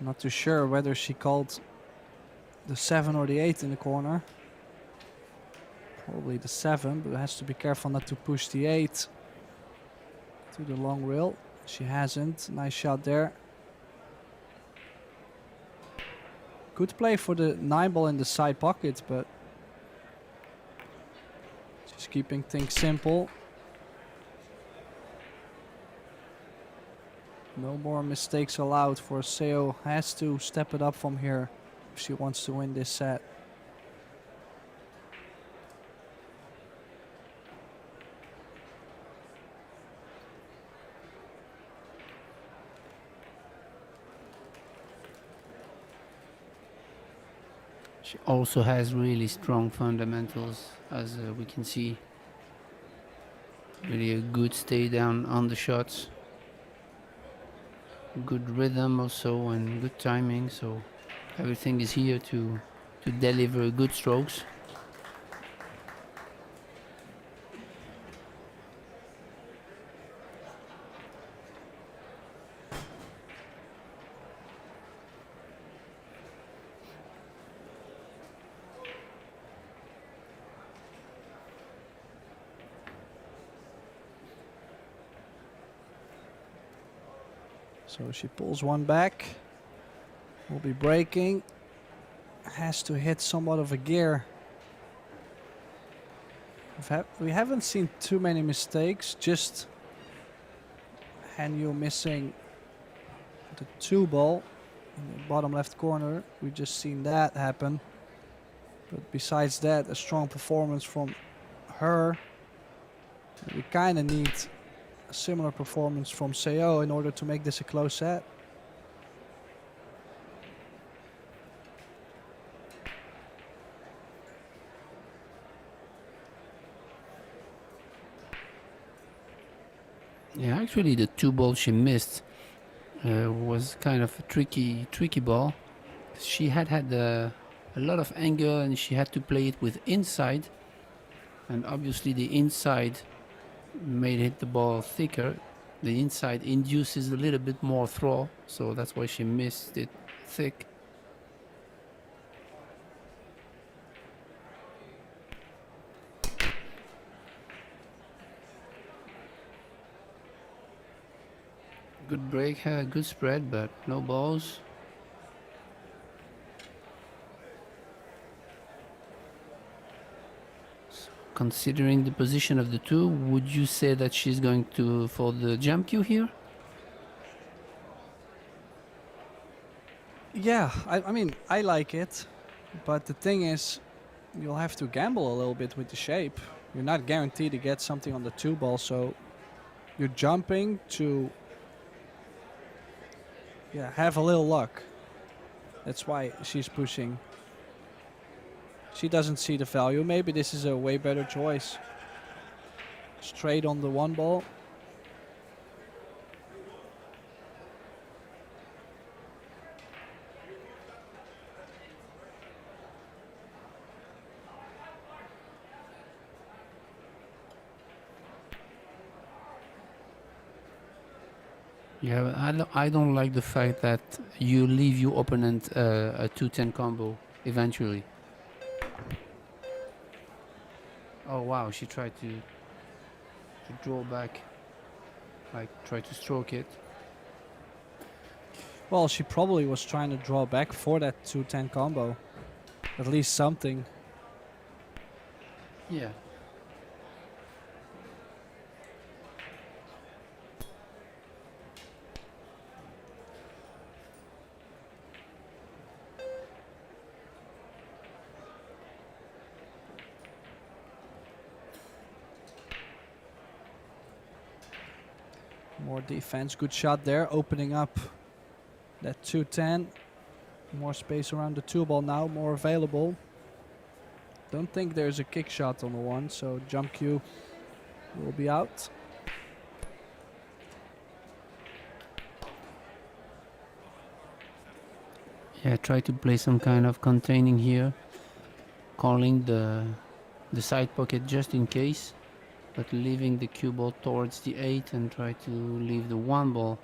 Not too sure whether she called the 7 or the 8 in the corner. Probably the 7, but has to be careful not to push the 8 to the long rail. She hasn't. Nice shot there. Good play for the 9 ball in the side pocket, but just keeping things simple. No more mistakes allowed for Seo. Has to step it up from here if she wants to win this set. She also has really strong fundamentals, as we can see. Really a good stay down on the shots. Good rhythm also and good timing, so everything is here to deliver good strokes. So she pulls one back. Will be breaking. Has to hit somewhat of a gear. We haven't seen too many mistakes. Just Hanyu missing the 2 ball in the bottom left corner. We just seen that happen. But besides that, a strong performance from her. We kind of need a similar performance from Seo in order to make this a close set. Yeah, actually the 2 ball she missed was kind of a tricky ball. She had a lot of angle and she had to play it with inside, and obviously the inside made it the ball thicker. The inside induces a little bit more throw, so that's why she missed it thick. Good break, good spread, but no balls. Considering the position of the 2, would you say that she's going to for the jump cue here? Yeah, I mean, I like it. But the thing is, you'll have to gamble a little bit with the shape. You're not guaranteed to get something on the 2 ball, so you're jumping to have a little luck. That's why she's pushing. She doesn't see the value. Maybe this is a way better choice. Straight on the 1 ball. Yeah, I don't like the fact that you leave your opponent a 2-10 combo eventually. Oh wow, she tried to draw back, like try to stroke it. Well, she probably was trying to draw back for that 2-10 combo. At least something. Yeah. More defense, good shot there, opening up that 210. More space around the 2 ball now, more available. Don't think there's a kick shot on the 1, so jump cue will be out. Yeah, try to play some kind of containing here, calling the side pocket just in case, but leaving the cue ball towards the 8 and try to leave the 1 ball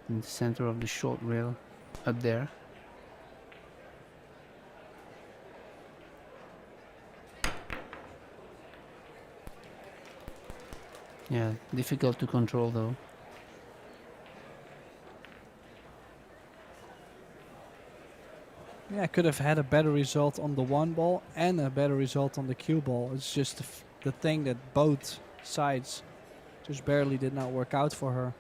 in the center of the short rail up there. Yeah, difficult to control though. Yeah, I could have had a better result on the 1 ball and a better result on the cue ball. It's just the thing that both sides just barely did not work out for her.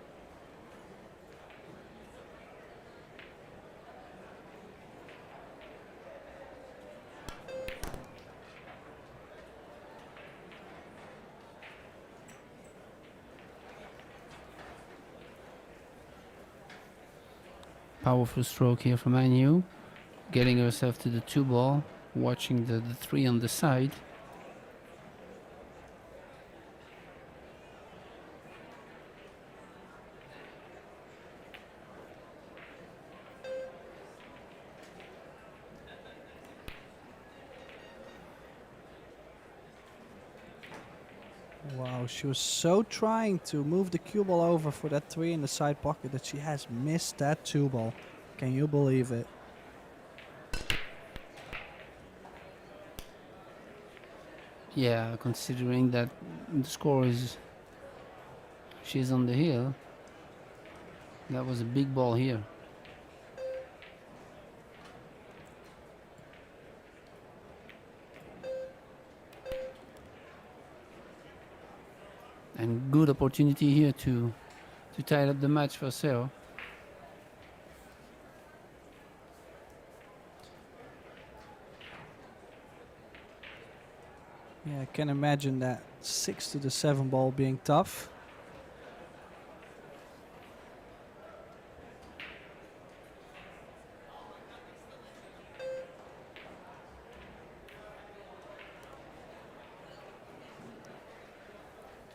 Powerful stroke here from Anu, getting herself to the 2 ball, watching the 3 on the side. Wow, she was so trying to move the cue ball over for that 3 in the side pocket that she has missed that 2 ball. Can you believe it? Yeah, considering that the score is she's on the hill, that was a big ball here. And good opportunity here to tie up the match for Sarah. Yeah, I can imagine that 6 to the 7 ball being tough.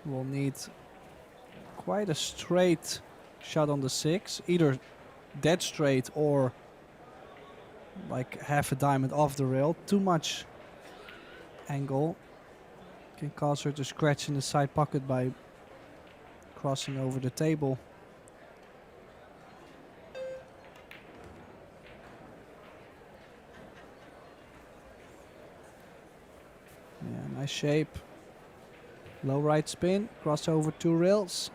We'll need quite a straight shot on the 6, either dead straight or like half a diamond off the rail. Too much angle can cause her to scratch in the side pocket by crossing over the table. Yeah, nice shape. Low right spin, cross over 2 rails.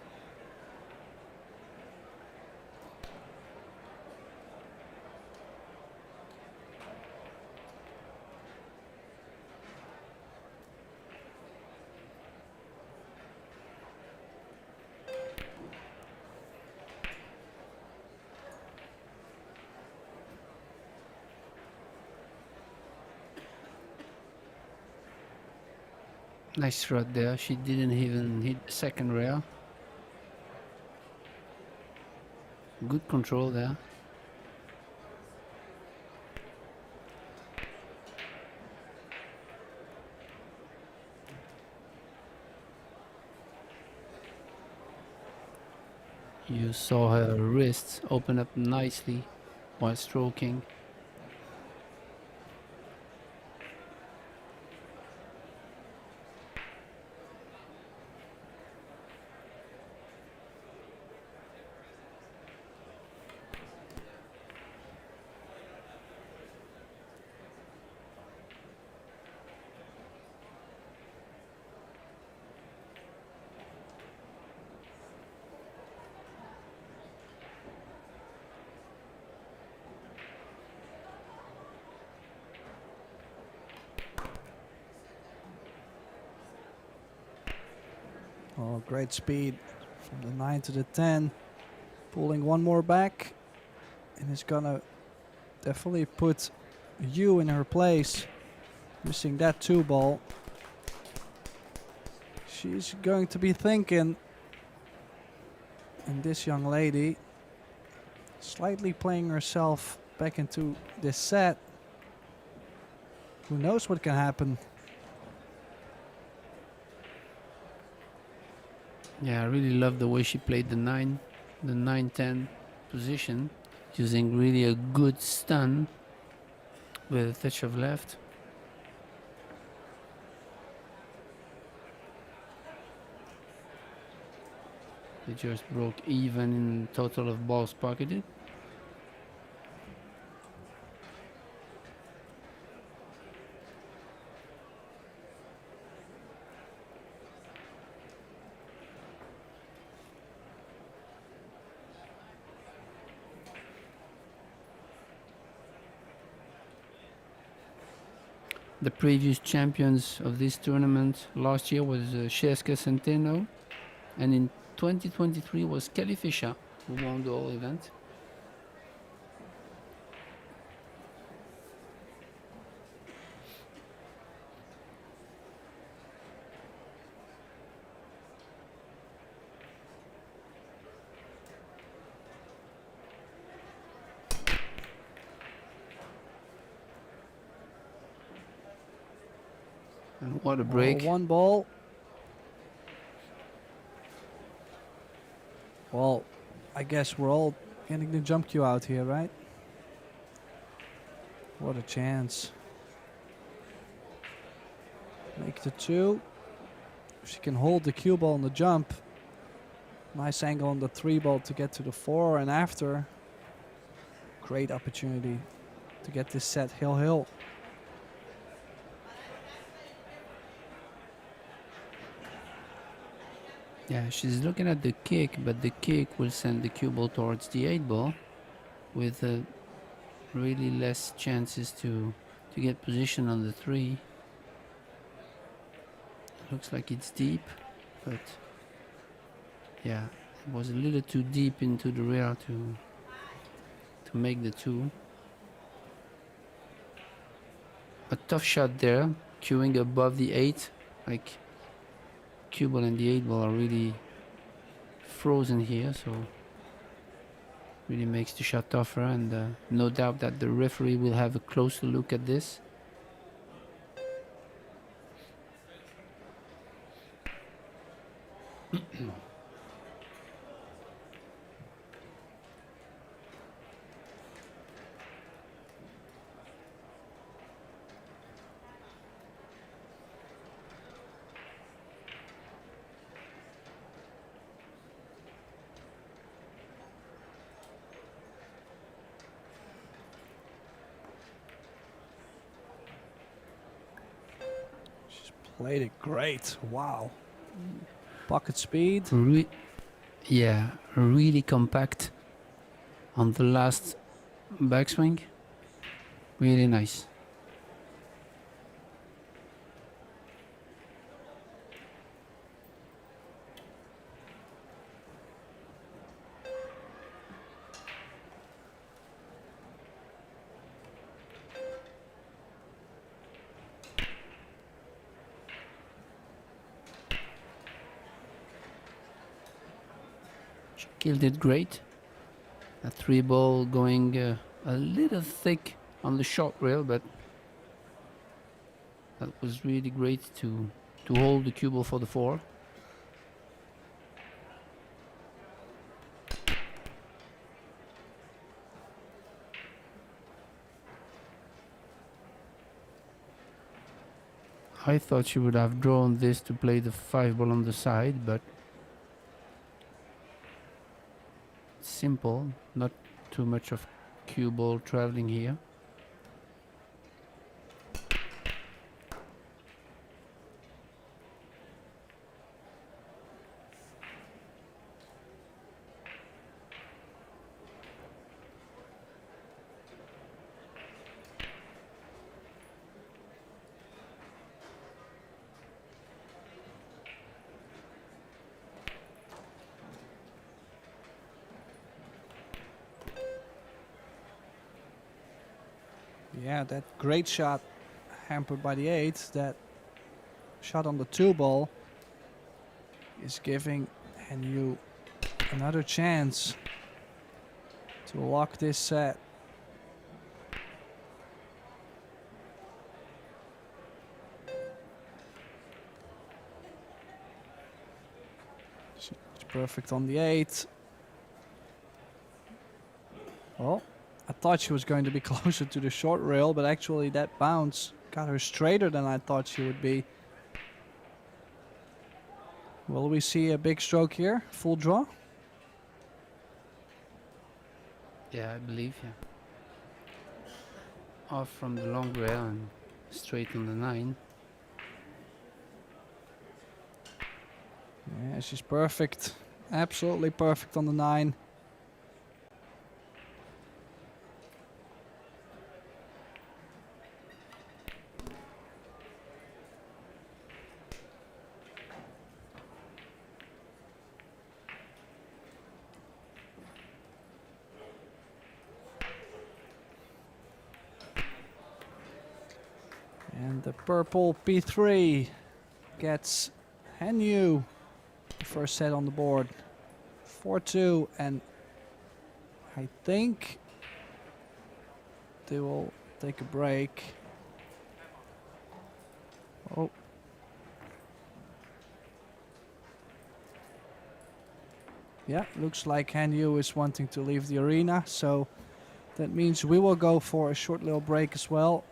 Nice thread there. She didn't even hit the second rail. Good control there. You saw her wrists open up nicely while stroking. Oh, great speed from the 9 to the 10. Pulling 1 more back. And it's gonna definitely put you in her place. Missing that 2 ball. She's going to be thinking, And this young lady slightly playing herself back into this set. Who knows what can happen? Yeah, I really love the way she played the 9-10 position, using really a good stun with a touch of left. They just broke even in total of balls pocketed. The previous champions of this tournament last year was Cheska Centeno, and in 2023 was Kelly Fisher, who won the whole event. And what a break. One ball. Well, I guess we're all getting the jump cue out here, right? What a chance. Make the 2. If she can hold the cue ball on the jump. Nice angle on the 3 ball to get to the 4, and after. Great opportunity to get this set hill. Yeah, she's looking at the kick, but the kick will send the cue ball towards the 8 ball with really less chances to get position on the 3. Looks like it's deep, but yeah, it was a little too deep into the rear to make the 2. A tough shot there, cueing above the 8, like cue ball and the 8 ball are really frozen here, so really makes the shot tougher, and no doubt that the referee will have a closer look at this. Played it great. Wow. Pocket speed. Yeah, really compact on the last backswing. Really nice. Killed it great. A 3 ball going a little thick on the short rail, but that was really great to hold the cue ball for the 4. I thought she would have drawn this to play the 5 ball on the side, but simple, not too much of cue ball traveling here. Yeah, that great shot hampered by the 8. That shot on the 2 ball is giving Hanu Another chance to lock this set. She's perfect on the 8. Well, I thought she was going to be closer to the short rail, but actually that bounce got her straighter than I thought she would be. Will we see a big stroke here? Full draw? Yeah, I believe, yeah. Off from the long rail and straight on the 9. Yeah, she's perfect. Absolutely perfect on the 9. And the purple P3 gets Hanyu the first set on the board. 4-2, and I think they will take a break. Oh. Yeah, looks like Hanyu is wanting to leave the arena, so that means we will go for a short little break as well.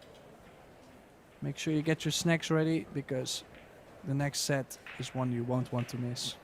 Make sure you get your snacks ready, because the next set is one you won't want to miss.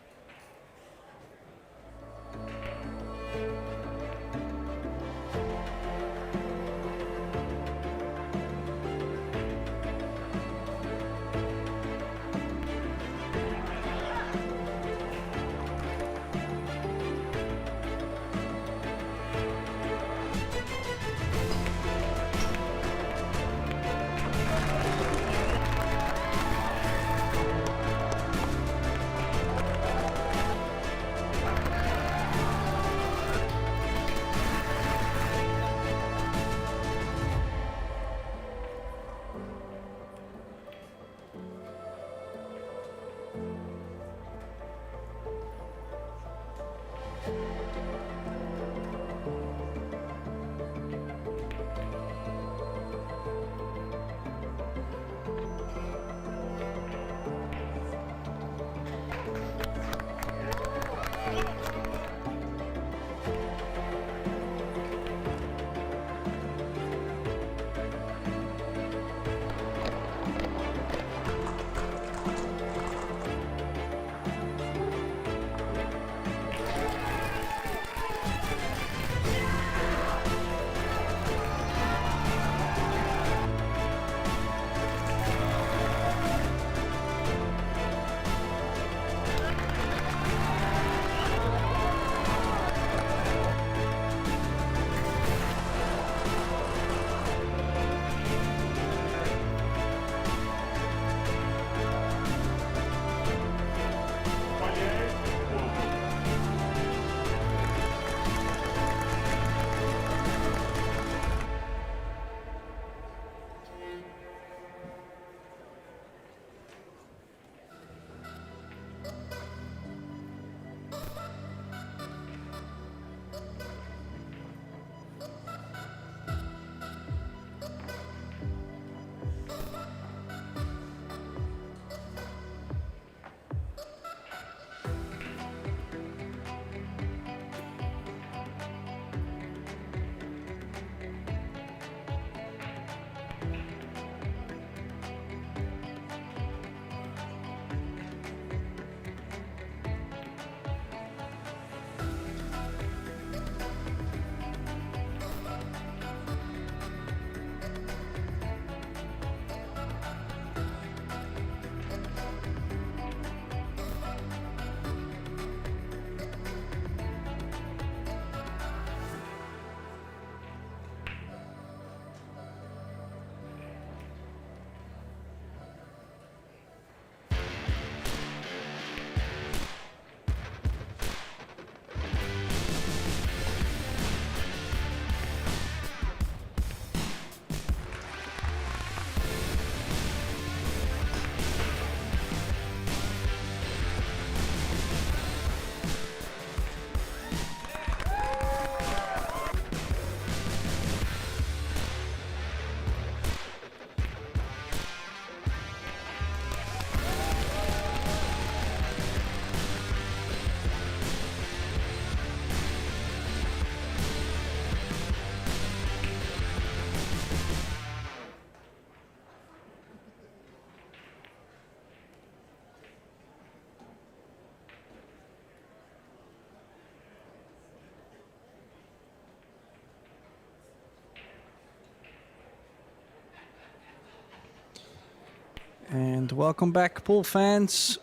And welcome back, pool fans,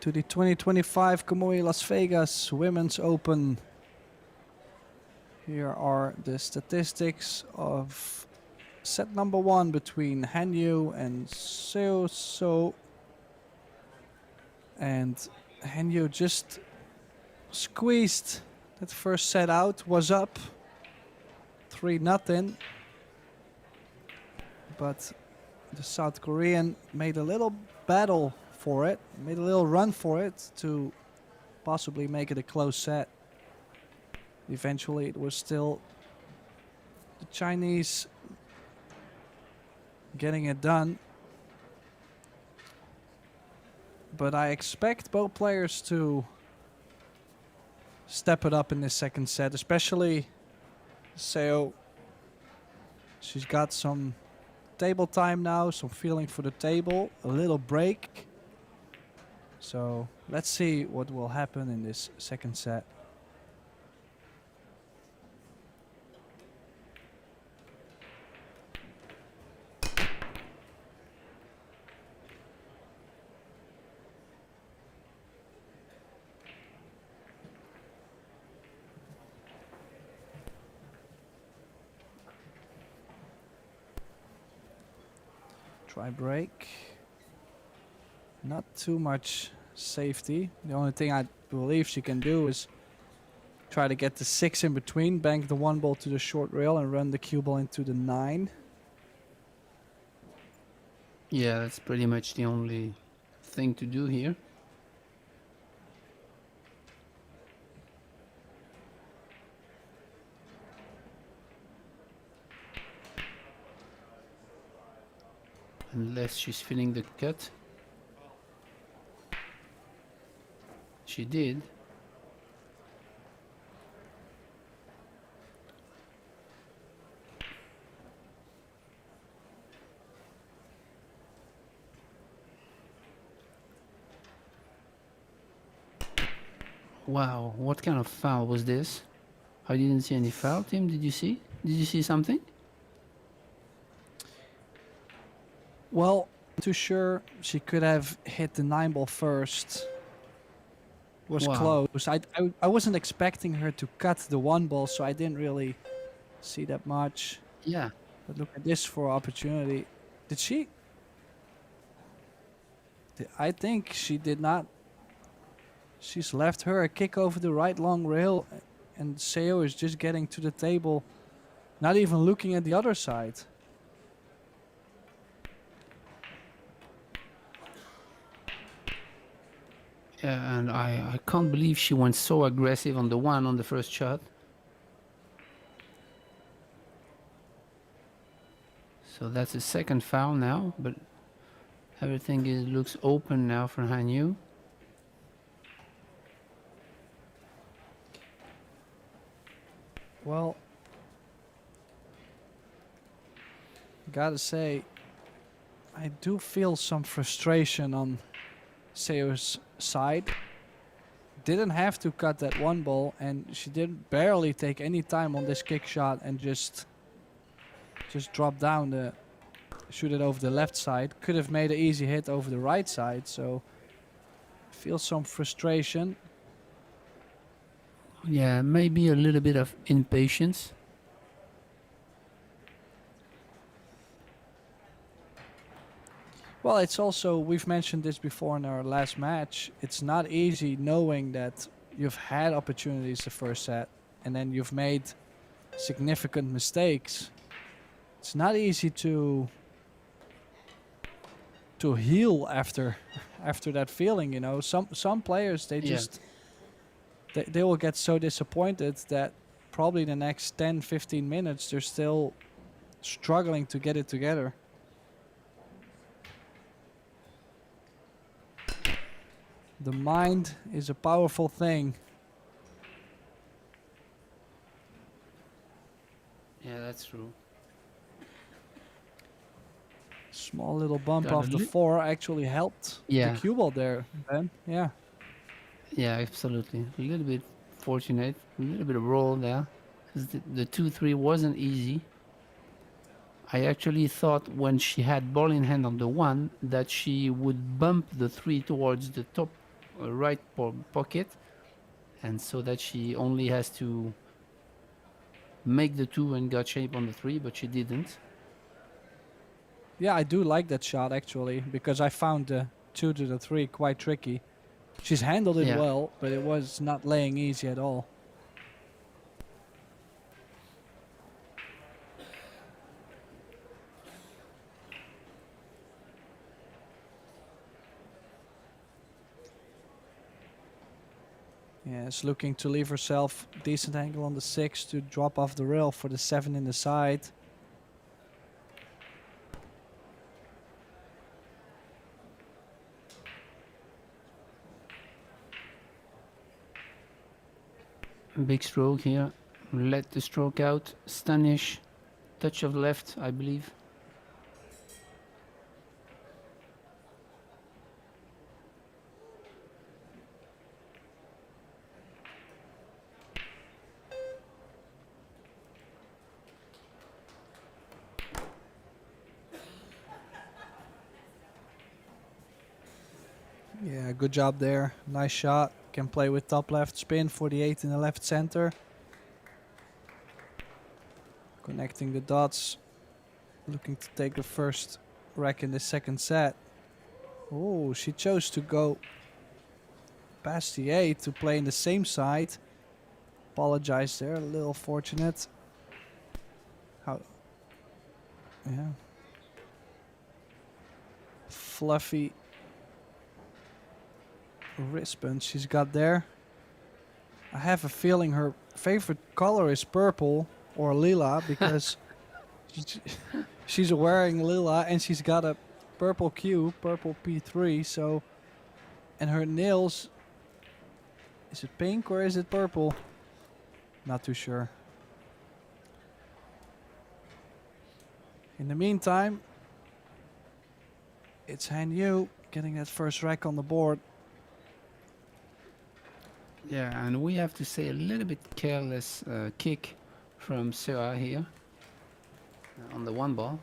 to the 2025 Kamui Las Vegas Women's Open. Here are the statistics of set number 1 between Hanyu and Seo. And Hanyu just squeezed that first set out, was up 3-0. But the South Korean made a little battle for it, made a little run for it to possibly make it a close set. Eventually it was still the Chinese getting it done. But I expect both players to step it up in this second set, especially Seo. She's got some table time now, some feeling for the table, a little break. So let's see what will happen in this second set. Try break. Not too much safety. The only thing I believe she can do is try to get the 6 in between, bank the 1 ball to the short rail and run the cue ball into the 9. Yeah, that's pretty much the only thing to do here. Unless she's feeling the cut. She did. Wow, what kind of foul was this? I didn't see any foul, Tim. Did you see? Did you see something? Well, I'm too sure she could have hit the 9 ball first. Was Wow. close. I wasn't expecting her to cut the 1 ball, so I didn't really see that much. Yeah. But look at this for opportunity. Did she? I think she did not. She's left her a kick over the right long rail, and Seo is just getting to the table, not even looking at the other side. Yeah, and I can't believe she went so aggressive on the 1 on the first shot. So that's a second foul now, but everything looks open now for Hanyu. Well, gotta say, I do feel some frustration on Seo's side. Didn't have to cut that 1 ball, and she did barely take any time on this kick shot and just drop down the, shoot it over the left side. Could have made an easy hit over the right side, so feel some frustration. Yeah, maybe a little bit of impatience. Well, it's also, we've mentioned this before in our last match, it's not easy knowing that you've had opportunities the first set and then you've made significant mistakes. It's not easy to heal after that feeling, you know. Some players, they just they will get so disappointed that probably the next 10-15 minutes they're still struggling to get it together. The mind is a powerful thing. Yeah, that's true. Small little bump Got off a the 4 actually helped Yeah. the cue ball there, Ben. Yeah. Yeah, absolutely. A little bit fortunate, a little bit of roll there. 'Cause the 2-3 wasn't easy. I actually thought when she had ball in hand on the 1 that she would bump the 3 towards the top right pocket, and so that she only has to make the 2 and got shape on the 3, but she didn't. Yeah, I do like that shot actually, because I found the 2 to the 3 quite tricky. She's handled it Yeah. well, but it was not laying easy at all. Yes, looking to leave herself decent angle on the 6 to drop off the rail for the 7 in the side. Big stroke here. Let the stroke out. Stunish. Touch of left, I believe. Yeah, good job there. Nice shot. Can play with top left spin for the 8 in the left center. Connecting the dots. Looking to take the first rack in the second set. Oh, she chose to go past the 8 to play in the same side. Apologize there, a little fortunate. How? Yeah. Fluffy wristband she's got there. I have a feeling her favorite color is purple or lila because she's wearing lila and she's got a purple Q, purple P3. So, and her nails, is it pink or is it purple? Not too sure. In the meantime, it's Han Yu getting that first rack on the board. Yeah, and we have to say a little bit careless kick from Sarah here on the 1 ball.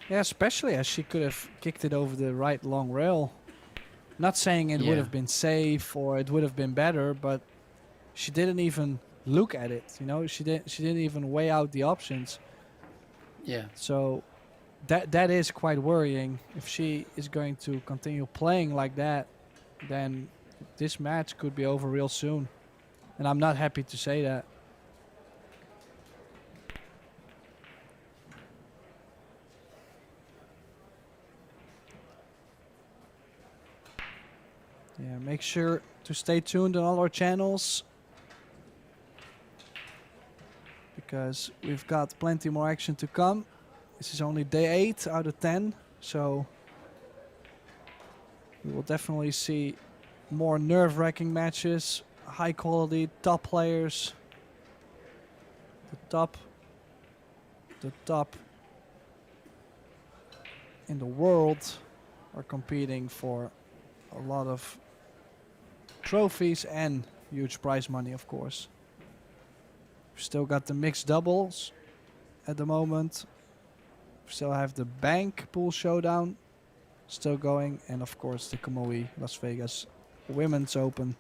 Yeah, especially as she could have kicked it over the right long rail. Not saying it would Yeah. have been safe or it would have been better, but she didn't even look at it. You know, she didn't even weigh out the options. Yeah. So that is quite worrying. If she is going to continue playing like that, then this match could be over real soon. And I'm not happy to say that. Yeah, make sure to stay tuned on all our channels, because we've got plenty more action to come. This is only day 8 out of 10, so we will definitely see more nerve-wracking matches, high quality, top players. The top in the world are competing for a lot of trophies and huge prize money, of course. We've still got the mixed doubles at the moment. We still have the bank pool showdown still going, and of course the Kamui Las Vegas Women's Open.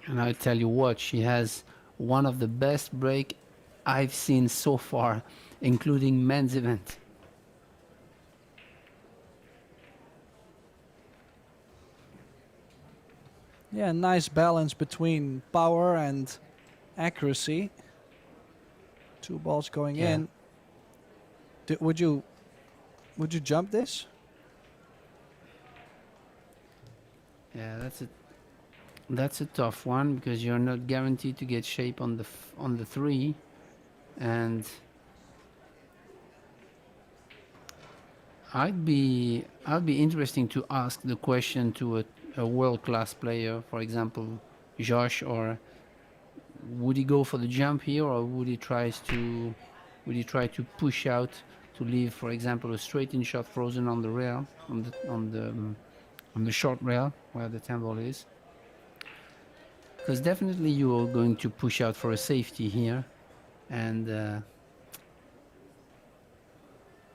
And I tell you what, she has one of the best break I've seen so far, including men's event. Yeah, nice balance between power and accuracy. 2 balls going Yeah. in. Would you jump this? Yeah, that's a tough one because you're not guaranteed to get shape on the 3, and I'd be interesting to ask the question to a world-class player, for example, Josh or would he go for the jump here, or would he try to push out to leave, for example, a straight-in shot frozen on the rail, on the short rail where the 10 ball is? Because definitely you are going to push out for a safety here, and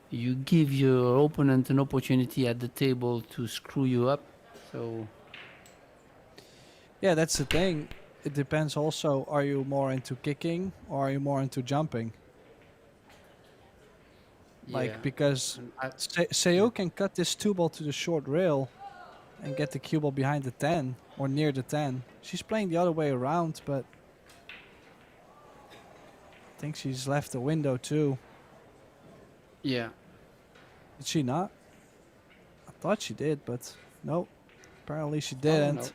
you give your opponent an opportunity at the table to screw you up. So Yeah, that's the thing. It depends also, are you more into kicking or are you more into jumping? Like, yeah, because and Seo can cut this 2 ball to the short rail and get the cue ball behind the 10 or near the 10. She's playing the other way around, but I think she's left a window too. yeah, Did she not? I thought she did, but no, apparently she oh didn't. no,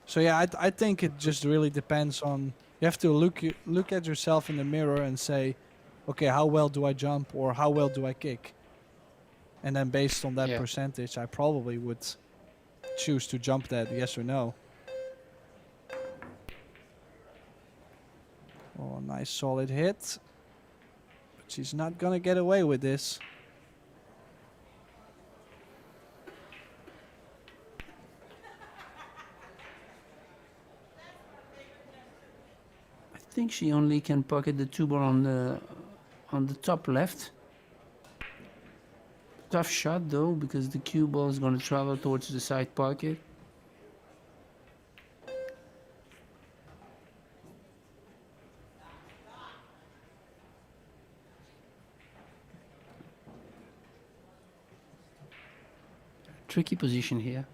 So yeah, I think it just really depends on. You have to look at yourself in the mirror and say, okay, how well do I jump or how well do I kick? And then based on that yeah. percentage, I probably would choose to jump that, yes or no. Oh, nice solid hit. But she's not gonna get away with this. I think she only can pocket the 2 ball on the top left. Tough shot though, because the cue ball is going to travel towards the side pocket. Tricky position here.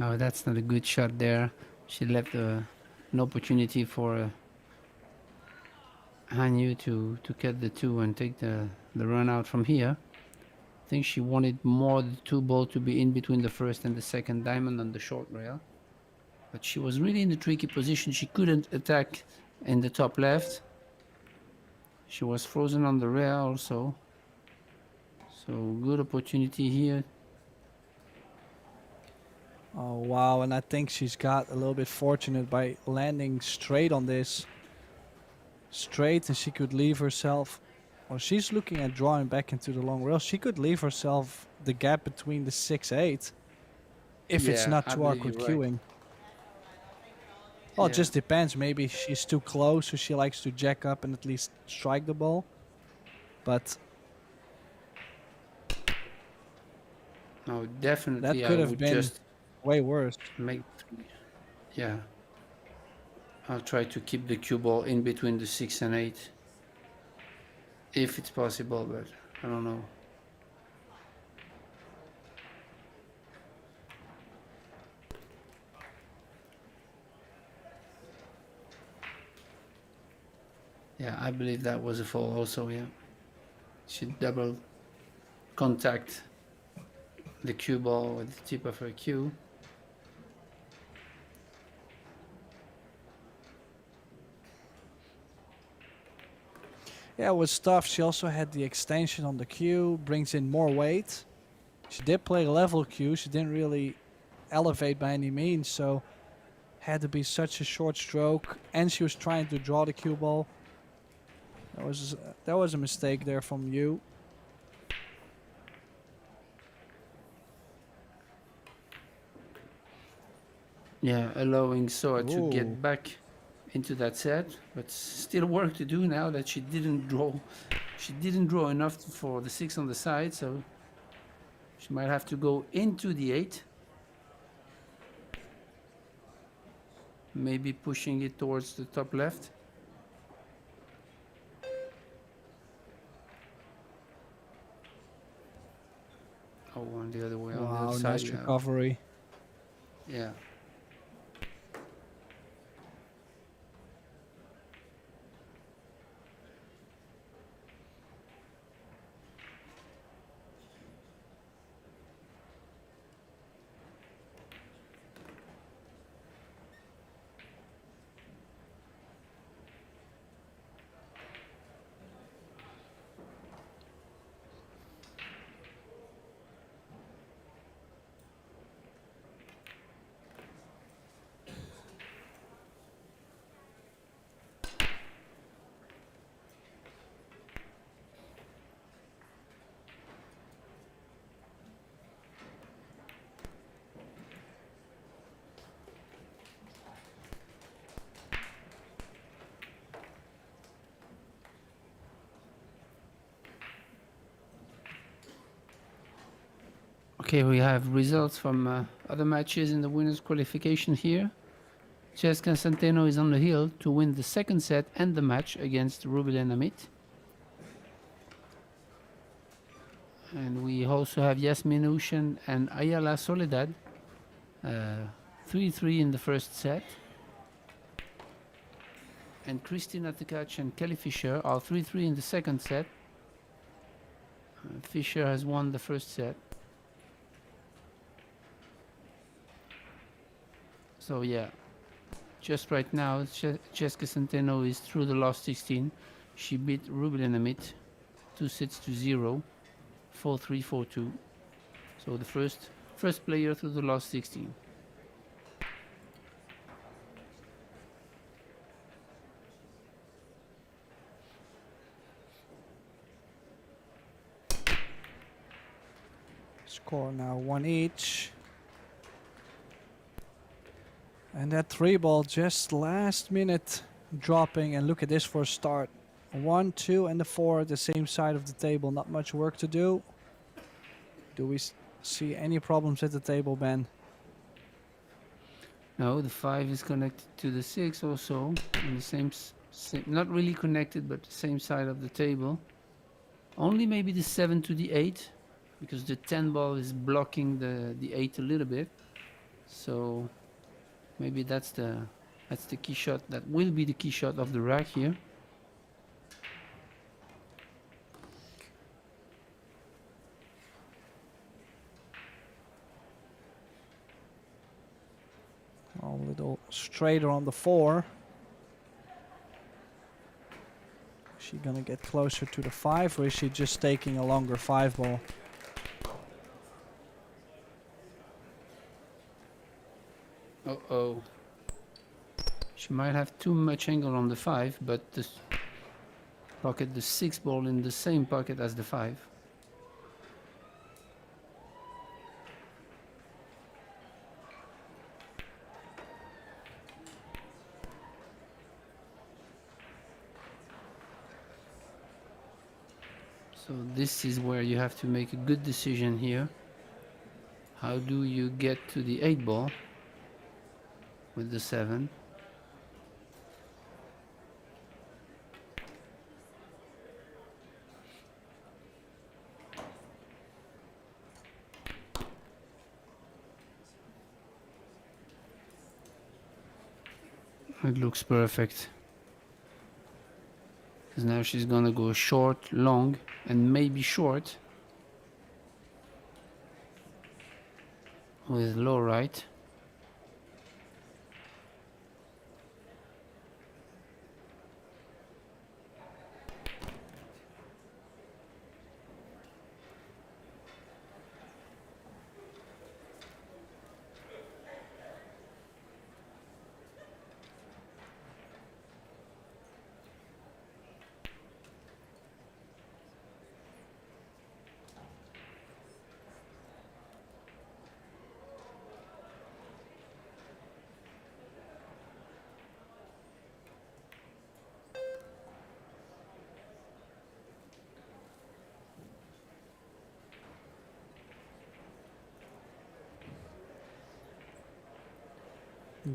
Oh, that's not a good shot there. She left an opportunity for Hanyu to cut the 2 and take the run out from here. I think she wanted more the 2 ball to be in between the first and the second diamond on the short rail. But she was really in a tricky position. She couldn't attack in the top left. She was frozen on the rail also. So good opportunity here. Oh wow, and I think she's got a little bit fortunate by landing straight on this. Straight, and she could leave herself. Well, she's looking at drawing back into the long rail. She could leave herself the gap between the 6-8 if it's Yeah, not I too believe awkward you're right. queuing. Well, it Yeah. just depends. Maybe she's too close, so she likes to jack up and at least strike the ball. But No, that definitely I could have would been just way worse. make. Yeah. I'll try to keep the cue ball in between the 6 and 8. If it's possible, but I don't know. Yeah, I believe that was a fall also, yeah. She double contact the cue ball with the tip of her cue. Yeah, it was tough. She also had the extension on the cue, brings in more weight. She did play level cue. She didn't really elevate by any means, so had to be such a short stroke. And she was trying to draw the cue ball. That was a mistake there from you. Yeah, allowing Soa to Ooh. get back into that set, but still work to do now that she didn't draw. She didn't draw enough for the 6 on the side, so she might have to go into the 8. Maybe pushing it towards the top left. Oh, on the other way, on the Wow, other side. nice recovery. Yeah. Okay, we have results from other matches in the winners' qualification here. Cesca Centeno is on the hill to win the second set and the match against Rubilen Amit. And we also have Yasmin Ushan and Ayala Soledad, 3-3 in the first set. And Christina Tkac and Kelly Fisher are 3-3 in the second set. Fisher has won the first set. So yeah, just right now, Cesca Centeno is through the last 16. She beat Rubilen Amit 2-0, 4-3, 4-2. So the first player through the last 16. Score now 1 each. And that 3-ball just last minute dropping, and look at this for a start. 1, 2 and the 4 at the same side of the table. Not much work to do. Do we see any problems at the table, Ben? No, the 5 is connected to the 6 also, on the same, not really connected, but the same side of the table. Only maybe the 7 to the 8, because the 10 ball is blocking the 8 a little bit. So maybe that's the key shot. That will be the key shot of the rack here. A little straighter on the 4. Is she gonna get closer to the 5, or is she just taking a longer 5-ball? Uh-oh. She might have too much angle on the 5, but pocket the 6 ball in the same pocket as the 5. So this is where you have to make a good decision here. How do you get to the 8 ball with the 7? It looks perfect. Because now she's gonna go short, long, and maybe short with low right.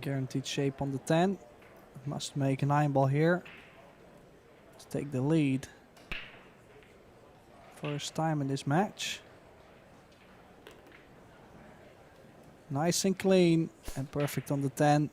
Guaranteed shape on the 10. Must make a 9-ball here to take the lead. First time in this match. Nice and clean and perfect on the 10.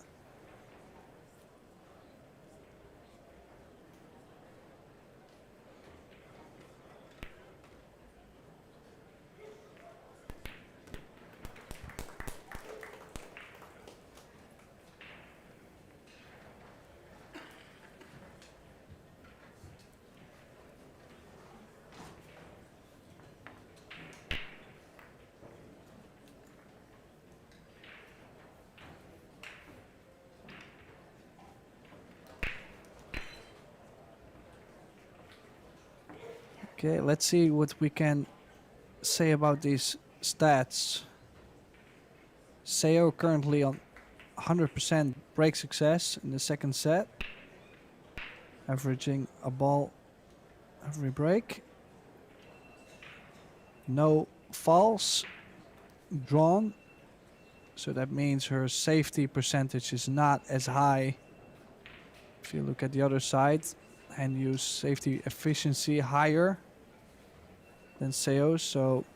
Okay, let's see what we can say about these stats. Seo currently on 100% break success in the second set, averaging a ball every break. No falls, drawn. So that means her safety percentage is not as high. If you look at the other side, and use safety efficiency higher than Seo's, so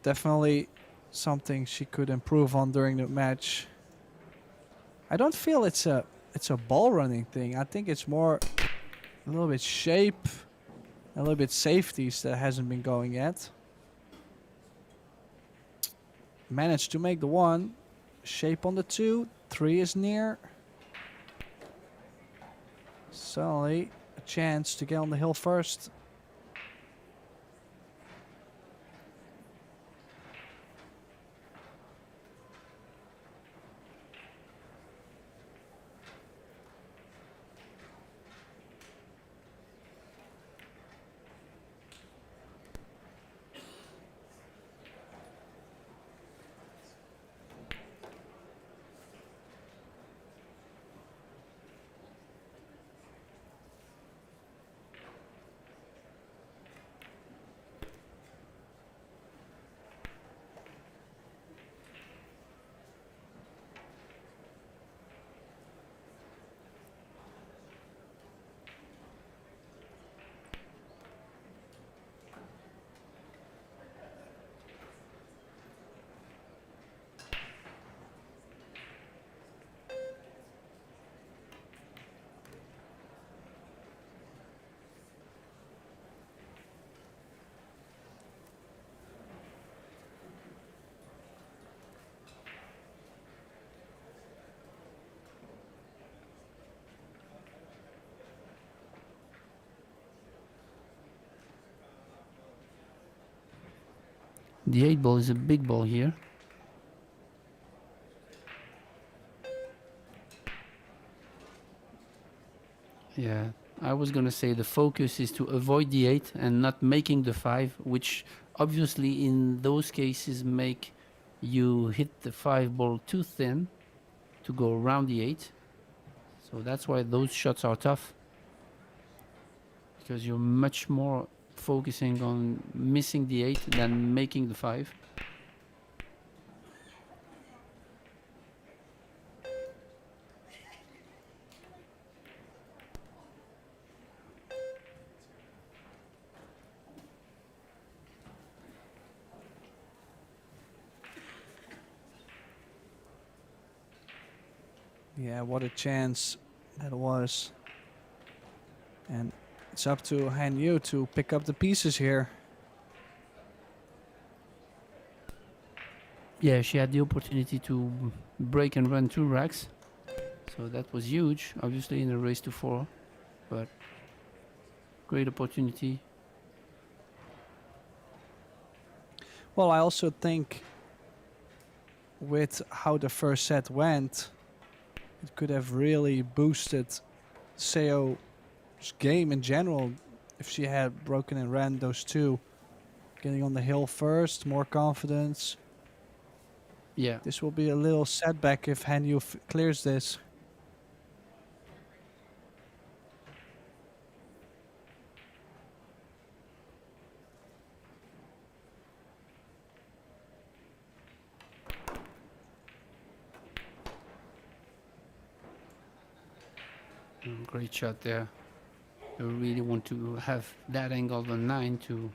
definitely something she could improve on during the match. I don't feel it's a ball running thing. I think it's more a little bit shape, a little bit safeties that hasn't been going yet. Managed to make the 1, shape on the 2, 3 is near. Suddenly a chance to get on the hill first. The 8 ball is a big ball here. Yeah, I was gonna say the focus is to avoid the 8 and not making the 5, which obviously in those cases make you hit the 5 ball too thin to go around the 8. So that's why those shots are tough, because you're much more focusing on missing the 8 than making the 5. Yeah, what a chance that was. And it's up to Han Yu to pick up the pieces here. Yeah, she had the opportunity to break and run 2 racks. So that was huge, obviously, in a race to 4. But great opportunity. Well, I also think with how the first set went, it could have really boosted Seo's game in general if she had broken and ran those 2. Getting on the hill first, more confidence. Yeah. This will be a little setback if Han Yu clears this. Great shot there. You really want to have that angle on 9 to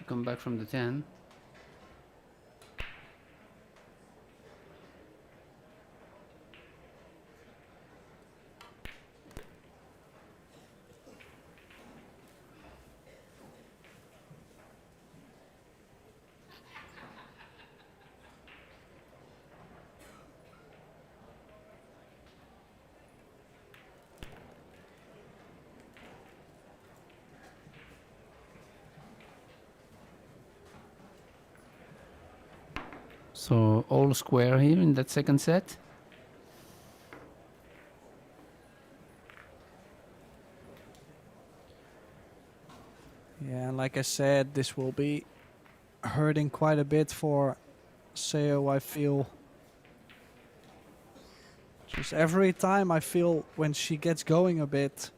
come back from the 10. So all square here in that second set. Yeah, and like I said, this will be hurting quite a bit for Seo, I feel. Just every time I feel when she gets going a bit,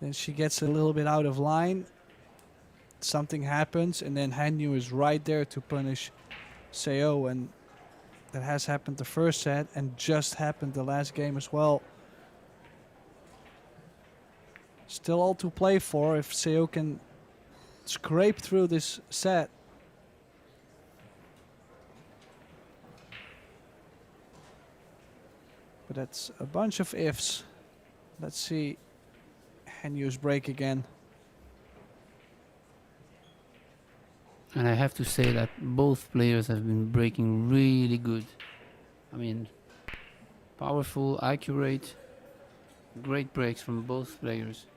then she gets a little bit out of line. something happens, and then Hanyu is right there to punish Seo, and that has happened the first set and just happened the last game as well. Still all to play for if Seo can scrape through this set. But that's a bunch of ifs. Let's see Hanyu's break again. And I have to say that both players have been breaking really good. I mean, powerful, accurate, great breaks from both players.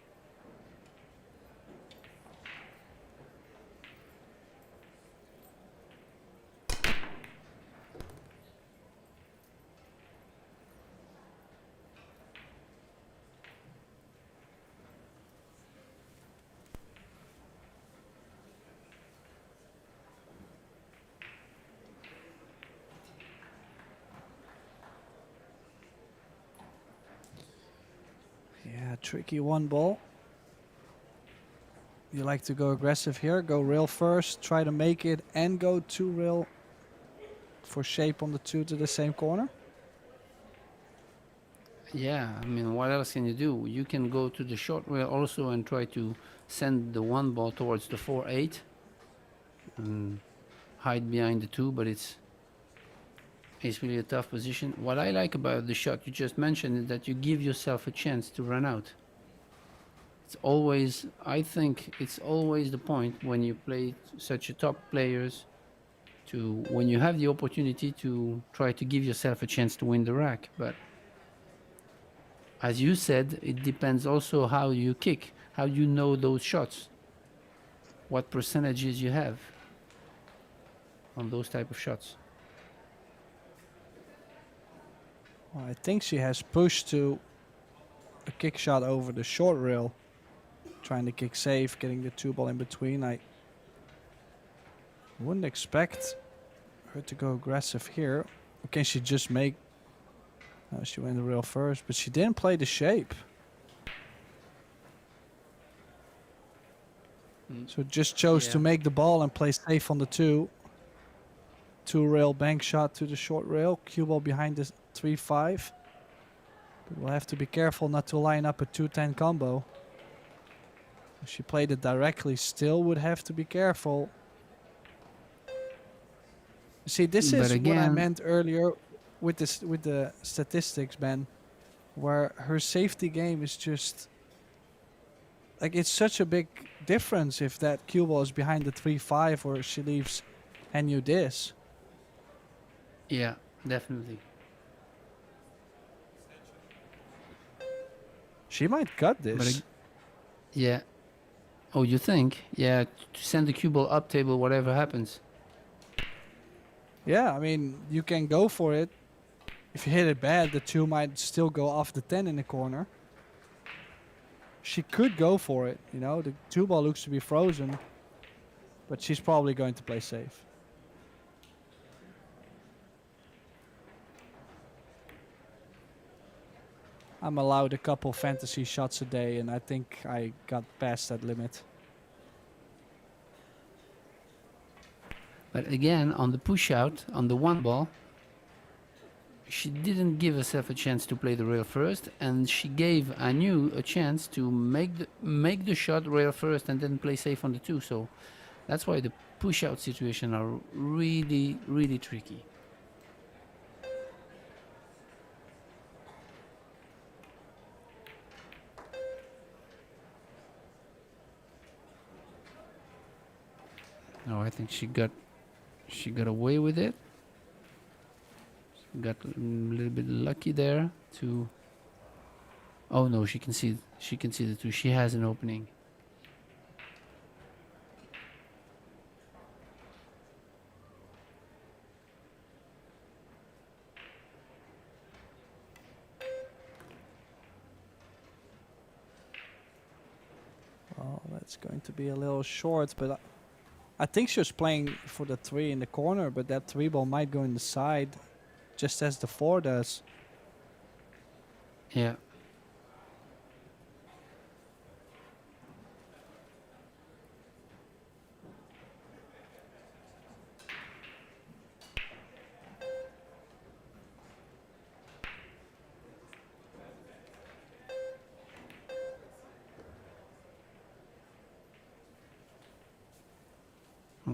Yeah, tricky one ball. You like to go aggressive here, go rail first, try to make it and go 2 rail for shape on the 2 to the same corner. Yeah, I mean, what else can you do? You can go to the short rail also and try to send the 1 ball towards the 4-8 and hide behind the 2, but it's really a tough position. What I like about the shot you just mentioned is that you give yourself a chance to run out. It's always, I think it's always the point when you play such a top players to, when you have the opportunity to try to give yourself a chance to win the rack. But as you said, it depends also how you kick, how you know those shots, what percentages you have on those type of shots. Well, I think she has pushed to a kick shot over the short rail, trying to kick safe, getting the 2 ball in between. I wouldn't expect her to go aggressive here. Or can she just make... No, she went the rail first, but she didn't play the shape. So just chose to make the ball and play safe on the 2. 2 rail bank shot to the short rail, cue ball behind the 3-5. But we'll have to be careful not to line up a 2-10 combo. If she played it directly, still would have to be careful. See, this But is what I again- meant earlier with this, with the statistics, Ben, where her safety game is just like, it's such a big difference if that cue ball is behind the 3-5 or she leaves Hanyu this. Yeah, definitely. She might cut this. But yeah. Oh, you think? Yeah, to send the cue ball up table, whatever happens. Yeah, I mean, you can go for it. If you hit it bad, the 2 might still go off the 10 in the corner. She could go for it, you know. The 2 ball looks to be frozen, but she's probably going to play safe. I'm allowed a couple fantasy shots a day, and I think I got past that limit. But again, on the push out, on the 1 ball, she didn't give herself a chance to play the rail first, and she gave Anu a chance to make the shot rail first and then play safe on the 2. So that's why the push out situation are really, really tricky. No, I think she got away with it. She got a little bit lucky there to. Oh no, she can see the 2. She has an opening. Well, that's going to be a little short, but I think she was playing for the 3 in the corner, but that 3 ball might go in the side, just as the 4 does. Yeah.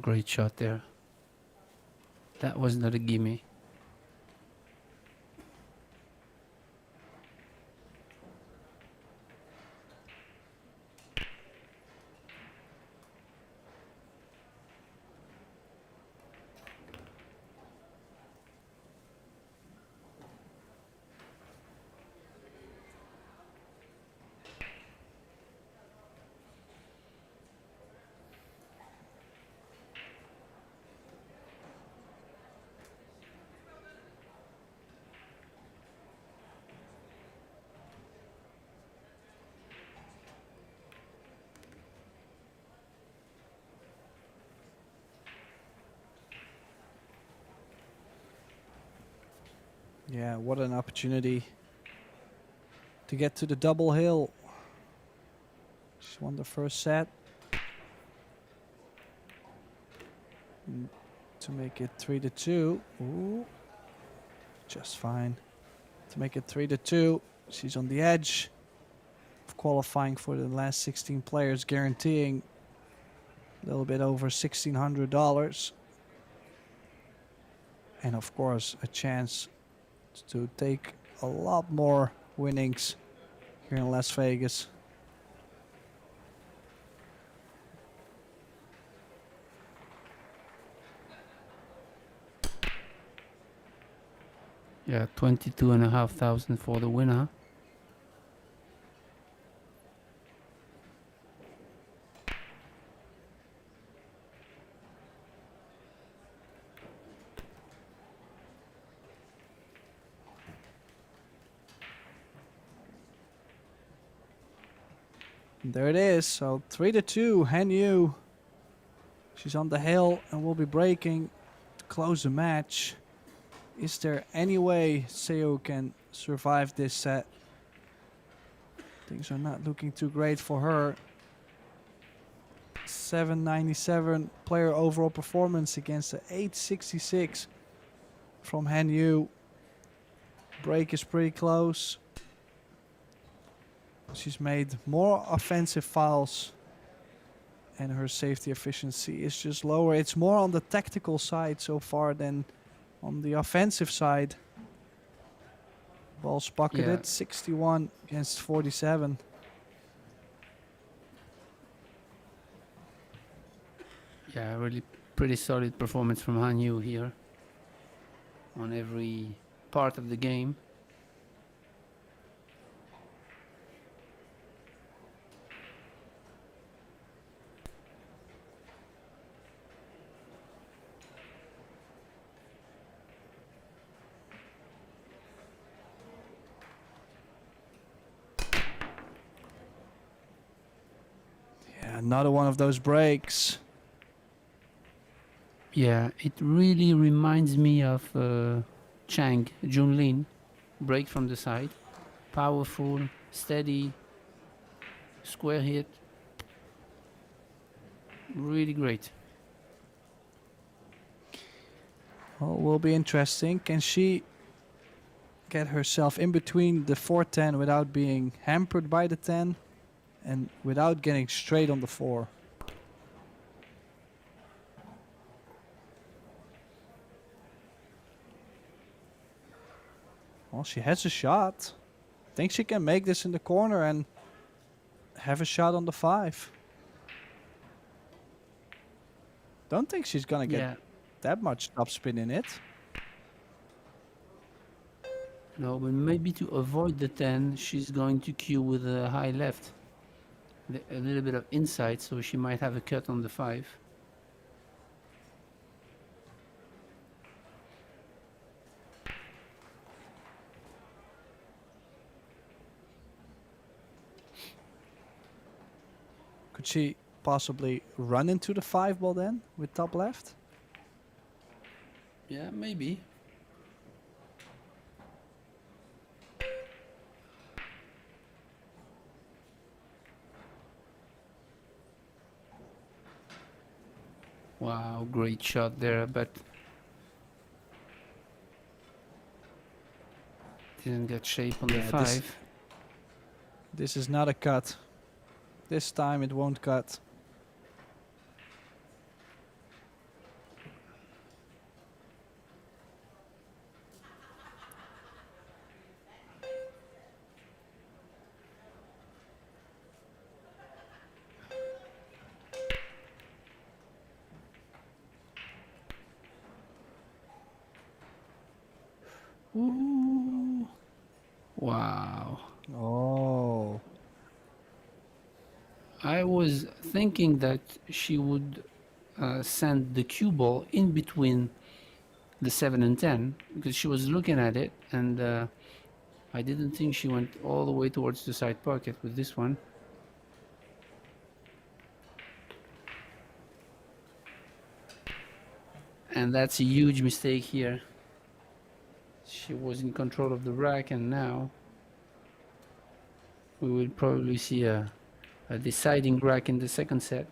Great shot there. That was not a gimme. Yeah, what an opportunity to get to the double hill. She won the first set. To make it 3-2. Ooh, just fine. To make it 3-2. She's on the edge of qualifying for the last 16 players, guaranteeing a little bit over $1,600. And of course, a chance to take a lot more winnings here in Las Vegas. Yeah, 22,500 for the winner. There it is. So 3-2, Han Yu. She's on the hill and will be breaking to close the match. Is there any way Seo can survive this set? Things are not looking too great for her. 797 player overall performance against the 866 from Han Yu. Break is pretty close. She's made more offensive fouls and her safety efficiency is just lower. It's more on the tactical side so far than on the offensive side. Balls pocketed, 61 against 47. Yeah, really pretty solid performance from Han Yu here on every part of the game. Another one of those breaks. Yeah, it really reminds me of Chiang, Junlin. Break from the side. Powerful, steady, square hit. Really great. Well, will be interesting. Can she get herself in between the 4-10 without being hampered by the 10? And without getting straight on the 4. Well, she has a shot. Think she can make this in the corner and have a shot on the 5. Don't think she's gonna get that much topspin in it. No, but maybe to avoid the 10, she's going to cue with a high left. A little bit of inside, so she might have a cut on the 5. Could she possibly run into the 5 ball then with top left? Yeah, maybe. Wow, great shot there, but didn't get shape on the 5. This is not a cut. This time it won't cut. Ooh. Wow. Oh. I was thinking that she would send the cue ball in between the 7 and 10 because she was looking at it, and I didn't think she went all the way towards the side pocket with this one. And that's a huge mistake here. She was in control of the rack, and now we will probably see a deciding rack in the second set.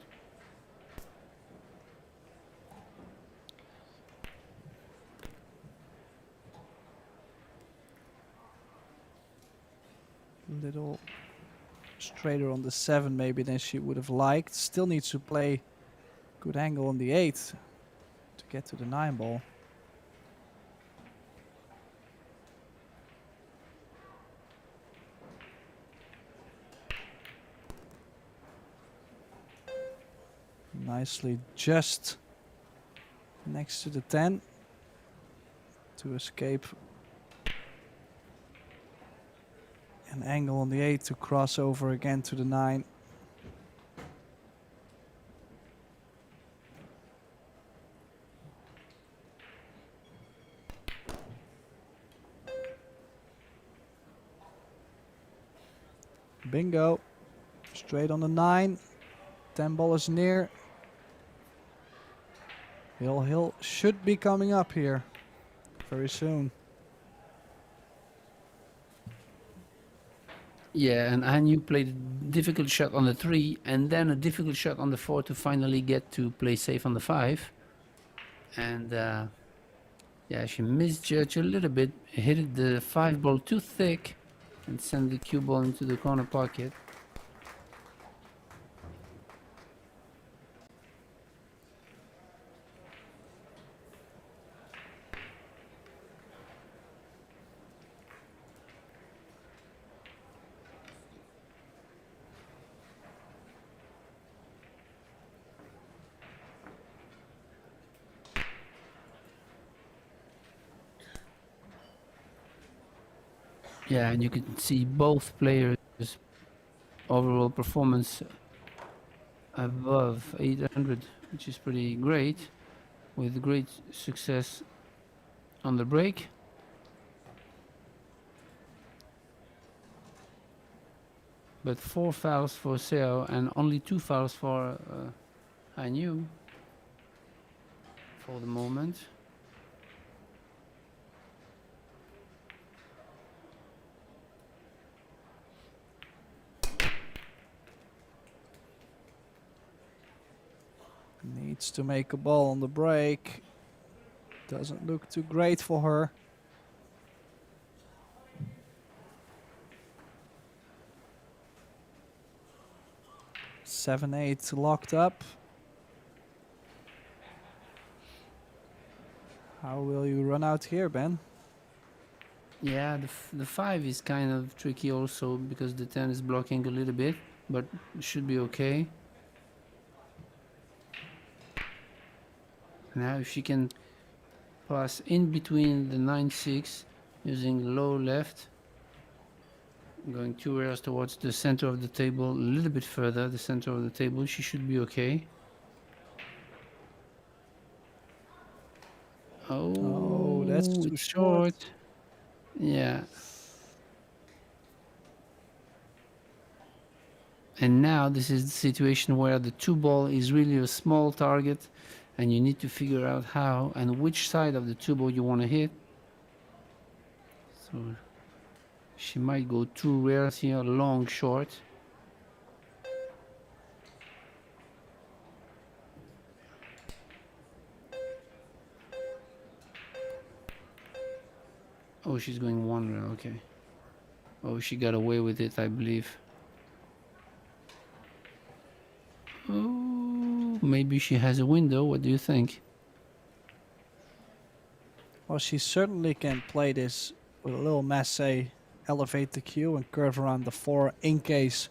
Little straighter on the 7 maybe than she would have liked. Still needs to play good angle on the 8 to get to the 9 ball. Nicely just next to the 10 to escape an angle on the 8 to cross over again to the 9. Bingo. Straight on the 9. 10 ball is near. Hill should be coming up here very soon. Yeah, and Hanyu played a difficult shot on the 3 and then a difficult shot on the 4 to finally get to play safe on the 5. And yeah, she misjudged a little bit, hit the 5 ball too thick and sent the cue ball into the corner pocket. Yeah, and you can see both players' overall performance above 800, which is pretty great, with great success on the break. But 4 fouls for Seo and only 2 fouls for Hanyu for the moment. Needs to make a ball on the break. Doesn't look too great for her. Seven, 8 locked up. How will you run out here, Ben? Yeah, the 5 is kind of tricky also because the 10 is blocking a little bit, but it should be okay. Now if she can pass in between the 9-6 using low left, going 2 airs towards the center of the table, a little bit further, the center of the table, she should be okay. Oh, that's too it's short. Yeah. And now this is the situation where the 2 ball is really a small target and you need to figure out how and which side of the 2 ball you want to hit. So she might go 2 rares here, long, short. Oh, she's going 1 rare, okay. Oh, she got away with it, I believe. Oh, maybe she has a window. What do you think? Well, she certainly can play this with a little masse, elevate the cue and curve around the 4 in case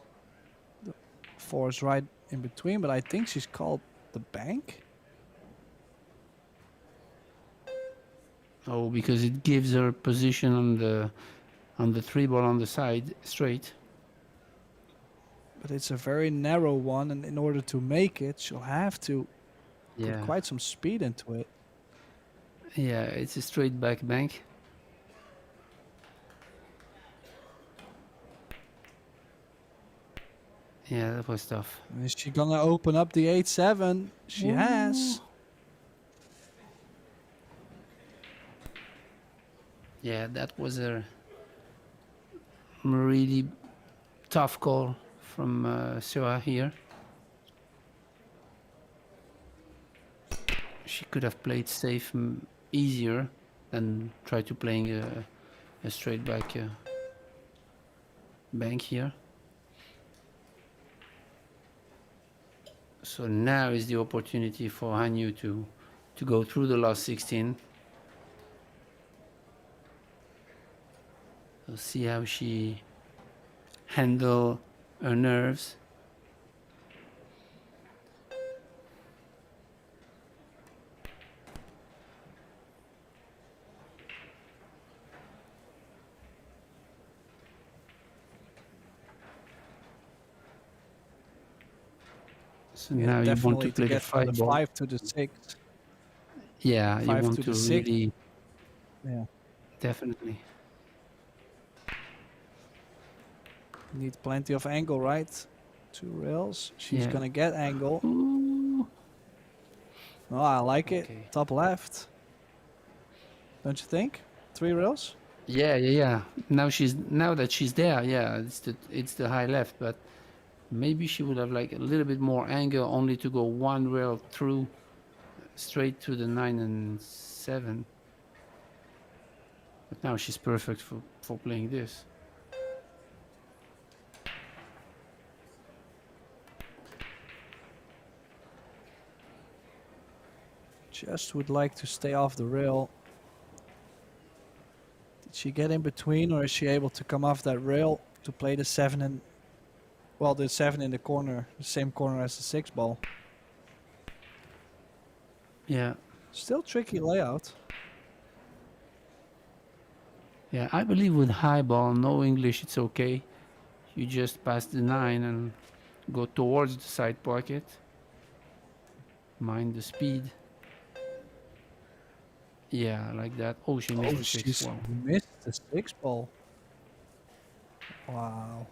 the 4 is right in between, but I think she's called the bank. Oh, because it gives her position on the 3 ball on the side straight. But it's a very narrow one, and in order to make it, she'll have to put Yeah. quite some speed into it. Yeah, it's a straight back bank. Yeah, that was tough. Is she gonna open up the 8-7? She has. Yeah, that was a really tough call from Sua here. She could have played safe easier than try to playing a straight back bank here. So now is the opportunity for Hanyu to go through the last 16. So see how she handle her nerves. So Yeah, now you want definitely to play the get from 5 ball. 5 to the 6. Yeah, you 5 want to to the 6. really, Yeah. definitely. Need plenty of angle, right? 2 rails. She's Yeah. gonna get angle. Ooh. Oh, I like it. Okay. Top left. Don't you think? 3 rails? Yeah. Now that she's there, yeah, it's the high left, but maybe she would have like a little bit more angle only to go 1 rail through straight to the 9 and 7. But now she's perfect for playing this. Just would like to stay off the rail. Did she get in between, or is she able to come off that rail to play the 7 and... Well, the 7 in the corner, the same corner as the 6 ball. Yeah. Still tricky layout. Yeah, I believe with high ball, no English, it's okay. You just pass the 9 and go towards the side pocket. Mind the speed. Yeah, like that. Oh, she missed Oh, the 6. she's Wow. missed the 6 ball. Wow.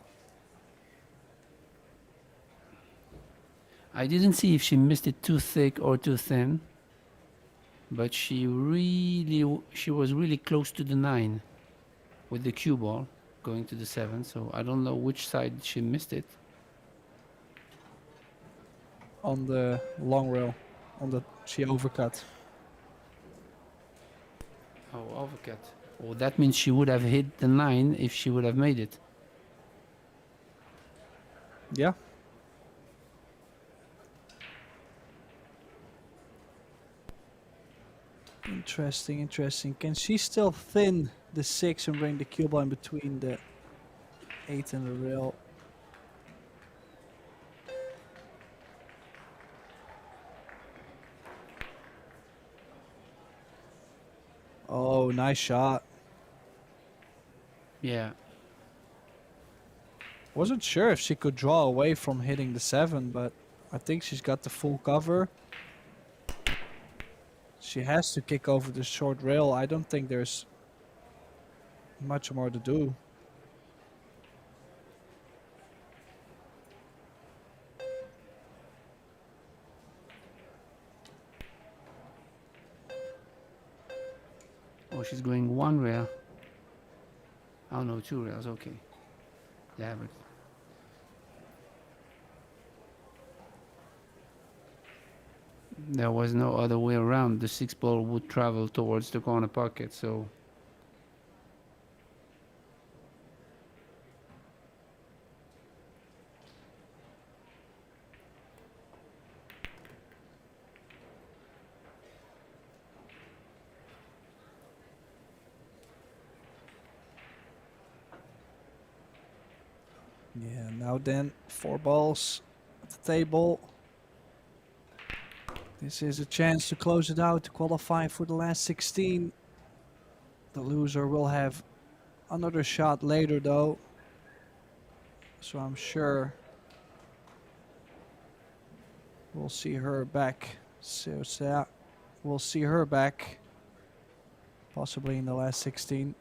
I didn't see if she missed it too thick or too thin, but she was really close to the 9 with the cue ball going to the 7. So I don't know which side she missed it. On the long rail. She overcut. Oh, overcut. Oh, that means she would have hit the 9 if she would have made it. Yeah. Interesting, interesting. Can she still thin the 6 and bring the cue ball in between the 8 and the rail? Oh, nice shot. Yeah. Wasn't sure if she could draw away from hitting the 7, but I think she's got the full cover. She has to kick over the short rail. I don't think there's much more to do. Oh, she's going 1 rail. Oh no, 2 rails. Okay. Yeah, but there was no other way around. The 6 ball would travel towards the corner pocket, so Yeah, now then, 4 balls at the table. This is a chance to close it out, to qualify for the last 16. The loser will have another shot later though. So I'm sure we'll see her back. So we'll see her back. Possibly in the last 16.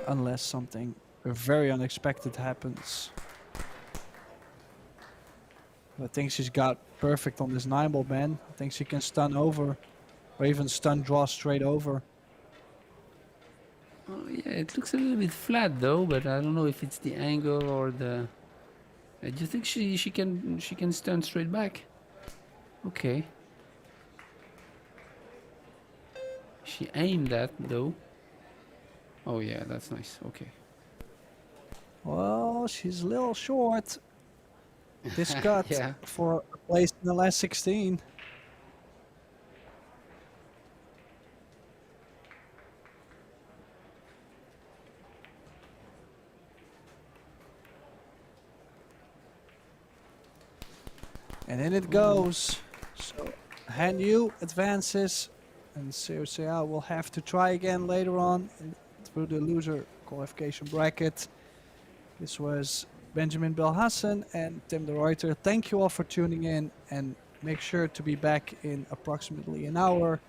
Unless something very unexpected happens. I think she's got perfect on this 9-ball, man. I think she can stun over. Or even stun draw straight over. Oh yeah, it looks a little bit flat though, but I don't know if it's the angle or the. Do you think she can stun straight back? Okay. She aimed that though. Oh yeah, that's nice. Okay. Well, she's a little short. This cut Yeah. for a place in the last 16. And in it goes. So Han Yu advances, and COCA will have to try again later on through the loser qualification bracket. This was Benjamin Belhassan and Tim de Ruyter. Thank you all for tuning in, and make sure to be back in approximately an hour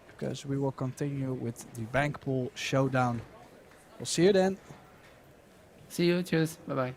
because we will continue with the bank pool showdown. We'll see you then. See you. Cheers. Bye bye.